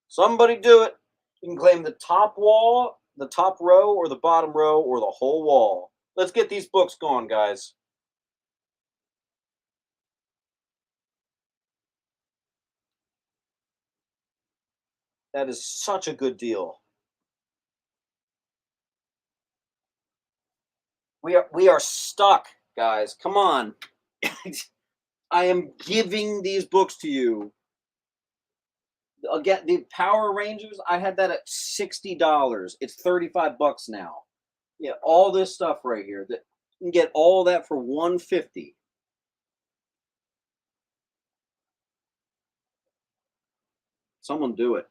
Somebody do it. You can claim the top wall, the top row, or the bottom row, or the whole wall. Let's get these books going, guys. That is such a good deal. We are stuck, guys. Come on. I am giving these books to you. Again, the Power Rangers, I had that at $60. It's $35 now. Yeah, all this stuff right here. That you can get all that for $150. Someone do it.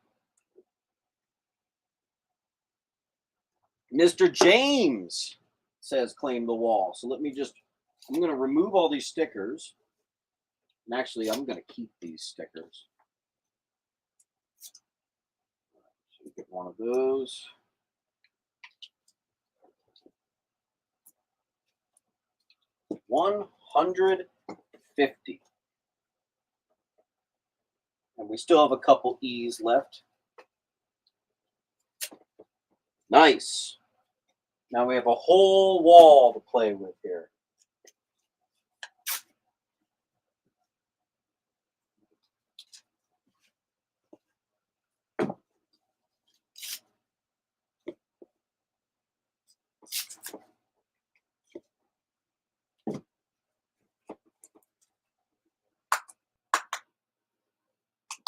Mr. James says claim the wall. So let me just, I'm going to remove all these stickers. And actually, I'm going to keep these stickers. So get one of those. $150. And we still have a couple E's left. Nice. Now we have a whole wall to play with here.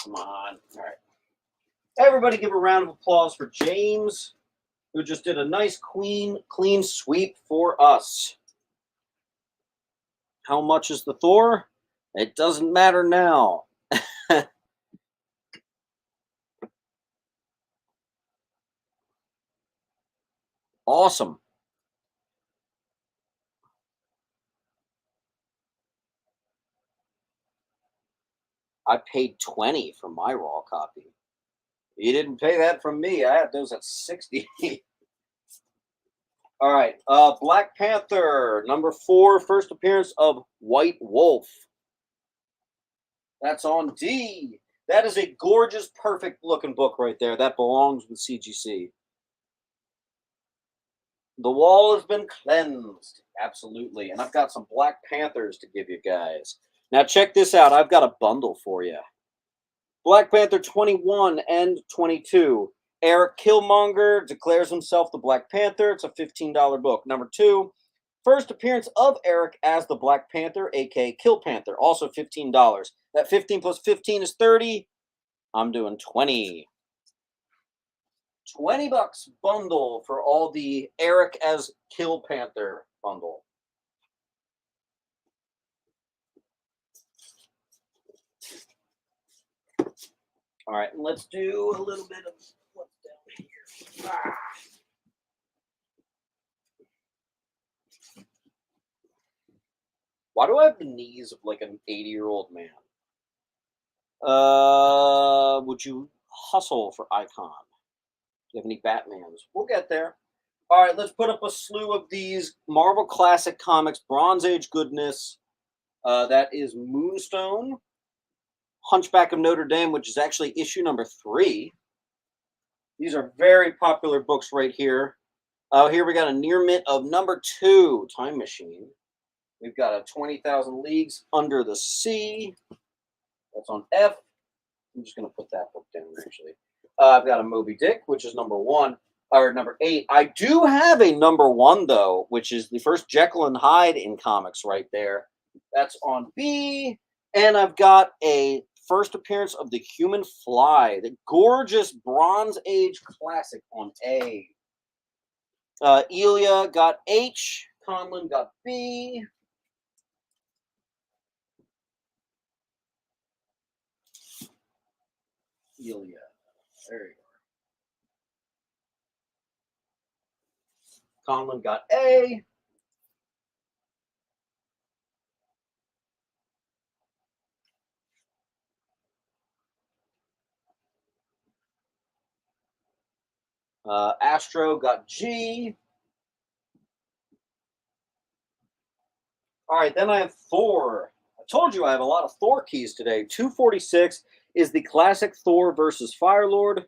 Come on. All right. Everybody give a round of applause for James, who just did a nice clean sweep for us. How much is the Thor? It doesn't matter now. Awesome. I paid $20 for my raw copy. You didn't pay that from me. I had those at $60. All right. Black Panther, number 4, first appearance of White Wolf. That's on D. That is a gorgeous, perfect looking book right there. That belongs with CGC. The wall has been cleansed. Absolutely. And I've got some Black Panthers to give you guys. Now check this out. I've got a bundle for you. Black Panther 21 and 22. Eric Killmonger declares himself the Black Panther. It's a $15 book. Number 2, first appearance of Eric as the Black Panther, aka Kill Panther, also $15. That 15 plus 15 is 30. I'm doing 20. $20 bundle for all the Eric as Kill Panther bundle. All right, let's do a little bit of what's down here. Ah. Why do I have the knees of like an 80-year-old man? Would you hustle for Icon? Do you have any Batmans? We'll get there. All right, let's put up a slew of these Marvel Classic Comics Bronze Age goodness. That is Moonstone, Hunchback of Notre Dame, which is actually issue number 3. These are very popular books right here. Here we got a near mint of number 2, Time Machine. We've got a 20,000 Leagues Under the Sea. That's on F. I'm just going to put that book down, actually. I've got a Moby Dick, which is number 1, or number 8. I do have a number 1, though, which is the first Jekyll and Hyde in comics right there. That's on B. And I've got a first appearance of the Human Fly, the gorgeous Bronze Age classic on A. Elia got H. Conlon got B. Elia. There you go. Conlon got A. Astro got G. All right, then I have Thor. I told you I have a lot of Thor keys today. 246 is the classic Thor versus Firelord,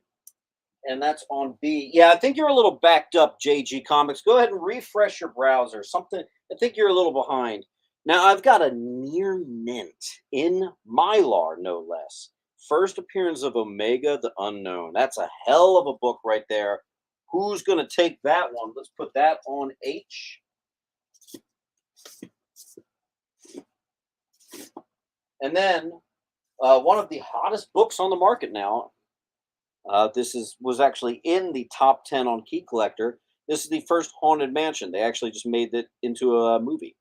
and that's on B. Yeah, I think you're a little backed up, JG Comics. Go ahead and refresh your browser. Something, I think you're a little behind. Now, I've got a near mint in Mylar, no less. First appearance of Omega the Unknown. That's a hell of a book right there. Who's going to take that one? Let's put that on H. And then one of the hottest books on the market now. Was actually in the top 10 on Key Collector. This is the first Haunted Mansion. They actually just made it into a movie.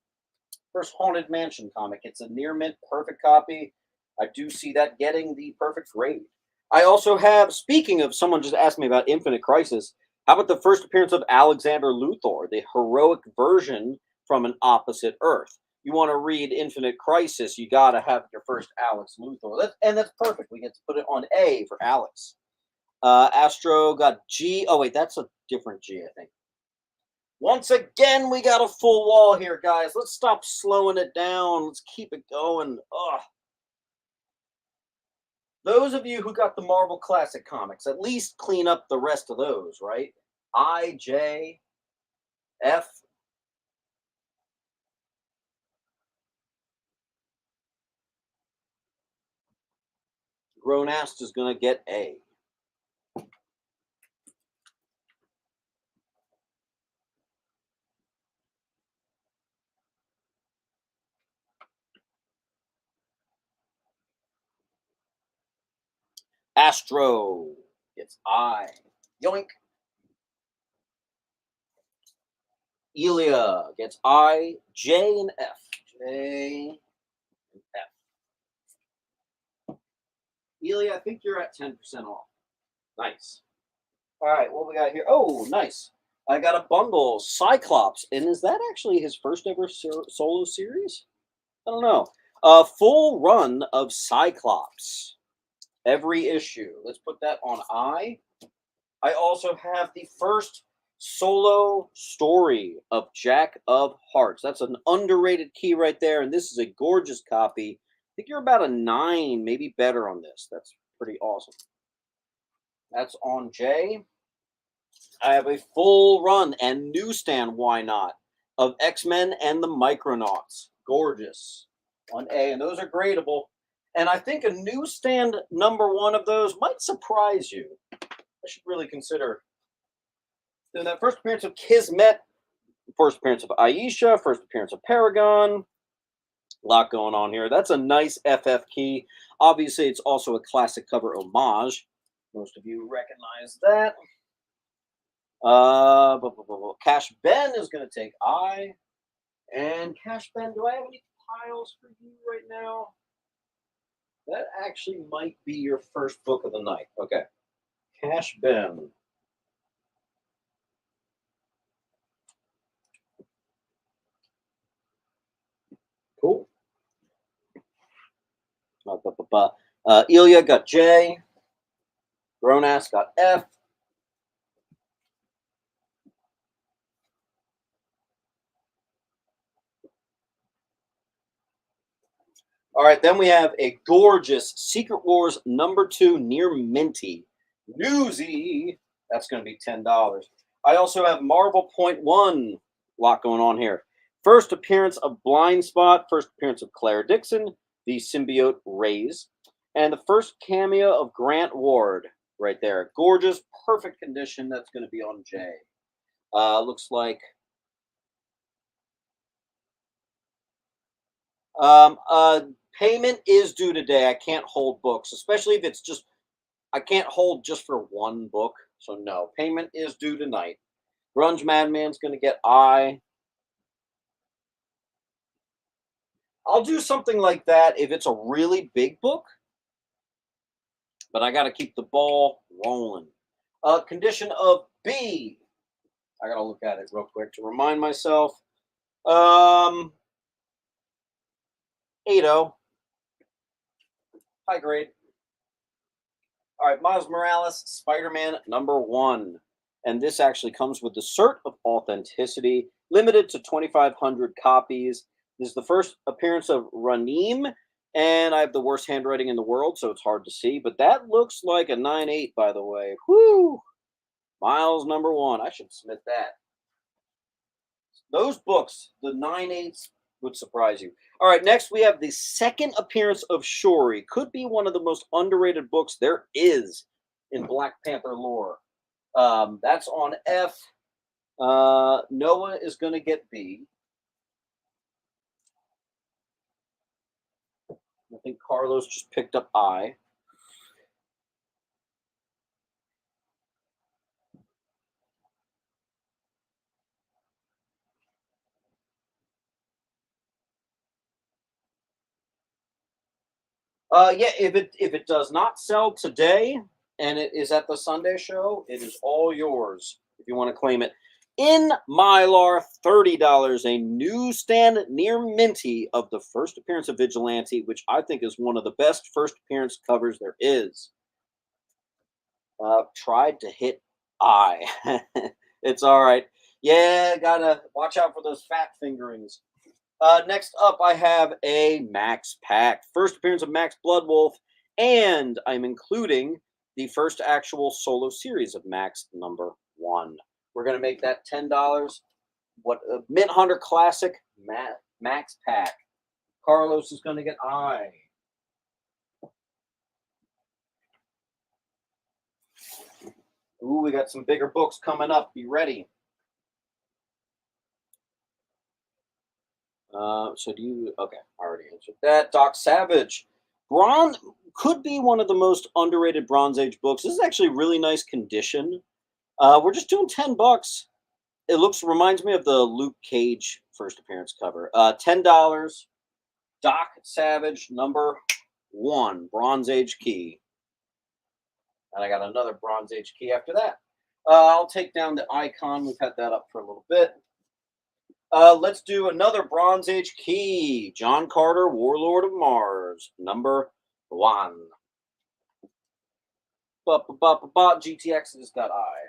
First Haunted Mansion comic. It's a near mint perfect copy. I do see that getting the perfect grade. I also have, speaking of, someone just asked me about Infinite Crisis. How about the first appearance of Alexander Luthor, the heroic version from an opposite Earth? You want to read Infinite Crisis, you got to have your first Alex Luthor. That's perfect. We get to put it on A for Alex. Astro got G. Oh, wait, that's a different G, I think. Once again, we got a full wall here, guys. Let's stop slowing it down. Let's keep it going. Ugh. Those of you who got the Marvel Classic Comics, at least clean up the rest of those, right? I, J, F. Gronast is going to get A. Astro gets I. Yoink. Elia gets I, J, and F. J and F. Elia, I think you're at 10% off. Nice. All right, what we got here? Oh, nice. I got a bundle, Cyclops. And is that actually his first ever solo series? I don't know. A full run of Cyclops. Every issue. Let's put that on I. I also have the first solo story of Jack of Hearts. That's an underrated key right there. And this is a gorgeous copy. I think you're about a 9, maybe better on this. That's pretty awesome. That's on J. I have a full run and newsstand, why not, of X-Men and the Micronauts. Gorgeous. On A, and those are gradable. And I think a newsstand #1 of those might surprise you. I should really consider. Then that first appearance of Kismet, first appearance of Aisha, first appearance of Paragon. A lot going on here. That's a nice FF key. Obviously, it's also a classic cover homage. Most of you recognize that. Cash Ben is going to take I. And Cash Ben, do I have any piles for you right now? That actually might be your first book of the night. Okay. Cash Ben. Cool. Ilya got J. Gronass got F. All right, then we have a gorgeous Secret Wars #2 near minty. Newsy. That's going to be $10. I also have Marvel .1. A lot going on here. First appearance of Blind Spot. First appearance of Claire Dixon, the symbiote Rays. And the first cameo of Grant Ward right there. Gorgeous, perfect condition. That's going to be on J. Looks like payment is due today. I can't hold books, especially if it's just, I can't hold just for one book. So no, payment is due tonight. Grunge Madman's going to get I. I'll do something like that if it's a really big book, but I got to keep the ball rolling. Condition of B. I got to look at it real quick to remind myself. 8-0. High grade. All right, Miles Morales, Spider-Man #1. And this actually comes with the cert of authenticity, limited to 2,500 copies. This is the first appearance of Raneem, and I have the worst handwriting in the world, so it's hard to see. But that looks like a 9.8, by the way. Whoo! Miles #1. I should submit that. Those books, the 9.8s, would surprise you. All right, next we have the second appearance of Shuri. Could be one of the most underrated books there is in Black Panther lore. That's on F. Noah is going to get B. I think Carlos just picked up I. Yeah, if it does not sell today and it is at the Sunday show, it is all yours if you want to claim it. In Mylar, $30, a newsstand near Minty of the first appearance of Vigilante, which I think is one of the best first appearance covers there is. Tried to hit I. It's all right. Yeah, gotta watch out for those fat fingerings. Next up, I have a Max pack. First appearance of Max Bloodwolf, and I'm including the first actual solo series of Max #1. We're going to make that $10. What Mint Hunter Classic Max pack. Carlos is going to get I. Ooh, we got some bigger books coming up. Be ready. So do you? Okay, I already answered that. Doc Savage, Bronze could be one of the most underrated Bronze Age books. This is actually really nice condition. We're just doing $10. It reminds me of the Luke Cage first appearance cover. $10. Doc Savage #1 Bronze Age key, and I got another Bronze Age key after that. I'll take down the icon. We've had that up for a little bit. Let's do another Bronze Age key. John Carter, Warlord of Mars, #1. GTX has got I.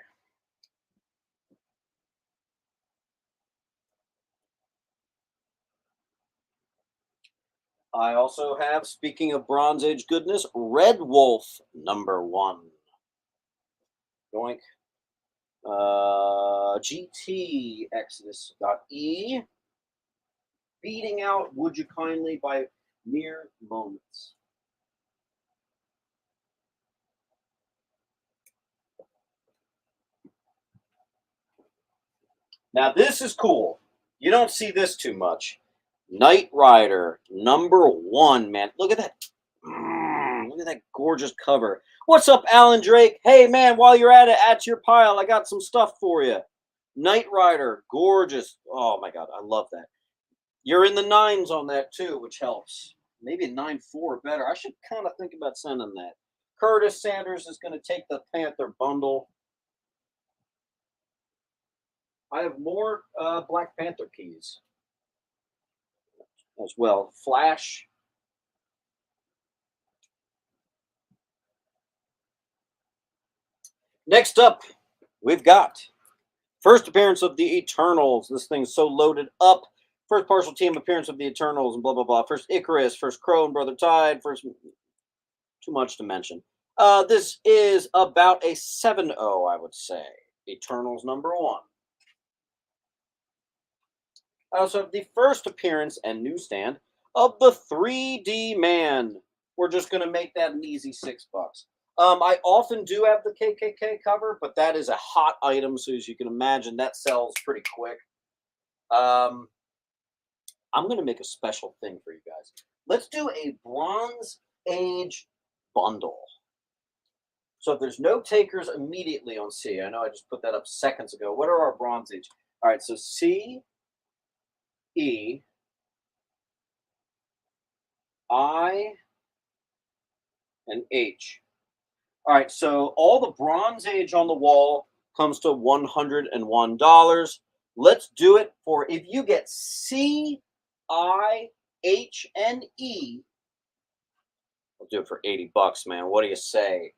I also have, speaking of Bronze Age goodness, Red Wolf #1. Yoink. GT Exodus got E. Beating out Would You Kindly by mere moments. Now this is cool. You don't see this too much. Knight Rider #1, man. Look at that. Look at that gorgeous cover. What's up, Alan Drake? Hey, man, while you're at it, add to your pile. I got some stuff for you. Knight Rider, gorgeous. Oh, my God. I love that. You're in the 9s on that, too, which helps. Maybe a 9.4 better. I should kind of think about sending that. Curtis Sanders is going to take the Panther bundle. I have more Black Panther keys as well. Flash. Next up, we've got first appearance of the Eternals. This thing's so loaded up. First partial team appearance of the Eternals and blah, blah, blah. First Icarus, first Crow and Brother Tide, first... Too much to mention. This is about a 7.0, I would say. Eternals #1. I also have the first appearance and newsstand of the 3D Man. We're just going to make that an easy $6. I often do have the KKK cover, but that is a hot item, so as you can imagine, that sells pretty quick. I'm going to make a special thing for you guys. Let's do a Bronze Age bundle. So if there's no takers immediately on C, I know I just put that up seconds ago. What are our Bronze Age? All right, so C, E, I, and H. All right, so all the Bronze Age on the wall comes to $101. Let's do it for, if you get C, I, H, and E, I'll do it for $80, man. What do you say?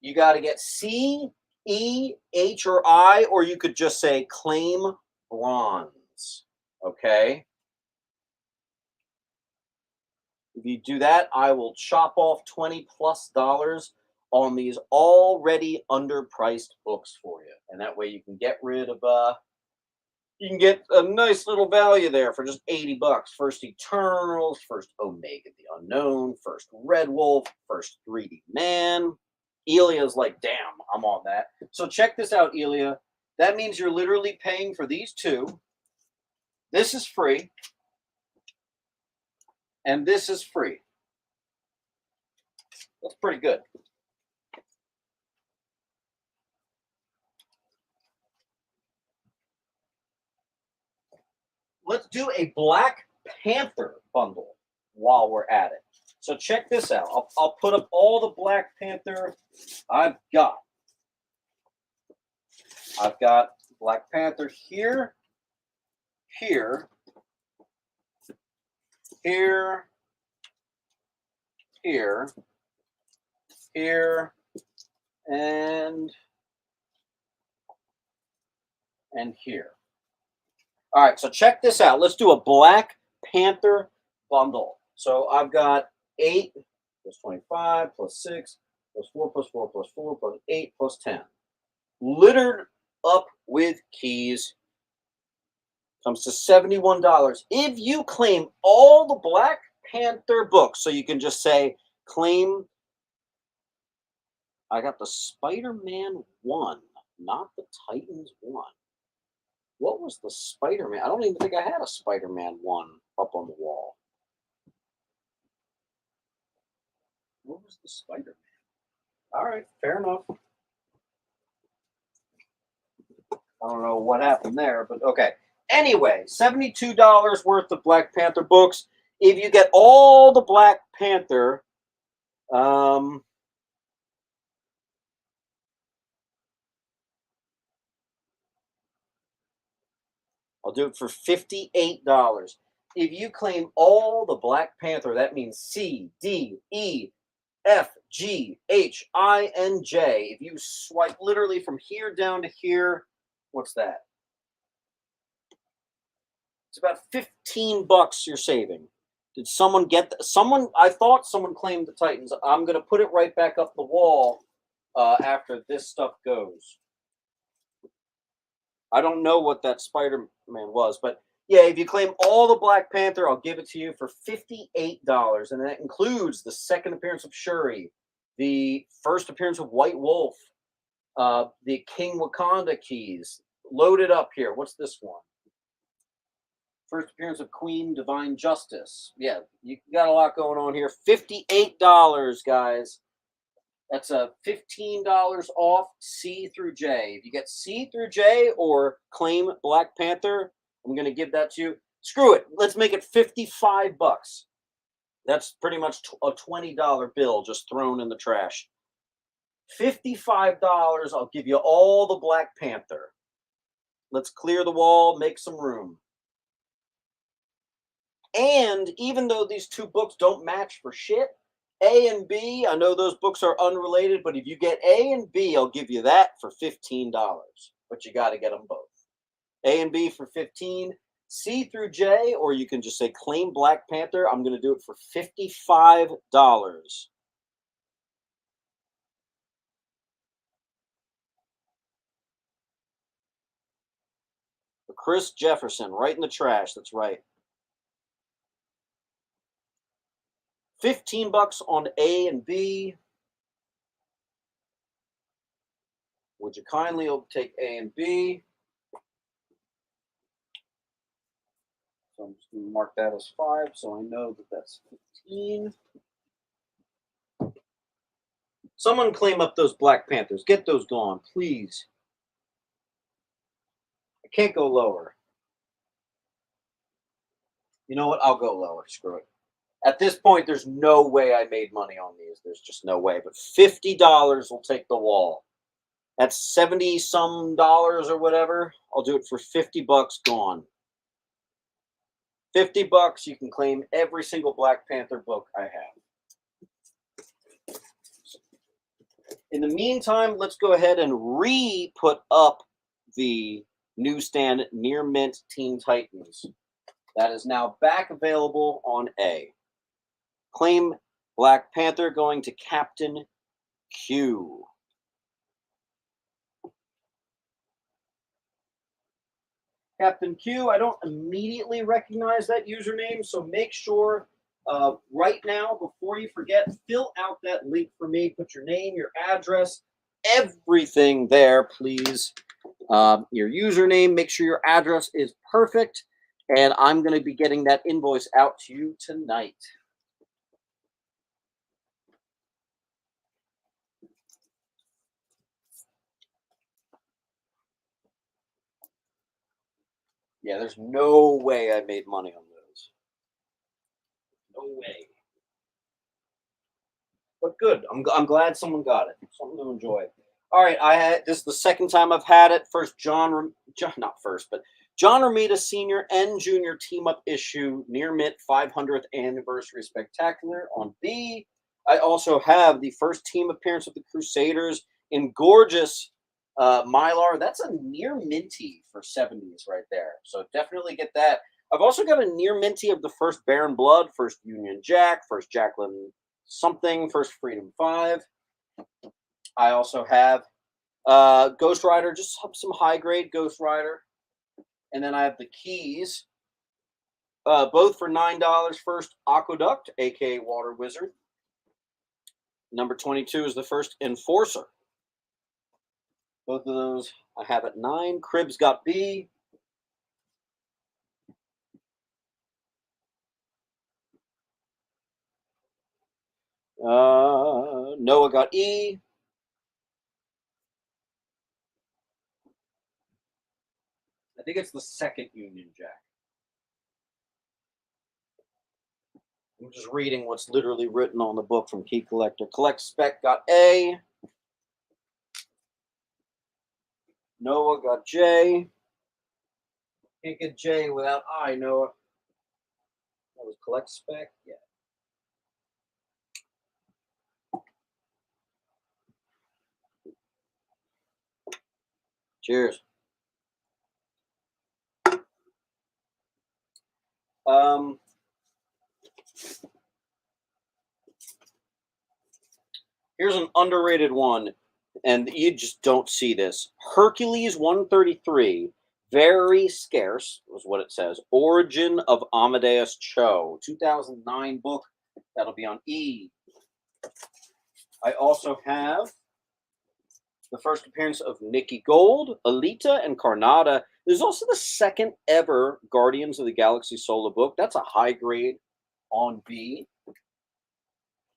You got to get C, E, H, or I, or you could just say claim bronze. Okay? If you do that, I will chop off $20+ on these already underpriced books for you. And that way you can get rid of you can get a nice little value there for just $80. First Eternals, first Omega the Unknown, first Red Wolf, first 3D Man. Elia's like, damn, I'm on that. So check this out, Elia. That means you're literally paying for these two. This is free. And this is free. That's pretty good. Let's do a Black Panther bundle while we're at it. So check this out. I'll put up all the Black Panther I've got. I've got Black Panther here, here, here, here, here, and here. All right, so check this out. Let's do a Black Panther bundle. So I've got 8 plus 25 plus 6 plus 4 plus 4 plus 4 plus 8 plus 10. Littered up with keys. Comes to $71. If you claim all the Black Panther books, so you can just say, claim, I got the Spider-Man 1, not the Titans 1. What was the Spider-Man? I don't even think I had a Spider-Man 1 up on the wall. What was the Spider-Man? All right, fair enough. I don't know what happened there, but okay. Anyway, $72 worth of Black Panther books. If you get all the Black Panther, I'll do it for $58. If you claim all the Black Panther, that means C, D, E, F, G, H, I, and J. If you swipe literally from here down to here, what's that? It's about $15 you're saving. Did someone get someone? I thought someone claimed the Titans. I'm going to put it right back up the wall after this stuff goes. I don't know what that Spider-Man was, but yeah, if you claim all the Black Panther, I'll give it to you for $58, and that includes the second appearance of Shuri, the first appearance of White Wolf, the King Wakanda keys. Loaded up here. What's this one? First appearance of Queen Divine Justice. Yeah, you got a lot going on here. $58, guys. That's a $15 off C through J. If you get C through J or claim Black Panther, I'm going to give that to you. Screw it. Let's make it $55. That's pretty much a $20 bill just thrown in the trash. $55, I'll give you all the Black Panther. Let's clear the wall, make some room. And even though these two books don't match for shit, A and B, I know those books are unrelated, but if you get A and B, I'll give you that for $15. But you got to get them both. A and B for $15, C through J, or you can just say claim Black Panther. I'm going to do it for $55. For Chris Jefferson, right in the trash. That's right. $15 on A and B. Would you kindly take A and B? So I'm just going to mark that as 5, so I know that that's 15. Someone claim up those Black Panthers. Get those gone, please. I can't go lower. You know what? I'll go lower. Screw it. At this point, there's no way I made money on these. There's just no way. But $50 will take the wall. That's 70-some dollars or whatever. I'll do it for $50 gone. $50, you can claim every single Black Panther book I have. In the meantime, let's go ahead and re-put up the newsstand Near Mint Teen Titans. That is now back available on A. Claim Black Panther going to Captain Q. Captain Q, I don't immediately recognize that username, so make sure right now, before you forget, fill out that link for me. Put your name, your address, everything there, please. Your username, make sure your address is perfect, and I'm going to be getting that invoice out to you tonight. Yeah, there's no way I made money on those. No way. But good. I'm glad someone got it. Something to enjoy. All right, I had this is the second time I've had it. First, not first, but John Romita Senior and Junior team up issue near mint 500th anniversary spectacular on B. I also have the first team appearance of the Crusaders in gorgeous Mylar. That's a near minty for 70s right there. So definitely get that. I've also got a near minty of the first Baron Blood, first Union Jack, first Jacqueline something, first Freedom 5. I also have Ghost Rider, just some high grade Ghost Rider. And then I have the keys, both for $9. First Aqueduct, aka Water Wizard. Number 22 is the first Enforcer. Both of those I have at 9. Cribs got B. Noah got E. I think it's the second Union Jack. I'm just reading what's literally written on the book from Key Collector. Collect Spec got A. Noah got J. Can't get J without I, Noah. That was Collect Spec? Yeah. Cheers. Here's an underrated one, and you just don't see this. Hercules 133, very scarce, was what it says. Origin of Amadeus Cho, 2009 book. That'll be on E. I also have the first appearance of Nikki Gold, Alita, and Carnata. There's also the second ever Guardians of the Galaxy solo book. That's a high grade on B.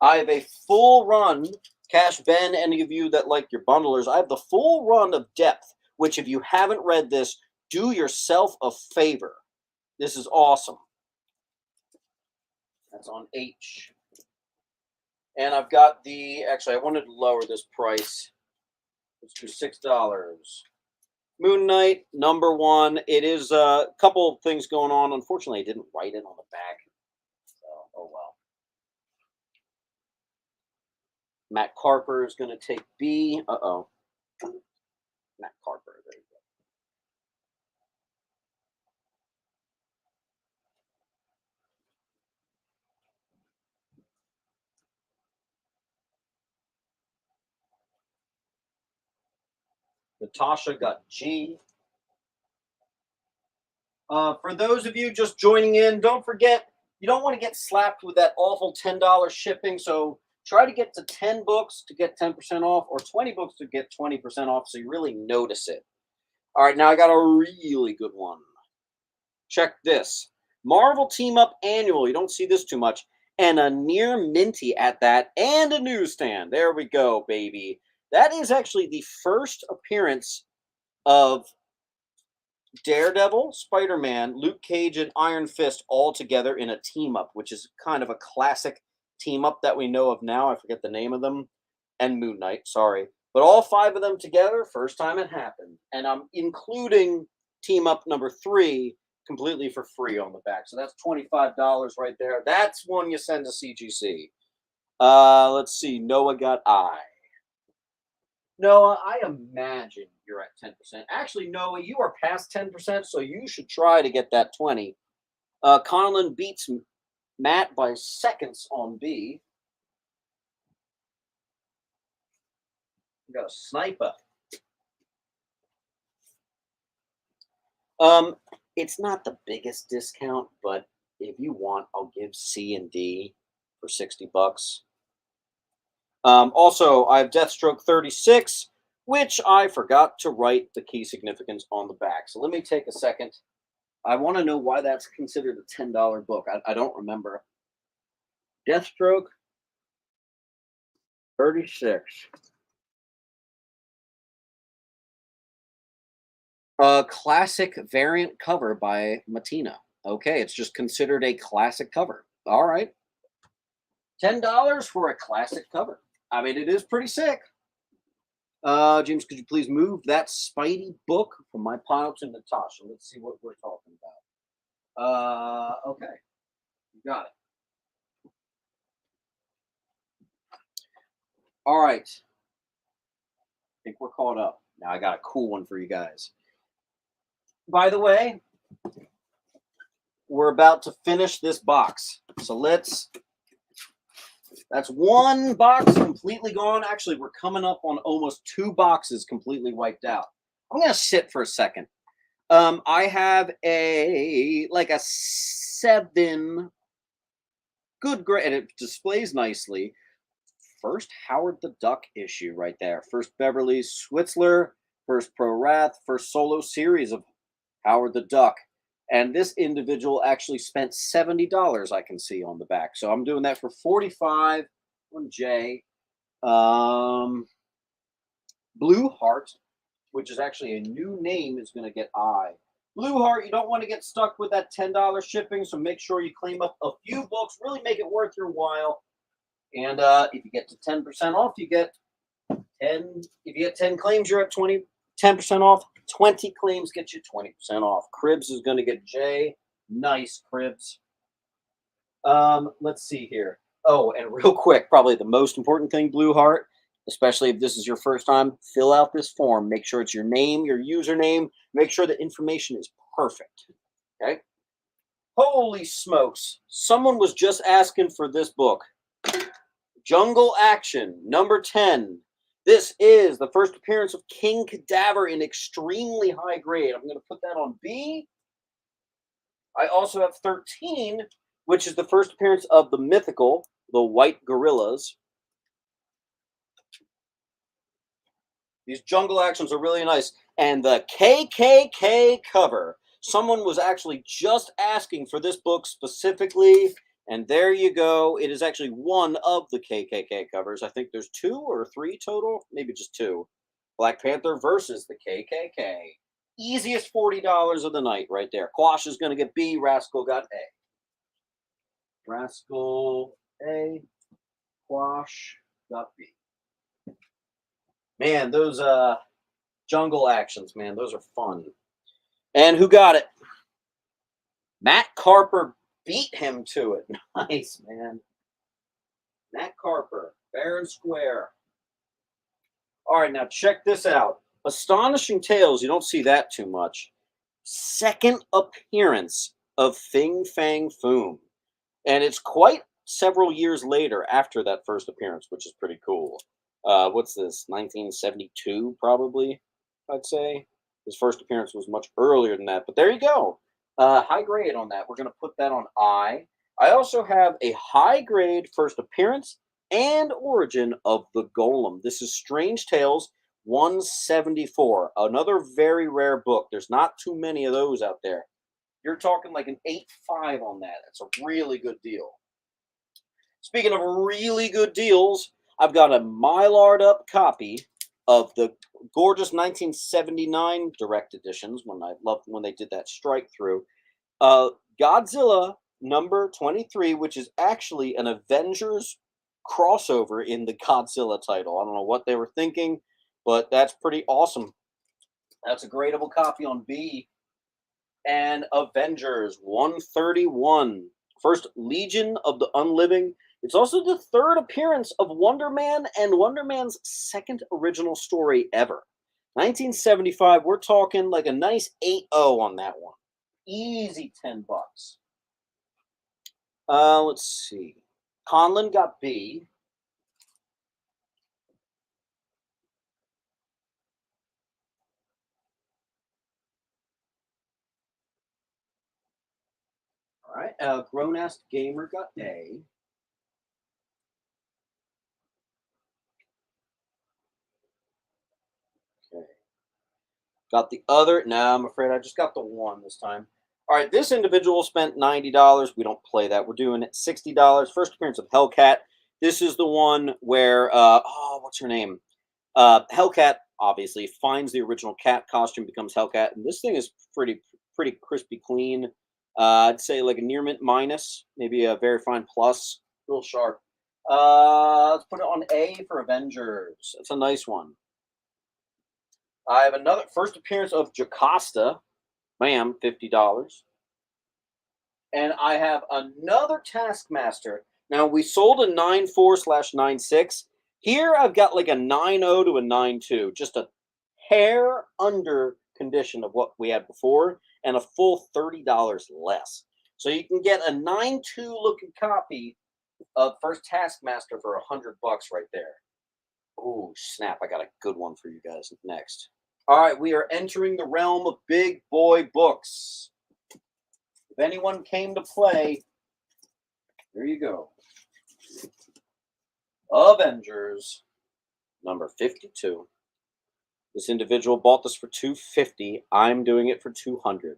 I have a full run, Cash Ben, any of you that like your bundlers, I have the full run of Depth, which if you haven't read this, do yourself a favor. This is awesome. That's on H. And I've got actually, I wanted to lower this price. Let's do $6. Moon Knight, number 1. It is a couple of things going on. Unfortunately, I didn't write it on the back. So, oh well. Matt Carper is going to take B. Uh-oh. Matt Carper. There you go. Natasha got G. For those of you just joining in, don't forget, you don't want to get slapped with that awful $10 shipping. So try to get to 10 books to get 10% off, or 20 books to get 20% off, so you really notice it. All right, now I got a really good one. Check this. Marvel Team Up Annual. You don't see this too much. And a near minty at that, and a newsstand. There we go, baby. That is actually the first appearance of Daredevil, Spider-Man, Luke Cage, and Iron Fist all together in a team up, which is kind of a classic team up that we know of now. I forget the name of them. And Moon Knight, sorry. But all 5 of them together, first time it happened. And I'm including team up number 3 completely for free on the back. So that's $25 right there. That's one you send to CGC. Let's see. Noah got I. Noah, I imagine you're at 10%. Actually, Noah, you are past 10%, so you should try to get that 20. Conlon beats Matt by seconds on B. We got a sniper. It's not the biggest discount, but if you want, I'll give C and D for $60. Also, I have Deathstroke 36, which I forgot to write the key significance on the back. So let me take a second. I want to know why that's considered a $10 book. I don't remember. Deathstroke 36. A classic variant cover by Matina. Okay, it's just considered a classic cover. All right. $10 for a classic cover. I mean, it is pretty sick. James, could you please move that Spidey book from my pile to Natasha? Let's see what we're talking about. Okay. You got it. All right. I think we're caught up. Now I got a cool one for you guys. By the way, we're about to finish this box. So that's one box completely gone. Actually, we're coming up on almost 2 boxes completely wiped out. I'm going to sit for a second. I have a 7 good grade, and it displays nicely. First Howard the Duck issue right there. First Beverly Switzler, first Pro Wrath, first solo series of Howard the Duck. And this individual actually spent $70, I can see on the back. So I'm doing that for $45 on J. Blue Heart, which is actually a new name, is going to get I. Blue Heart, you don't want to get stuck with that $10 shipping, so make sure you claim up a few books. Really make it worth your while. And if you get to 10% off, you get 10. If you get 10 claims, you're at 10% off. 20 claims get you 20% off. Cribs is going to get J. Nice, Cribs. Let's see here. Oh, and real quick, probably the most important thing, Blue Heart, especially if this is your first time, fill out this form. Make sure it's your name, your username. Make sure the information is perfect. Okay? Holy smokes. Someone was just asking for this book. Jungle Action, number 10. This is the first appearance of King Cadaver in extremely high grade. I'm going to put that on B. I also have 13, which is the first appearance of the mythical, the White Gorillas. These Jungle Actions are really nice. And the KKK cover. Someone was actually just asking for this book specifically. And there you go. It is actually one of the KKK covers. I think there's 2 or 3 total. Maybe just 2. Black Panther versus the KKK. Easiest $40 of the night right there. Quash is going to get B. Rascal got A. Rascal A. Quash got B. Man, those Jungle Actions, man, those are fun. And who got it? Matt Carper beat him to it. Nice, man. Matt Carper, fair and square. All right, now check this out. Astonishing Tales, you don't see that too much. Second appearance of Fing Fang Foom. And it's quite several years later after that first appearance, which is pretty cool. What's this, 1972 probably, I'd say. His first appearance was much earlier than that, but there you go. High grade on that. We're going to put that on I. I also have a high grade first appearance and origin of the Golem. This is Strange Tales 174. Another very rare book. There's not too many of those out there. You're talking like an 8.5 on that. That's a really good deal. Speaking of really good deals, I've got a Mylar'd up copy of the gorgeous 1979 direct editions. When I loved when they did that strike through. Godzilla number 23, which is actually an Avengers crossover in the Godzilla title. I don't know what they were thinking, but that's pretty awesome. That's a gradable copy on B. And Avengers 131. First Legion of the Unliving. It's also the third appearance of Wonder Man and Wonder Man's second original story ever. 1975, we're talking like a nice 8.0 on that one. Easy $10. Let's see. Conlon got B. All right. Grown-ass Gamer got A. Okay. Got the other. No, I'm afraid I just got the one this time. All right. This individual spent $90. We don't play that. We're doing it $60. First appearance of Hellcat. This is the one where, what's her name? Hellcat obviously finds the original cat costume, becomes Hellcat, and this thing is pretty crispy clean. I'd say like a near mint minus, maybe a very fine plus, real sharp. Let's put it on A for Avengers. It's a nice one. I have another first appearance of Jocasta, bam, $50. And I have another Taskmaster. Now we sold a 9.4/9.6. Here I've got like a 9.0 to a 9.2, just a hair under condition of what we had before, and a full $30 less. So you can get a 9.2 looking copy of First Taskmaster for $100 right there. Oh snap! I got a good one for you guys next. All right, we are entering the realm of big boy books. If anyone came to play, there you go. Avengers number 52. This individual bought this for $250. I'm doing it for $200.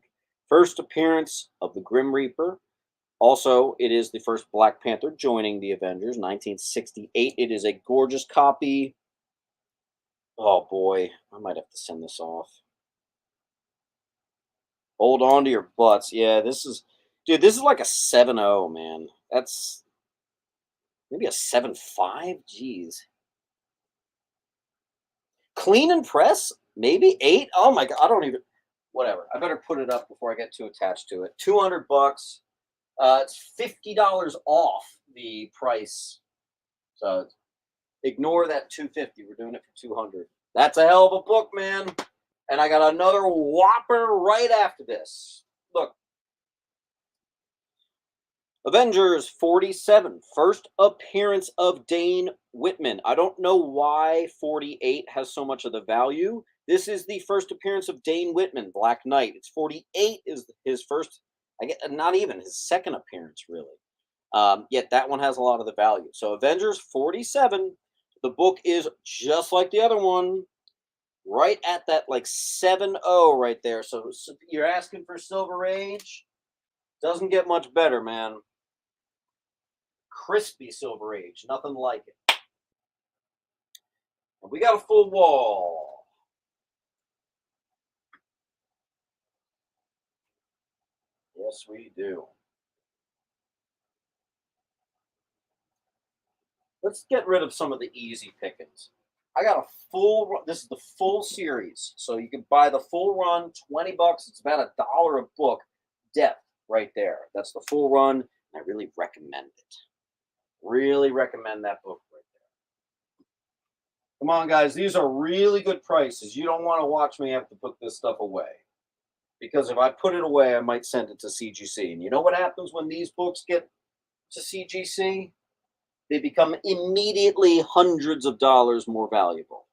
First appearance of the Grim Reaper. Also, it is the first Black Panther joining the Avengers, 1968. It is a gorgeous copy. Oh boy, I might have to send this off. Hold on to your butts. Yeah, this is, dude, this is like a 7.0, man. That's maybe a 7.5. Jeez. Clean and press, maybe 8. Oh my god, I don't even. Whatever. I better put it up before I get too attached to it. $200. It's $50 off the price. So ignore that $250. We're doing it for $200. That's a hell of a book, man. And I got another whopper right after this. Look. Avengers 47, first appearance of Dane Whitman. I don't know why 48 has so much of the value. This is the first appearance of Dane Whitman, Black Knight. It's 48 is his first, I get not even his second appearance, really. Yet that one has a lot of the value. So Avengers 47, the book is just like the other one, right at that like 7.0 right there. So you're asking for Silver Age? Doesn't get much better, man. Crispy Silver Age, nothing like it. And we got a full wall. Yes, we do. Let's get rid of some of the easy pickings. I got a full run. This is the full series. So you can buy the full run, $20. It's about $1 a book. Depth right there. That's the full run. And I really recommend it. Really recommend that book right there. Come on, guys. These are really good prices. You don't want to watch me have to put this stuff away. Because if I put it away, I might send it to CGC. And you know what happens when these books get to CGC? They become immediately hundreds of dollars more valuable.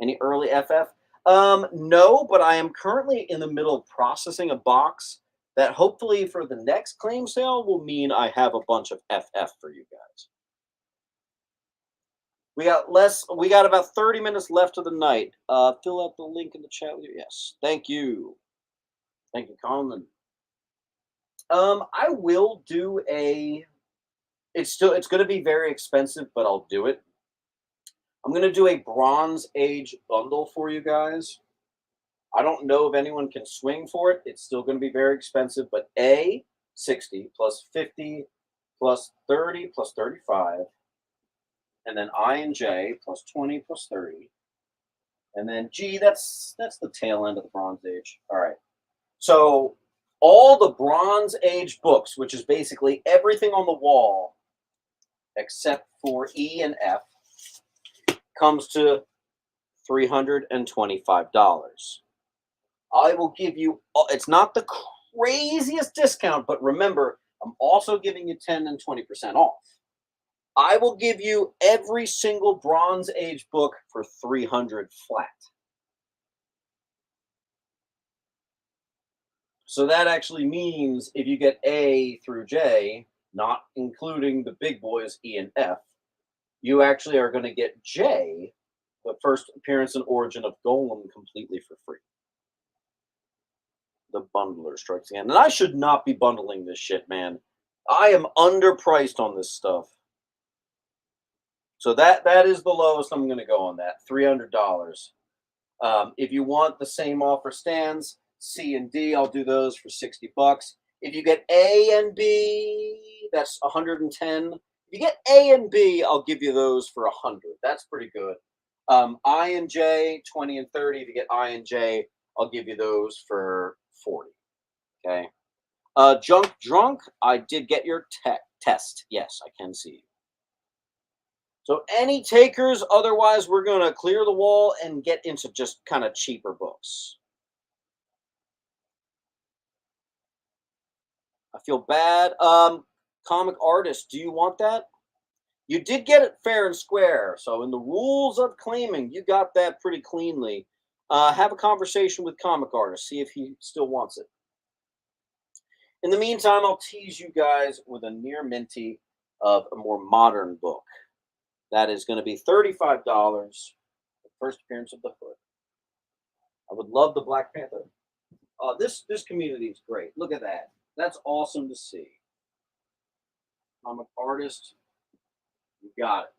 Any early FF? No, but I am currently in the middle of processing a box that hopefully for the next claim sale will mean I have a bunch of FF for you guys. We got about 30 minutes left of the night. Fill out the link in the chat with you. Yes. Thank you. Thank you, Colin. I will do a. It's going to be very expensive, but I'll do it. I'm going to do a Bronze Age bundle for you guys. I don't know if anyone can swing for it. It's still going to be very expensive, but A, 60 plus 50 plus 30 plus 35, and then I and J plus 20 plus 30, and then G. That's the tail end of the Bronze Age. All right. So all the Bronze Age books, which is basically everything on the wall except for E and F, comes to $325. I will give you, it's not the craziest discount, but remember, I'm also giving you 10 and 20% off. I will give you every single Bronze Age book for $300 flat. So that actually means if you get A through J, not including the big boys E and F, you actually are going to get J, the first appearance and origin of Golem, completely for free. The bundler strikes again. And I should not be bundling this shit, man. I am underpriced on this stuff. So that is the lowest I'm going to go on that, $300. If you want the same offer stands, C and D, I'll do those for 60 bucks. If you get A and B, that's 110. If you get A and B, I'll give you those for 100. That's pretty good. I and J, 20 and 30. If you get I and J, I'll give you those for 40. Okay. Junk drunk, I did get your test. Yes, I can see you. So any takers? Otherwise, we're going to clear the wall and get into just kind of cheaper books. I feel bad. Comic artist, do you want that? You did get it fair and square. So in the rules of claiming, you got that pretty cleanly. Have a conversation with comic artist. See if he still wants it. In the meantime, I'll tease you guys with a near minty of a more modern book. That is going to be $35. The first appearance of the Hood. I would love the Black Panther. This community is great. Look at that. That's awesome to see. Comic artist, you got it.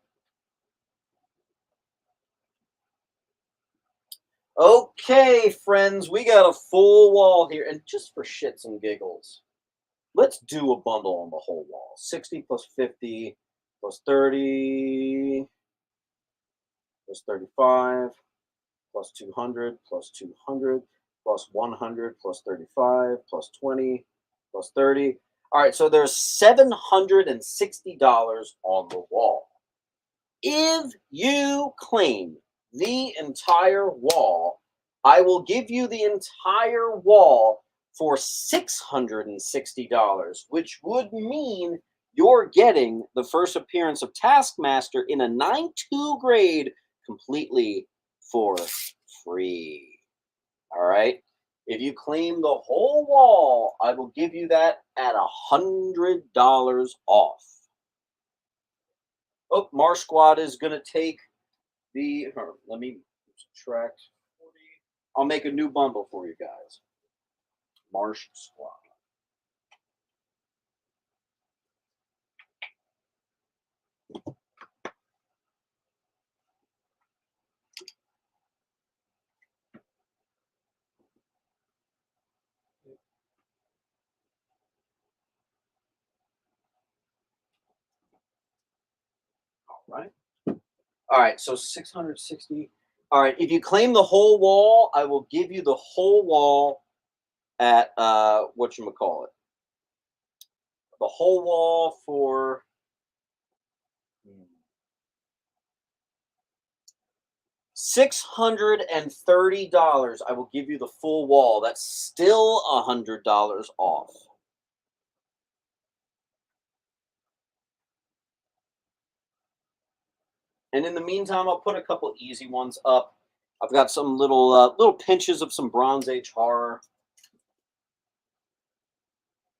Okay, friends, we got a full wall here, and just for shits and giggles, let's do a bundle on the whole wall. 60 plus 50 plus 30 plus 35 plus 200 plus 200 plus 100 plus 35 plus 20 plus 30. All right, so there's $760 on the wall. If you claim the entire wall, I will give you the entire wall for $660, which would mean you're getting the first appearance of Taskmaster in a 9-2 grade completely for free. All right. If you claim the whole wall, I will give you that at $100 off. Oh, Marsh Squad is going to take the. Let me subtract 40. I'll make a new bundle for you guys. Marsh Squad. All right. All right, so 660. All right, if you claim the whole wall, I will give you the whole wall at whatchamacallit. The whole wall for $630. I will give you the full wall. That's still $100 off. And in the meantime, I'll put a couple easy ones up. I've got some little pinches of some Bronze Age horror.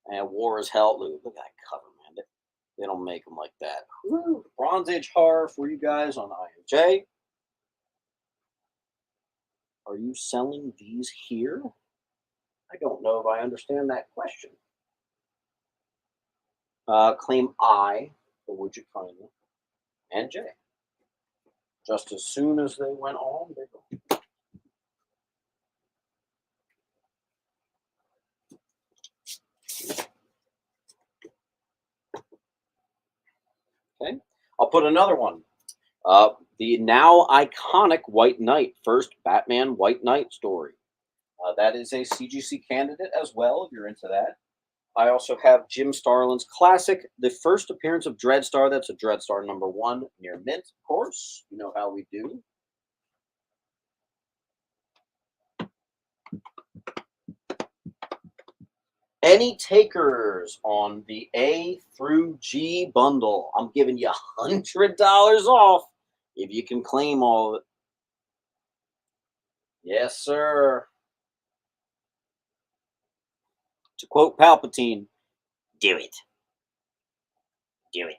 And War is Hell. Look at that cover, man. They don't make them like that. Woo. Bronze Age horror for you guys on INJ. Are you selling these here? I don't know if I understand that question. Claim I, or would you kindly, and J. Just as soon as they went on, they go. Okay, I'll put another one. The now iconic White Knight, first Batman White Knight story. That is a CGC candidate as well, if you're into that. I also have Jim Starlin's classic, the first appearance of Dreadstar. That's a Dreadstar #1 near mint, of course. You know how we do. Any takers on the A through G bundle? I'm giving you $100 off if you can claim all of it. Yes, sir. To quote Palpatine, do it. Do it.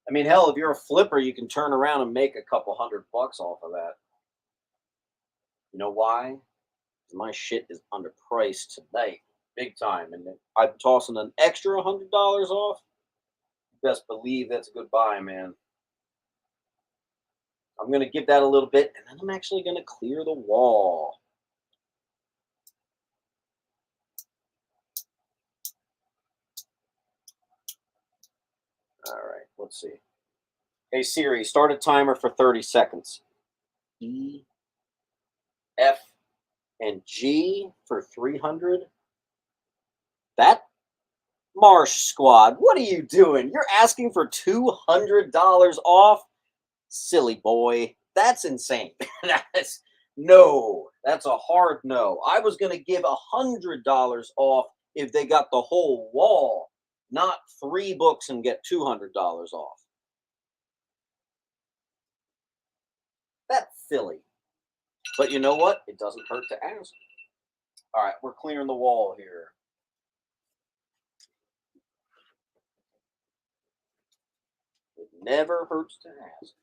I mean, hell, if you're a flipper, you can turn around and make a couple $100 off of that. You know why? My shit is underpriced tonight, big time, and I'm tossing an extra $100 off. Best believe that's a good buy, man. I'm going to give that a little bit, and then I'm actually going to clear the wall. All right, let's see. Hey Siri, start a timer for 30 seconds. E, F, and G for 300. That Marsh Squad, what are you doing? You're asking for $200 off? Silly boy. That's insane. That's no. That's a hard no. I was going to give $100 off if they got the whole wall, not 3 books and get $200 off. That's silly. But you know what? It doesn't hurt to ask. All right, we're clearing the wall here. It never hurts to ask.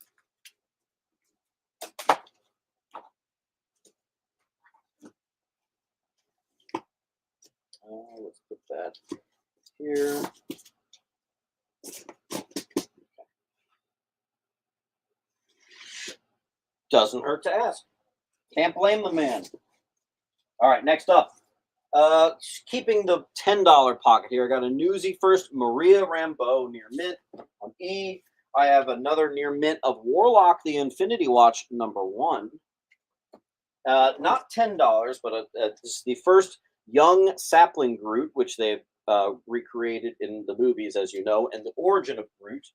Let's put that here. Doesn't hurt to ask. Can't blame the man. All right, next up. Keeping the $10 pocket here. I got a newsie first, Maria Rambeau near mint. On E, I have another near mint of Warlock the Infinity Watch #1. Not $10, but this is the first young sapling Groot, which they've recreated in the movies, as you know, and the origin of Groot.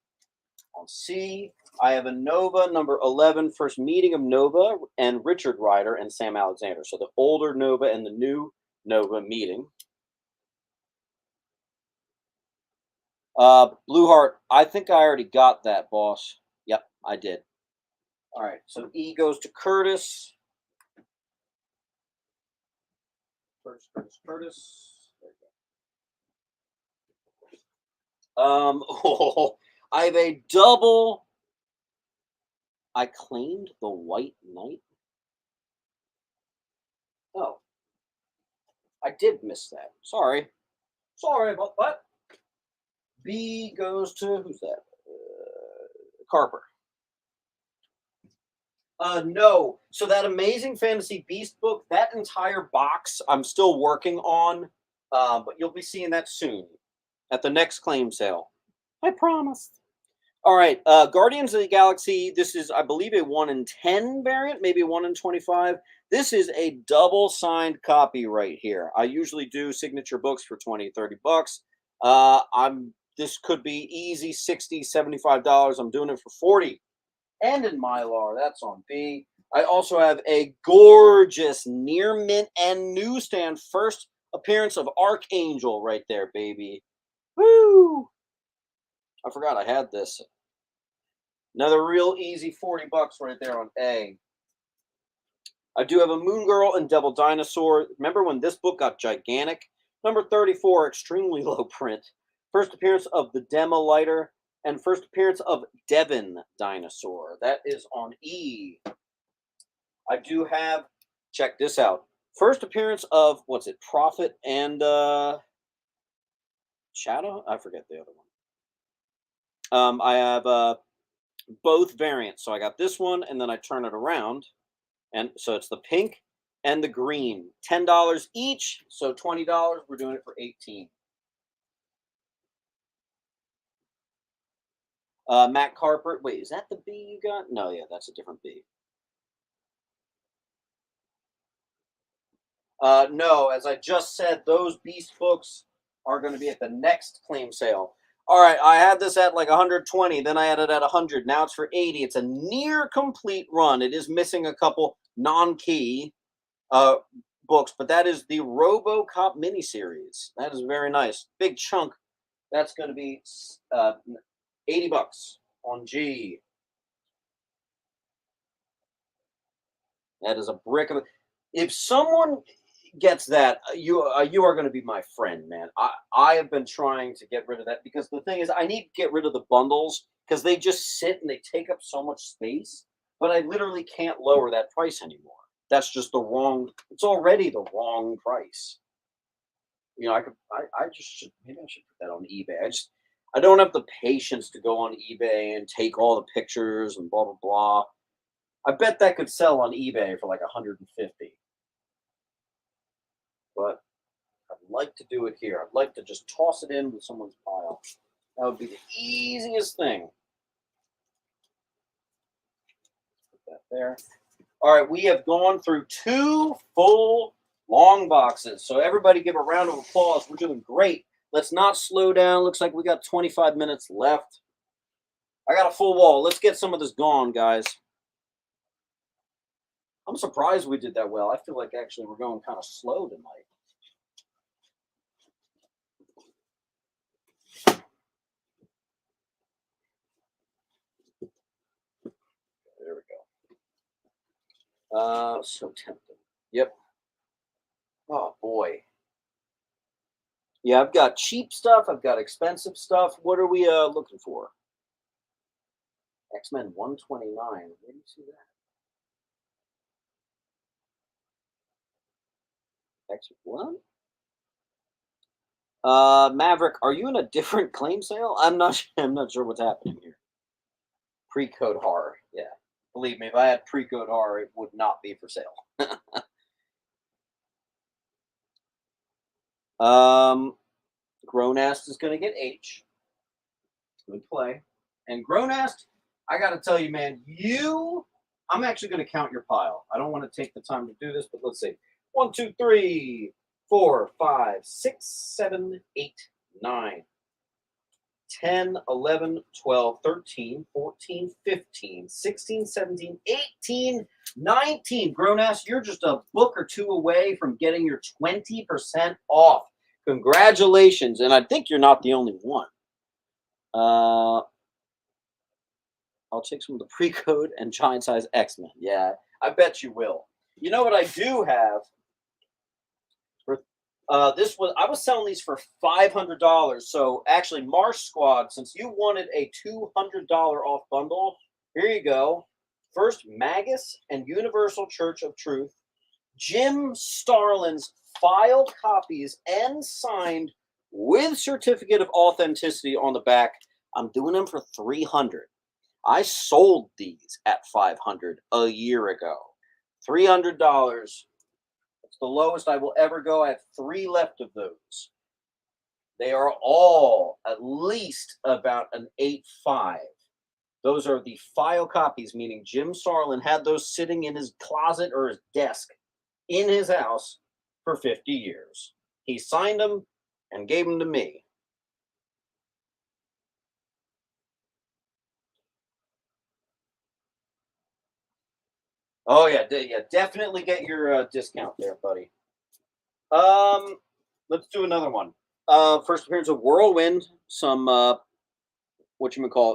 On C, I have a Nova #11, first meeting of Nova and Richard Rider and Sam Alexander. So the older Nova and the new Nova meeting. Blue Heart, I think I already got that, boss. Yep, I did. All right, so E goes to Curtis. Curtis. There you go. I have a double. I claimed the White Knight. Oh, I did miss that. Sorry. Sorry about that. B goes to, who's that? Carper. No. So that Amazing Fantasy Beast book, that entire box, I'm still working on, but you'll be seeing that soon at the next claim sale. I promise. All right, Guardians of the Galaxy. This is, I believe, a 1 in 10 variant, maybe 1 in 25. This is a double signed copy right here. I usually do signature books for 20, 30 bucks. This could be easy $60, $75. I'm doing it for 40. And in Mylar, that's on B. I also have a gorgeous near mint and newsstand first appearance of Archangel right there, baby. Woo! I forgot I had this. Another real easy 40 bucks right there on A. I do have a Moon Girl and Devil Dinosaur. Remember when this book got gigantic? #34, extremely low print. First appearance of the Demolighter and first appearance of Devon Dinosaur. That is on E. I do have, check this out. First appearance of, what's it, Prophet and Shadow? I forget the other one. I have both variants. So I got this one, and then I turn it around. And so it's the pink and the green. $10 each, so $20. We're doing it for 18. Matt Carper. Wait, is that the B you got? No, yeah, that's a different B. No, as I just said, those Beast books are going to be at the next claim sale. All right, I had this at like 120, then I had it at 100. Now it's for 80. It's a near complete run. It is missing a couple non-key books, but that is the RoboCop miniseries. That is very nice. Big chunk. That's going to be 80 bucks on G. That is a brick of it. If someone gets that, you are going to be my friend, man. I have been trying to get rid of that because the thing is, I need to get rid of the bundles because they just sit and they take up so much space. But I literally can't lower that price anymore. That's just the wrong. It's already the wrong price. You know, I just should, maybe I should put that on eBay. I don't have the patience to go on eBay and take all the pictures and blah blah blah. I bet that could sell on eBay for like 150. But I'd like to do it here. I'd like to just toss it in with someone's pile. That would be the easiest thing. Put that there. All right, we have gone through 2 full long boxes. So everybody give a round of applause. We're doing great. Let's not slow down. Looks like we got 25 minutes left. I got a full wall. Let's get some of this gone, guys. I'm surprised we did that well. I feel like actually we're going kind of slow tonight. There we go. So tempting. Yep. Oh boy. Yeah, I've got cheap stuff. I've got expensive stuff. What are we looking for? X-Men 129. Where do you see that? What? Maverick, are you in a different claim sale? I'm not. I'm not sure what's happening here. Pre-code horror. Yeah, believe me, if I had pre-code horror, it would not be for sale. Gronast is going to get H. Good play. And Gronast, I got to tell you, man, I'm actually going to count your pile. I don't want to take the time to do this, but let's see. 1, 2, 3, 4, 5, 6, 7, 8, 9, 10, 11, 12, 13, 14, 15, 16, 17, 18, 19. Gronass, you're just a book or two away from getting your 20% off. Congratulations. And I think you're not the only one. I'll take some of the pre-code and giant size X-Men. Yeah, I bet you will. You know what I do have? I was selling these for $500. So actually, Marsh Squad, since you wanted a $200 off bundle, here you go. First, Magus and Universal Church of Truth, Jim Starlin's filed copies and signed with certificate of authenticity on the back. I'm doing them for $300. I sold these at $500 a year ago. $300. It's the lowest I will ever go. I have 3 left of those. They are all at least about an 8.5. Those are the file copies, meaning Jim Starlin had those sitting in his closet or his desk in his house for 50 years. He signed them and gave them to me. Oh yeah, definitely get your discount there, buddy. Let's do another one. First appearance of Whirlwind, some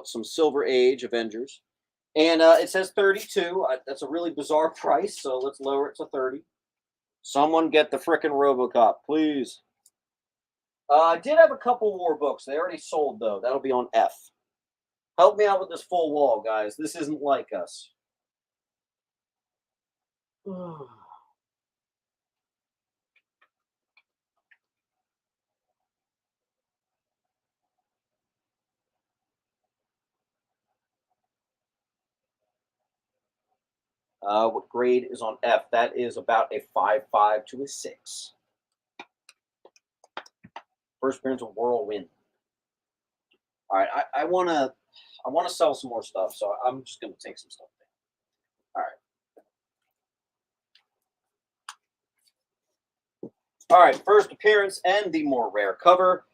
some Silver Age Avengers, and it says 32. That's a really bizarre price, so let's lower it to 30. Someone get the frickin' RoboCop, please. I did have a couple more books. They already sold though. That'll be on F. Help me out with this full wall, guys. This isn't like us. What grade is on F? That is about a 5.5 to a 6. First appearance of Whirlwind. All right, I want to sell some more stuff, so I'm just going to take some stuff down. All right, first appearance and the more rare cover.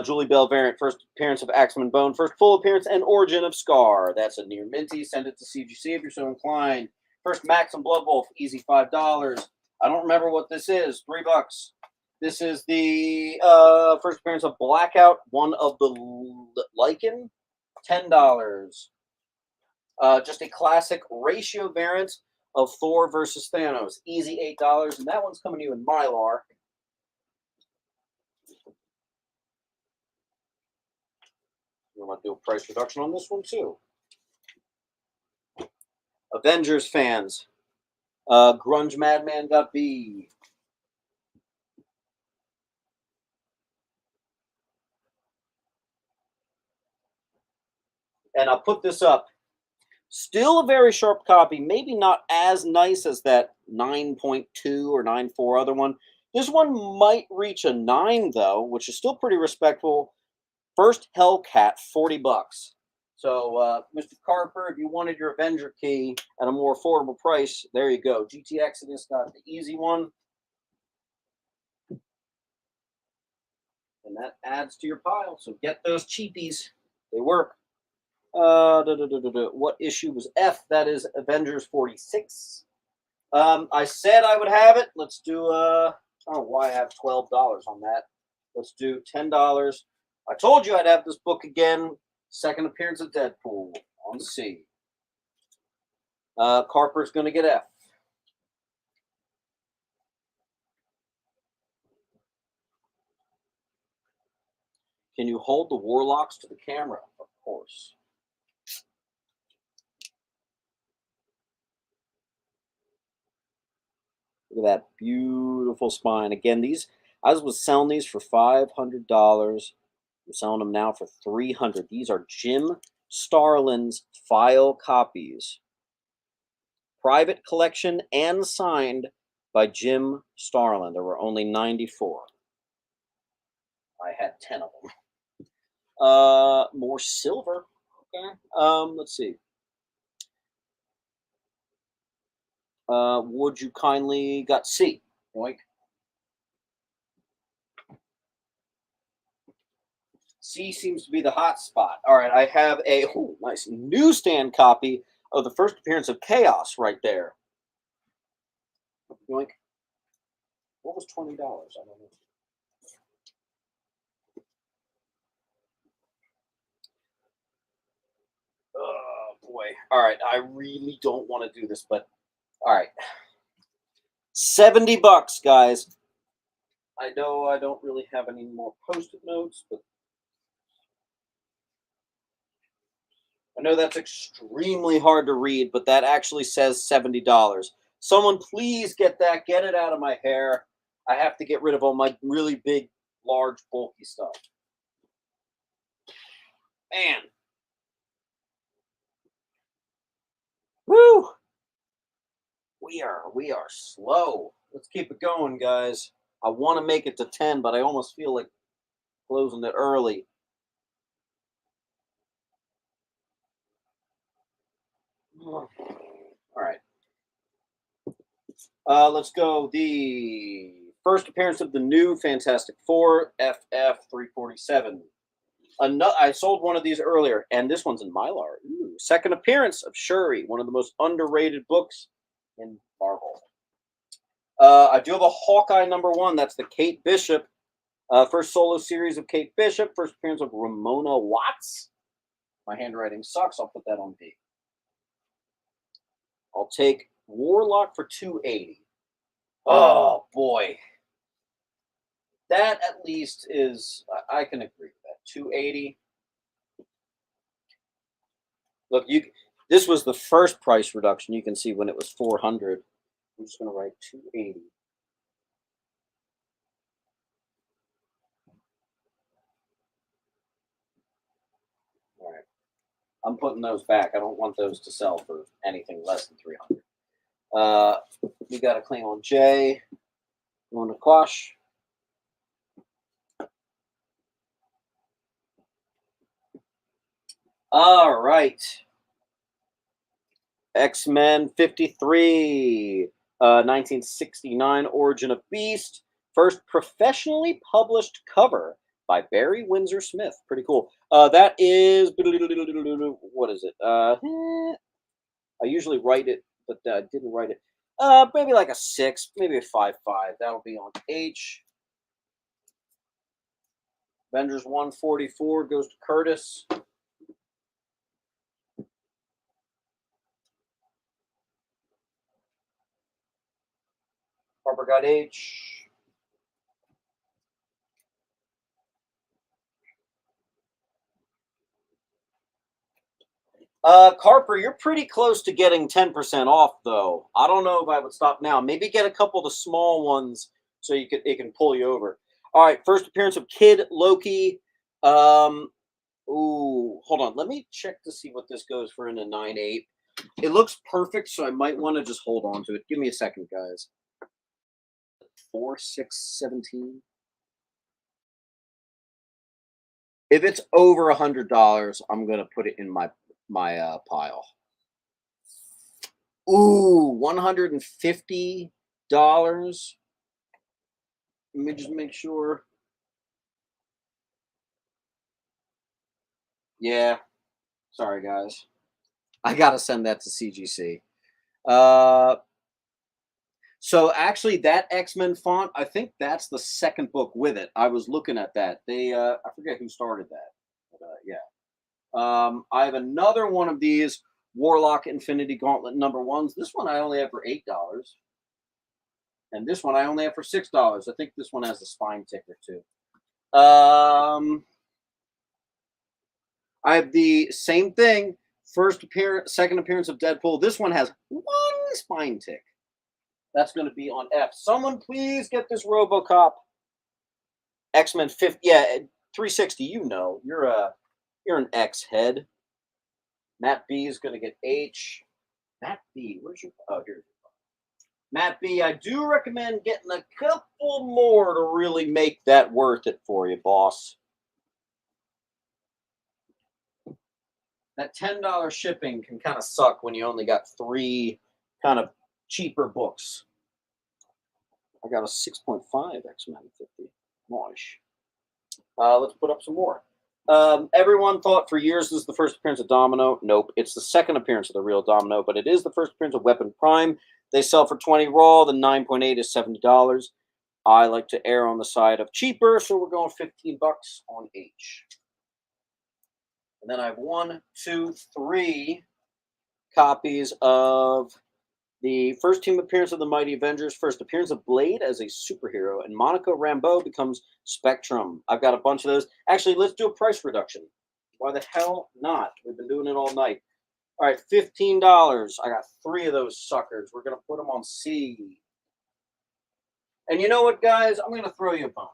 Julie Bell variant, first appearance of Axeman Bone, first full appearance and origin of Scar. That's a near minty. Send it to CGC if you're so inclined. First Max and Blood Wolf, easy $5. I don't remember what this is. $3. This is the first appearance of Blackout, one of the Lycan, $10. Just a classic ratio variant of Thor versus Thanos, easy $8, and that one's coming to you in Mylar. We want to do a price reduction on this one too. Avengers fans, Grunge Madman got B. And I'll put this up. Still a very sharp copy. Maybe not as nice as that 9.2 or 9.4 other one. This one might reach a 9 though, which is still pretty respectable. First Hellcat, 40 bucks. So, Mr. Carper, if you wanted your Avenger key at a more affordable price, there you go. GT Exodus got the easy one. And that adds to your pile. So get those cheapies. They work. What issue was F? That is Avengers 46. I said I would have it. Let's do, I don't know why I have $12 on that. Let's do $10. I told you I'd have this book again. Second appearance of Deadpool on C. Carper's going to get F. Can you hold the Warlocks to the camera? Of course. Look at that beautiful spine. Again, these I was selling these for $500. I'm selling them now for $300. These are Jim Starlin's file copies. Private collection and signed by Jim Starlin. There were only 94. I had 10 of them. More silver. Okay. Let's see. Would you kindly got C? Yoink. C seems to be the hot spot. All right, I have a nice newsstand copy of the first appearance of Chaos right there. Yoink. What was $20? I don't know. Oh boy. All right, I really don't want to do this, but all right. 70 bucks, guys. I know I don't really have any more post-it notes, but I know that's extremely hard to read, but that actually says $70. Someone please get that, get it out of my hair. I have to get rid of all my really big, large, bulky stuff. Man. Woo! We are slow. Let's keep it going, guys. I want to make it to 10, but I almost feel like closing it early. All right. Let's go. The first appearance of the new Fantastic Four, FF 347. I sold one of these earlier, and this one's in Mylar. Ooh, second appearance of Shuri, one of the most underrated books in Marvel. I do have a Hawkeye #1. That's the Kate Bishop. First solo series of Kate Bishop. First appearance of Ramona Watts. My handwriting sucks. I'll put that on B. I'll take Warlock for $280. Oh, boy. That at least is, I can agree with that. $280. Look, this was the first price reduction. You can see when it was $400. I'm just going to write $280. All right. I'm putting those back. I don't want those to sell for anything less than $300. We got a claim on J. Going to Quash. All right. X-Men 53, 1969, Origin of Beast. First professionally published cover by Barry Windsor Smith. Pretty cool. That is, what is it? I usually write it, but I didn't write it. Maybe like a 6, maybe a 5.5. That'll be on H. Avengers 144 goes to Curtis. Harper got H. Carper, you're pretty close to getting 10% off, though. I don't know if I would stop now. Maybe get a couple of the small ones so it can pull you over. All right, first appearance of Kid Loki. Ooh, hold on. Let me check to see what this goes for in a 9.8. It looks perfect, so I might want to just hold on to it. Give me a second, guys. 4, 6, 17. If it's over $100, I'm gonna put it in my pile. Ooh, $150. Let me just make sure. Yeah, sorry guys. I gotta send that to CGC. Uh, so actually, that X-Men font, I think that's the second book with it. I was looking at that. I forget who started that. But, yeah. I have another one of these Warlock Infinity Gauntlet #1s. This one I only have for $8, and this one I only have for $6. I think this one has a spine ticker too. I have the same thing. Second appearance of Deadpool. This one has one spine tick. That's going to be on F. Someone please get this RoboCop. X-Men 50. Yeah, 360. You know, you're an X head. Matt B is going to get H. Matt B, where's your? Oh, here's your. Matt B, I do recommend getting a couple more to really make that worth it for you, boss. That $10 shipping can kind of suck when you only got 3 kind of cheaper books. I got a 6.5 X-Men 50. Nice. Let's put up some more. Everyone thought for years this is the first appearance of Domino. Nope, it's the second appearance of the real Domino, but it is the first appearance of Weapon Prime. They sell for 20 raw. The 9.8 is $70. I like to err on the side of cheaper, so we're going $15 on H. And then I have 1, 2, 3 copies of the first team appearance of the Mighty Avengers, first appearance of Blade as a superhero, and Monica Rambeau becomes Spectrum. I've got a bunch of those. Actually, let's do a price reduction. Why the hell not? We've been doing it all night. All right, $15. I got 3 of those suckers. We're going to put them on C. And you know what, guys? I'm going to throw you a bone.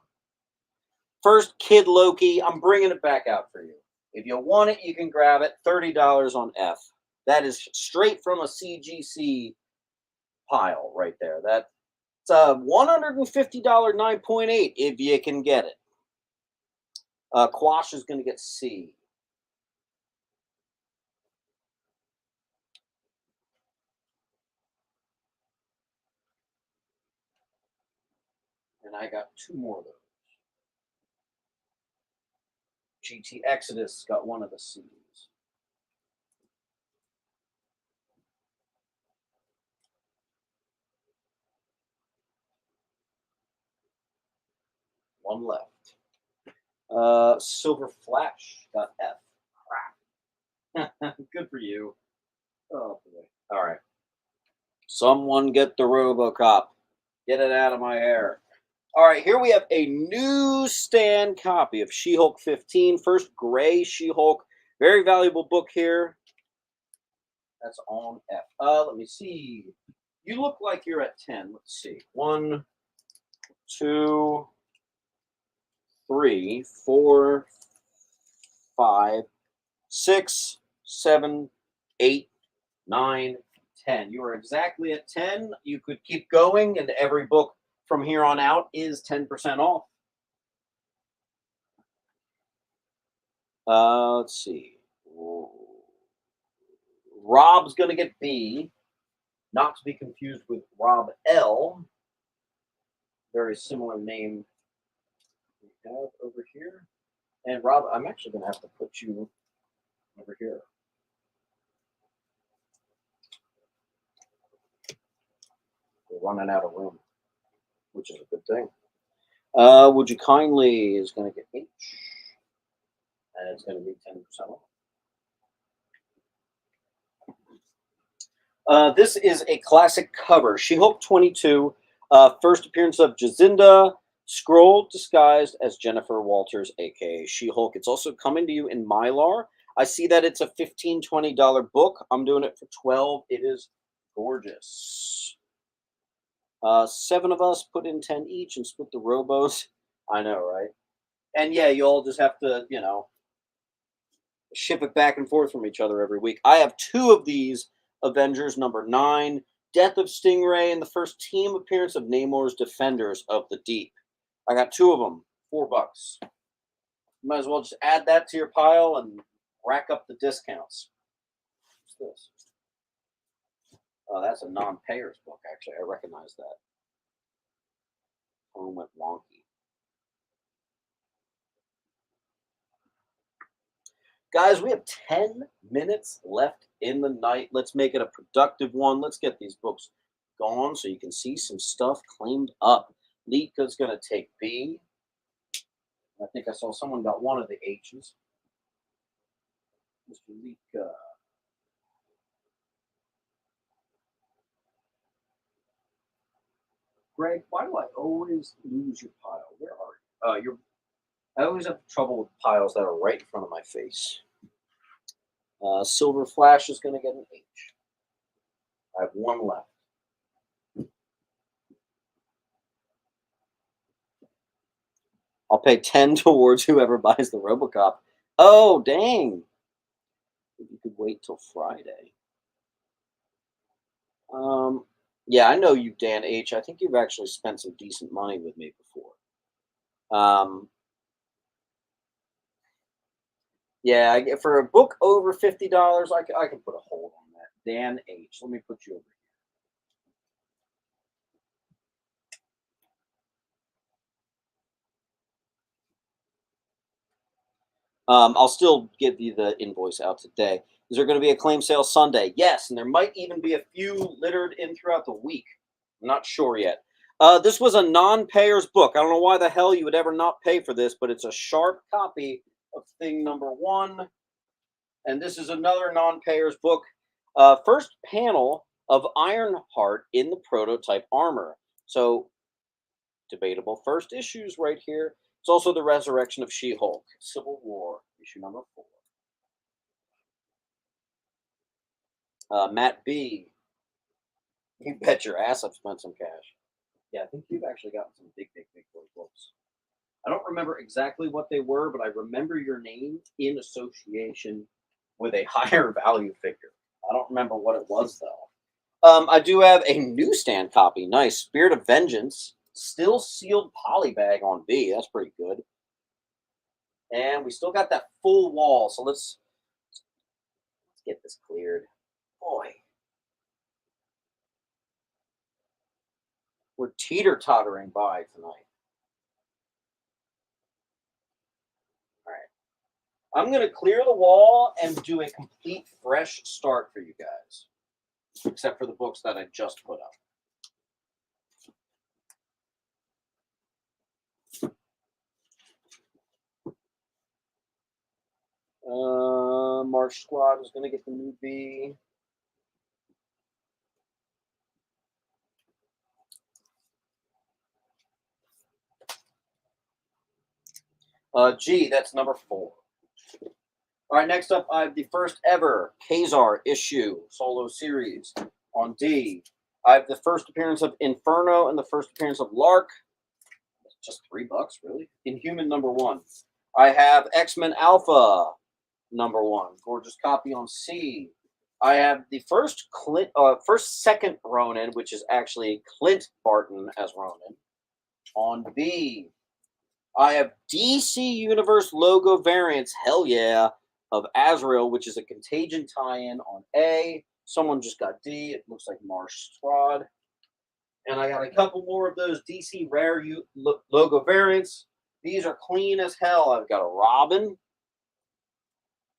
First, Kid Loki. I'm bringing it back out for you. If you want it, you can grab it. $30 on F. That is straight from a CGC pile right there. That's a $150 9.8 if you can get it. Quash is going to get C. And I got 2 more of those. GT Exodus got 1 of the C's. One left. Silver Flash got F. Crap. Good for you. Oh boy. All right. Someone get the RoboCop. Get it out of my hair. All right, here we have a newsstand copy of She-Hulk 15. First gray She-Hulk. Very valuable book here. That's on F. Let me see. You look like you're at 10. Let's see. 1, 2, 3, 4, 5, 6, 7, 8, 9, 10. You are exactly at 10. You could keep going, and every book from here on out is 10% off. Let's see. Rob's going to get B. Not to be confused with Rob L. Very similar name we have over here. And Rob, I'm actually going to have to put you over here. We're running out of room, which is a good thing. Would you kindly is going to get H. And it's going to be 10% off. This is a classic cover. She-Hulk 22. First appearance of Jacinda Scroll disguised as Jennifer Walters, aka She-Hulk. It's also coming to you in Mylar. I see that it's a $15, $20 book. I'm doing it for $12. It is gorgeous. 7 of us put in 10 each and split the robos. I know, right? And yeah, you all just have to, ship it back and forth from each other every week. I have 2 of these Avengers number 9, Death of Stingray, and the first team appearance of Namor's Defenders of the Deep. I got 2 of them, $4. Might as well just add that to your pile and rack up the discounts. What's this? Oh, that's a non-payers book, actually. I recognize that. Phone went wonky. Guys, we have 10 minutes left in the night. Let's make it a productive one. Let's get these books gone so you can see some stuff claimed up. Lika's going to take B. I think I saw someone got one of the H's. Mr. Lika. Greg, why do I always lose your pile? Where are you? I always have trouble with piles that are right in front of my face. Silver Flash is going to get an H. I have 1 left. I'll pay 10 towards whoever buys the Robocop. Oh, dang. If you could wait till Friday. Yeah, I know you, Dan H. I think you've actually spent some decent money with me before. Yeah, for a book over $50, I can put a hold on that. Dan H. Let me put you over here. I'll still give you the invoice out today. Is there going to be a claim sale Sunday? Yes, and there might even be a few littered in throughout the week. I'm not sure yet. This was a non-payers book. I don't know why the hell you would ever not pay for this, but it's a sharp copy of thing number 1. And this is another non-payers book. First panel of Ironheart in the prototype armor. So, debatable first issues right here. It's also the resurrection of She-Hulk, Civil War, issue number 4. Matt B. You bet your ass I've spent some cash. Yeah, I think you've actually gotten some big books. I don't remember exactly what they were, but I remember your name in association with a higher value figure. I don't remember what it was, though. I do have a newsstand copy. Nice. Spirit of Vengeance. Still sealed polybag on B. That's pretty good. And we still got that full wall. So let's get this cleared. Boy. We're teeter-tottering by tonight. All right. I'm going to clear the wall and do a complete fresh start for you guys. Except for the books that I just put up. March Squad is going to get the new B. G, that's number 4. All right, next up, I have the first ever Kazar issue solo series on D. I have the first appearance of Inferno and the first appearance of Lark. Just $3, really? Inhuman number 1. I have X-Men Alpha number 1. Gorgeous copy on C. I have the first second Ronin, which is actually Clint Barton as Ronin, on B. I have DC Universe logo variants, hell yeah, of Azrael, which is a Contagion tie-in on A. Someone just got D. It looks like Marsh Squad. And I got a couple more of those DC rare logo variants. These are clean as hell. I've got a Robin.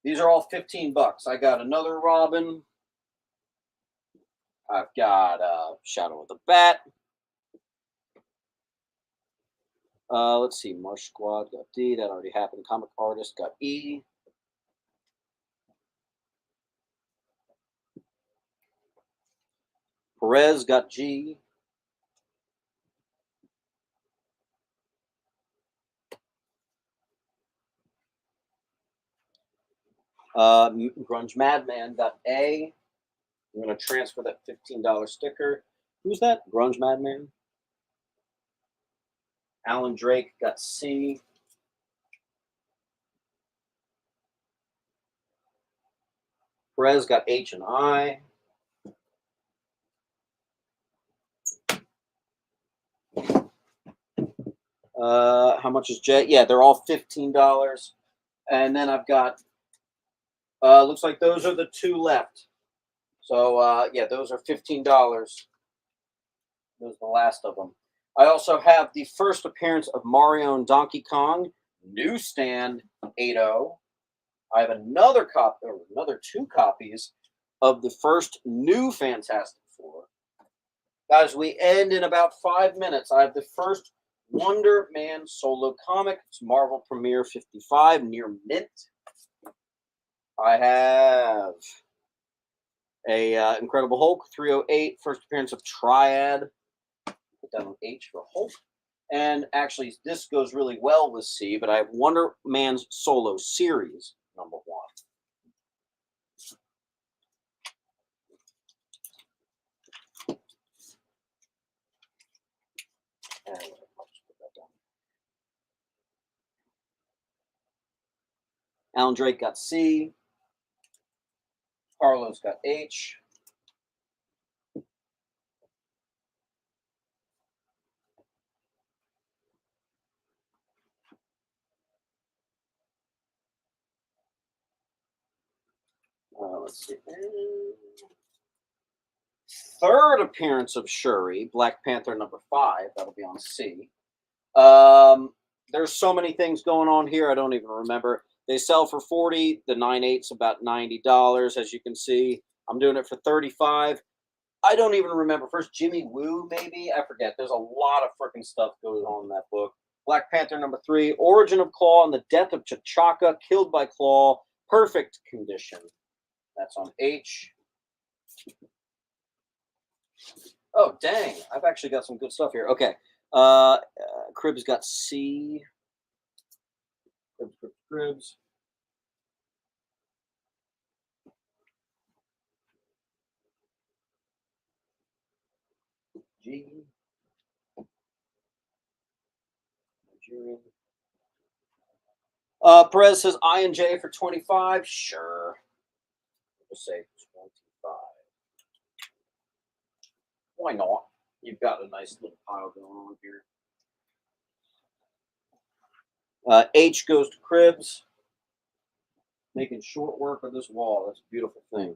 These are all $15. I got another Robin. I've got Shadow of the Bat. Let's see. Marsh Squad got D. That already happened. Comic Artist got E. Perez got G. Grunge Madman got A. I'm going to transfer that $15 sticker. Who's that? Grunge Madman. Alan Drake got C. Perez got H and I. How much is Jay? Yeah, they're all $15. And then I've got, looks like those are the two left. So, yeah, those are $15. Those are the last of them. I also have the first appearance of Mario and Donkey Kong, newsstand 8.0. I have another two copies of the first new Fantastic Four. Guys, we end in about 5 minutes. I have the first Wonder Man solo comic. It's Marvel Premiere 55, near mint. I have a Incredible Hulk 308, first appearance of Triad. Put down an H for Hulk. And actually, this goes really well with C, but I have Wonder Man's solo series, #1. Anyway, I'll just put that down. Alan Drake got C. Carlos got H. Let's see. Third appearance of Shuri, Black Panther #5. That'll be on C. There's so many things going on here. I don't even remember. They sell for 40. The 9/8's about $90, as you can see. I'm doing it for 35. I don't even remember. First Jimmy Woo, maybe? I forget. There's a lot of freaking stuff goes on in that book. Black Panther #3, Origin of Claw and the Death of T'Chaka, killed by Claw, perfect condition. That's on H. Oh, dang. I've actually got some good stuff here. Okay. Cribs got C. Cribs. G. Nigerian. Perez says I and J for 25. Sure. Just say 25. Why not? You've got a nice little pile going on here. H goes to Cribs. Making short work of this wall. That's a beautiful thing.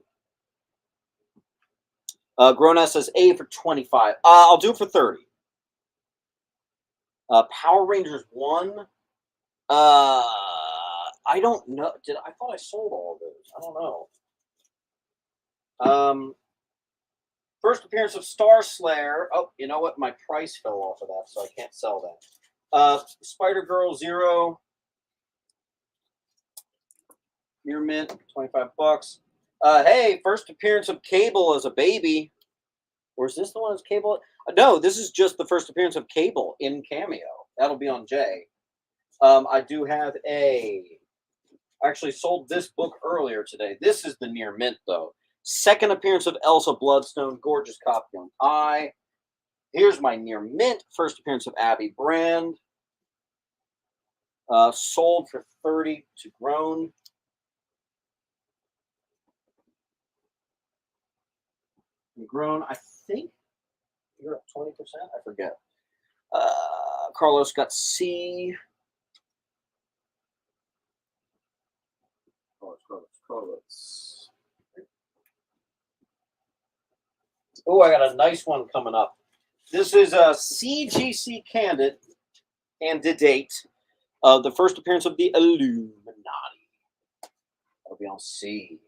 Grown says A for 25. I'll do it for 30. Power Rangers 1. I don't know. I thought I sold all of those. I don't know. First appearance of Star Slayer. Oh, you know what? My price fell off of that, so I can't sell that. Spider-Girl 0. Near mint, $25. Hey, first appearance of Cable as a baby. Or is this the one as Cable? No, this is just the first appearance of Cable in Cameo. That'll be on J. I do have I actually sold this book earlier today. This is the near mint, though. Second appearance of Elsa Bloodstone. Gorgeous copy on I. Here's my near mint. First appearance of Abby Brand. Sold for 30 to Grown. Grown, I think you're at 20%. I forget. Carlos got C. Carlos. Oh, I got a nice one coming up. This is a CGC candidate. The first appearance of the Illuminati. That'll be on C.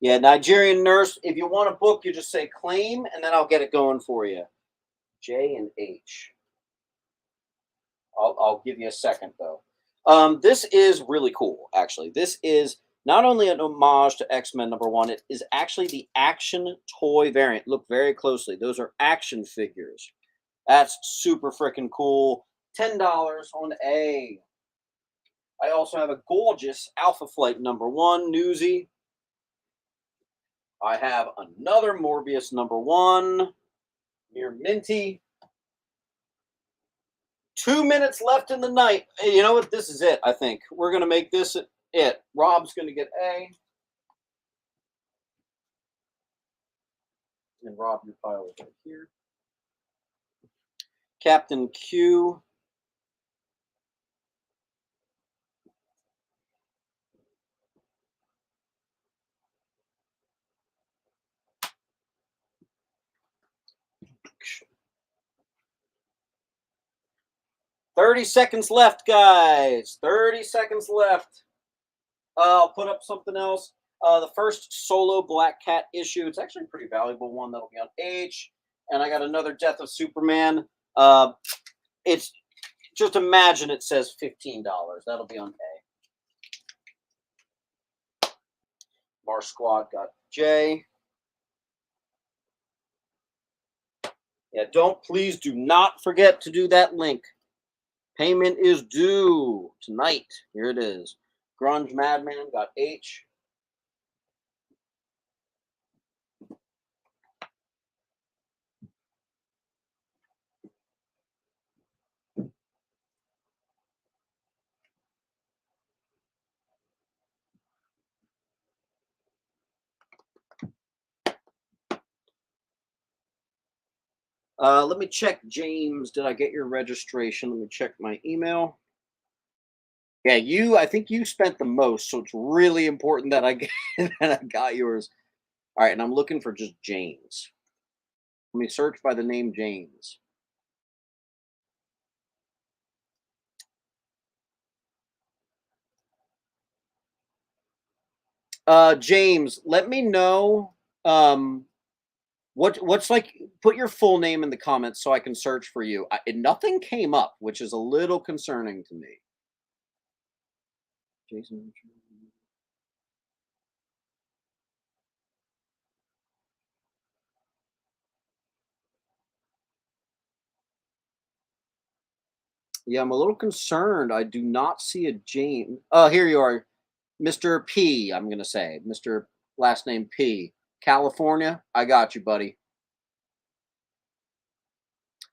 Yeah, Nigerian Nurse. If you want a book, you just say claim, and then I'll get it going for you. J and H. I'll give you a second, though. This is really cool, actually. This is not only an homage to X-Men #1, it is actually the action toy variant. Look very closely. Those are action figures. That's super freaking cool. $10 on A. I also have a gorgeous Alpha Flight #1 newsie. I have another Morbius #1 near minty. 2 minutes left in the night. Hey, you know what? This is it, I think. We're going to make this it. Rob's going to get A. And Rob, your pile is right here. Captain Q. $30 seconds left, guys. 30 seconds left. I'll put up something else. The first solo Black Cat issue. It's actually a pretty valuable one. That'll be on H. And I got another Death of Superman. It's just imagine it says $15. That'll be on A. Bar Squad got J. Yeah, please do not forget to do that link. Payment is due tonight. Here it is. Grunge Madman got H. Let me check, James. Did I get your registration? Let me check my email. Yeah, I think you spent the most, so it's really important that I get that I got yours. All right, and I'm looking for just James. Let me search by the name James. James, let me know what's like. Put your full name in the comments so I can search for you. Nothing came up, which is a little concerning to me. Jason. Yeah, I'm a little concerned. I do not see a James. Oh, here you are, Mr. P. I'm gonna say Mr. Last name P. California. I got you, buddy.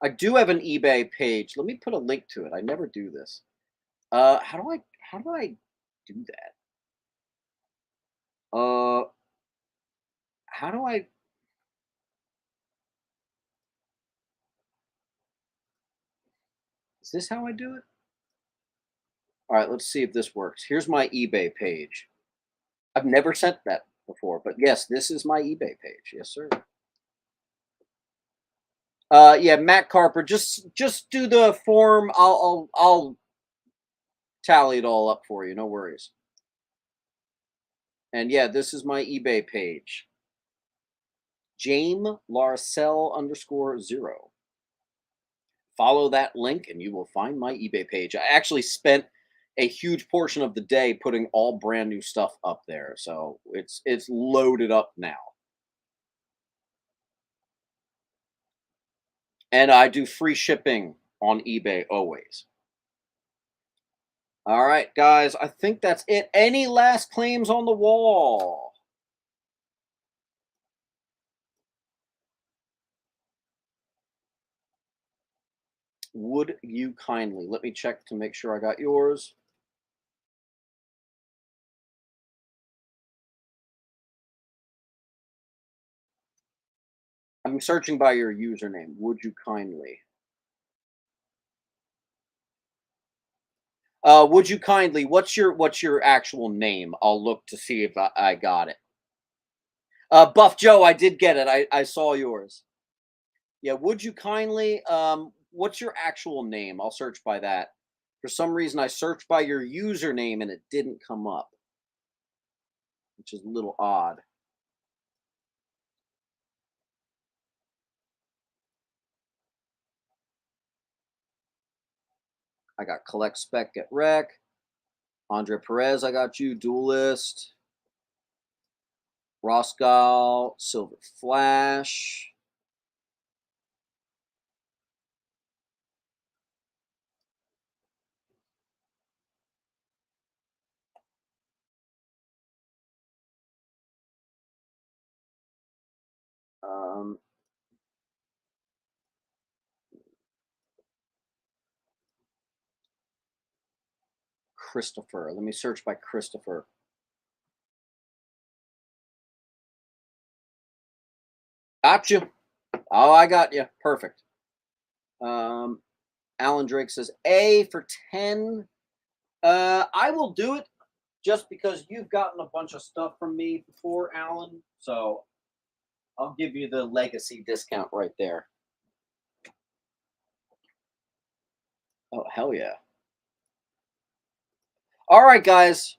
I do have an eBay page. Let me put a link to it. I never do this. How do I do that? How do I? Is this how I do it? All right, let's see if this works. Here's my eBay page. I've never sent that before, but yes, this is my eBay page. Yes, sir. Yeah, Matt Carper. Just do the form. I'll tally it all up for you. No worries. And yeah, this is my eBay page. James Larcel _0. Follow that link and you will find my eBay page. I actually spent a huge portion of the day putting all brand new stuff up there. So it's loaded up now. And I do free shipping on eBay always. All right, guys, I think that's it. Any last claims on the wall? Would you kindly let me check to make sure I got yours? I'm searching by your username. Would you kindly? Would you kindly? What's your actual name? I'll look to see if I got it. Buff Joe, I did get it. I saw yours. Yeah. Would you kindly? What's your actual name? I'll search by that. For some reason, I searched by your username and it didn't come up, which is a little odd. I got Collect Spec Get Wreck. Andre Perez, I got you. Duelist. Roscal, Silver Flash. Um, Christopher. Let me search by Christopher. Got you. Oh, I got you. Perfect. Alan Drake says A for 10. I will do it just because you've gotten a bunch of stuff from me before, Alan. So I'll give you the legacy discount right there. Oh, hell yeah. All right, guys.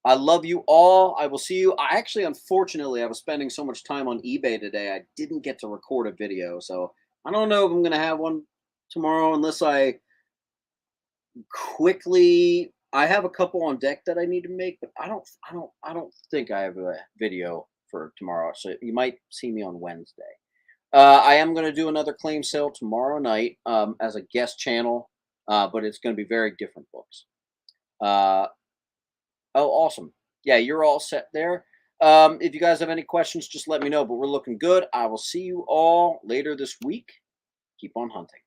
I love you all. I will see you. Unfortunately, I was spending so much time on eBay today. I didn't get to record a video. So I don't know if I'm going to have one tomorrow unless I quickly. I have a couple on deck that I need to make, but I don't think I have a video for tomorrow. So you might see me on Wednesday. I am going to do another claim sale tomorrow night as a guest channel, but it's going to be very different books. Oh, awesome. Yeah, you're all set there. If you guys have any questions, just let me know, but we're looking good. I will see you all later this week. Keep on hunting.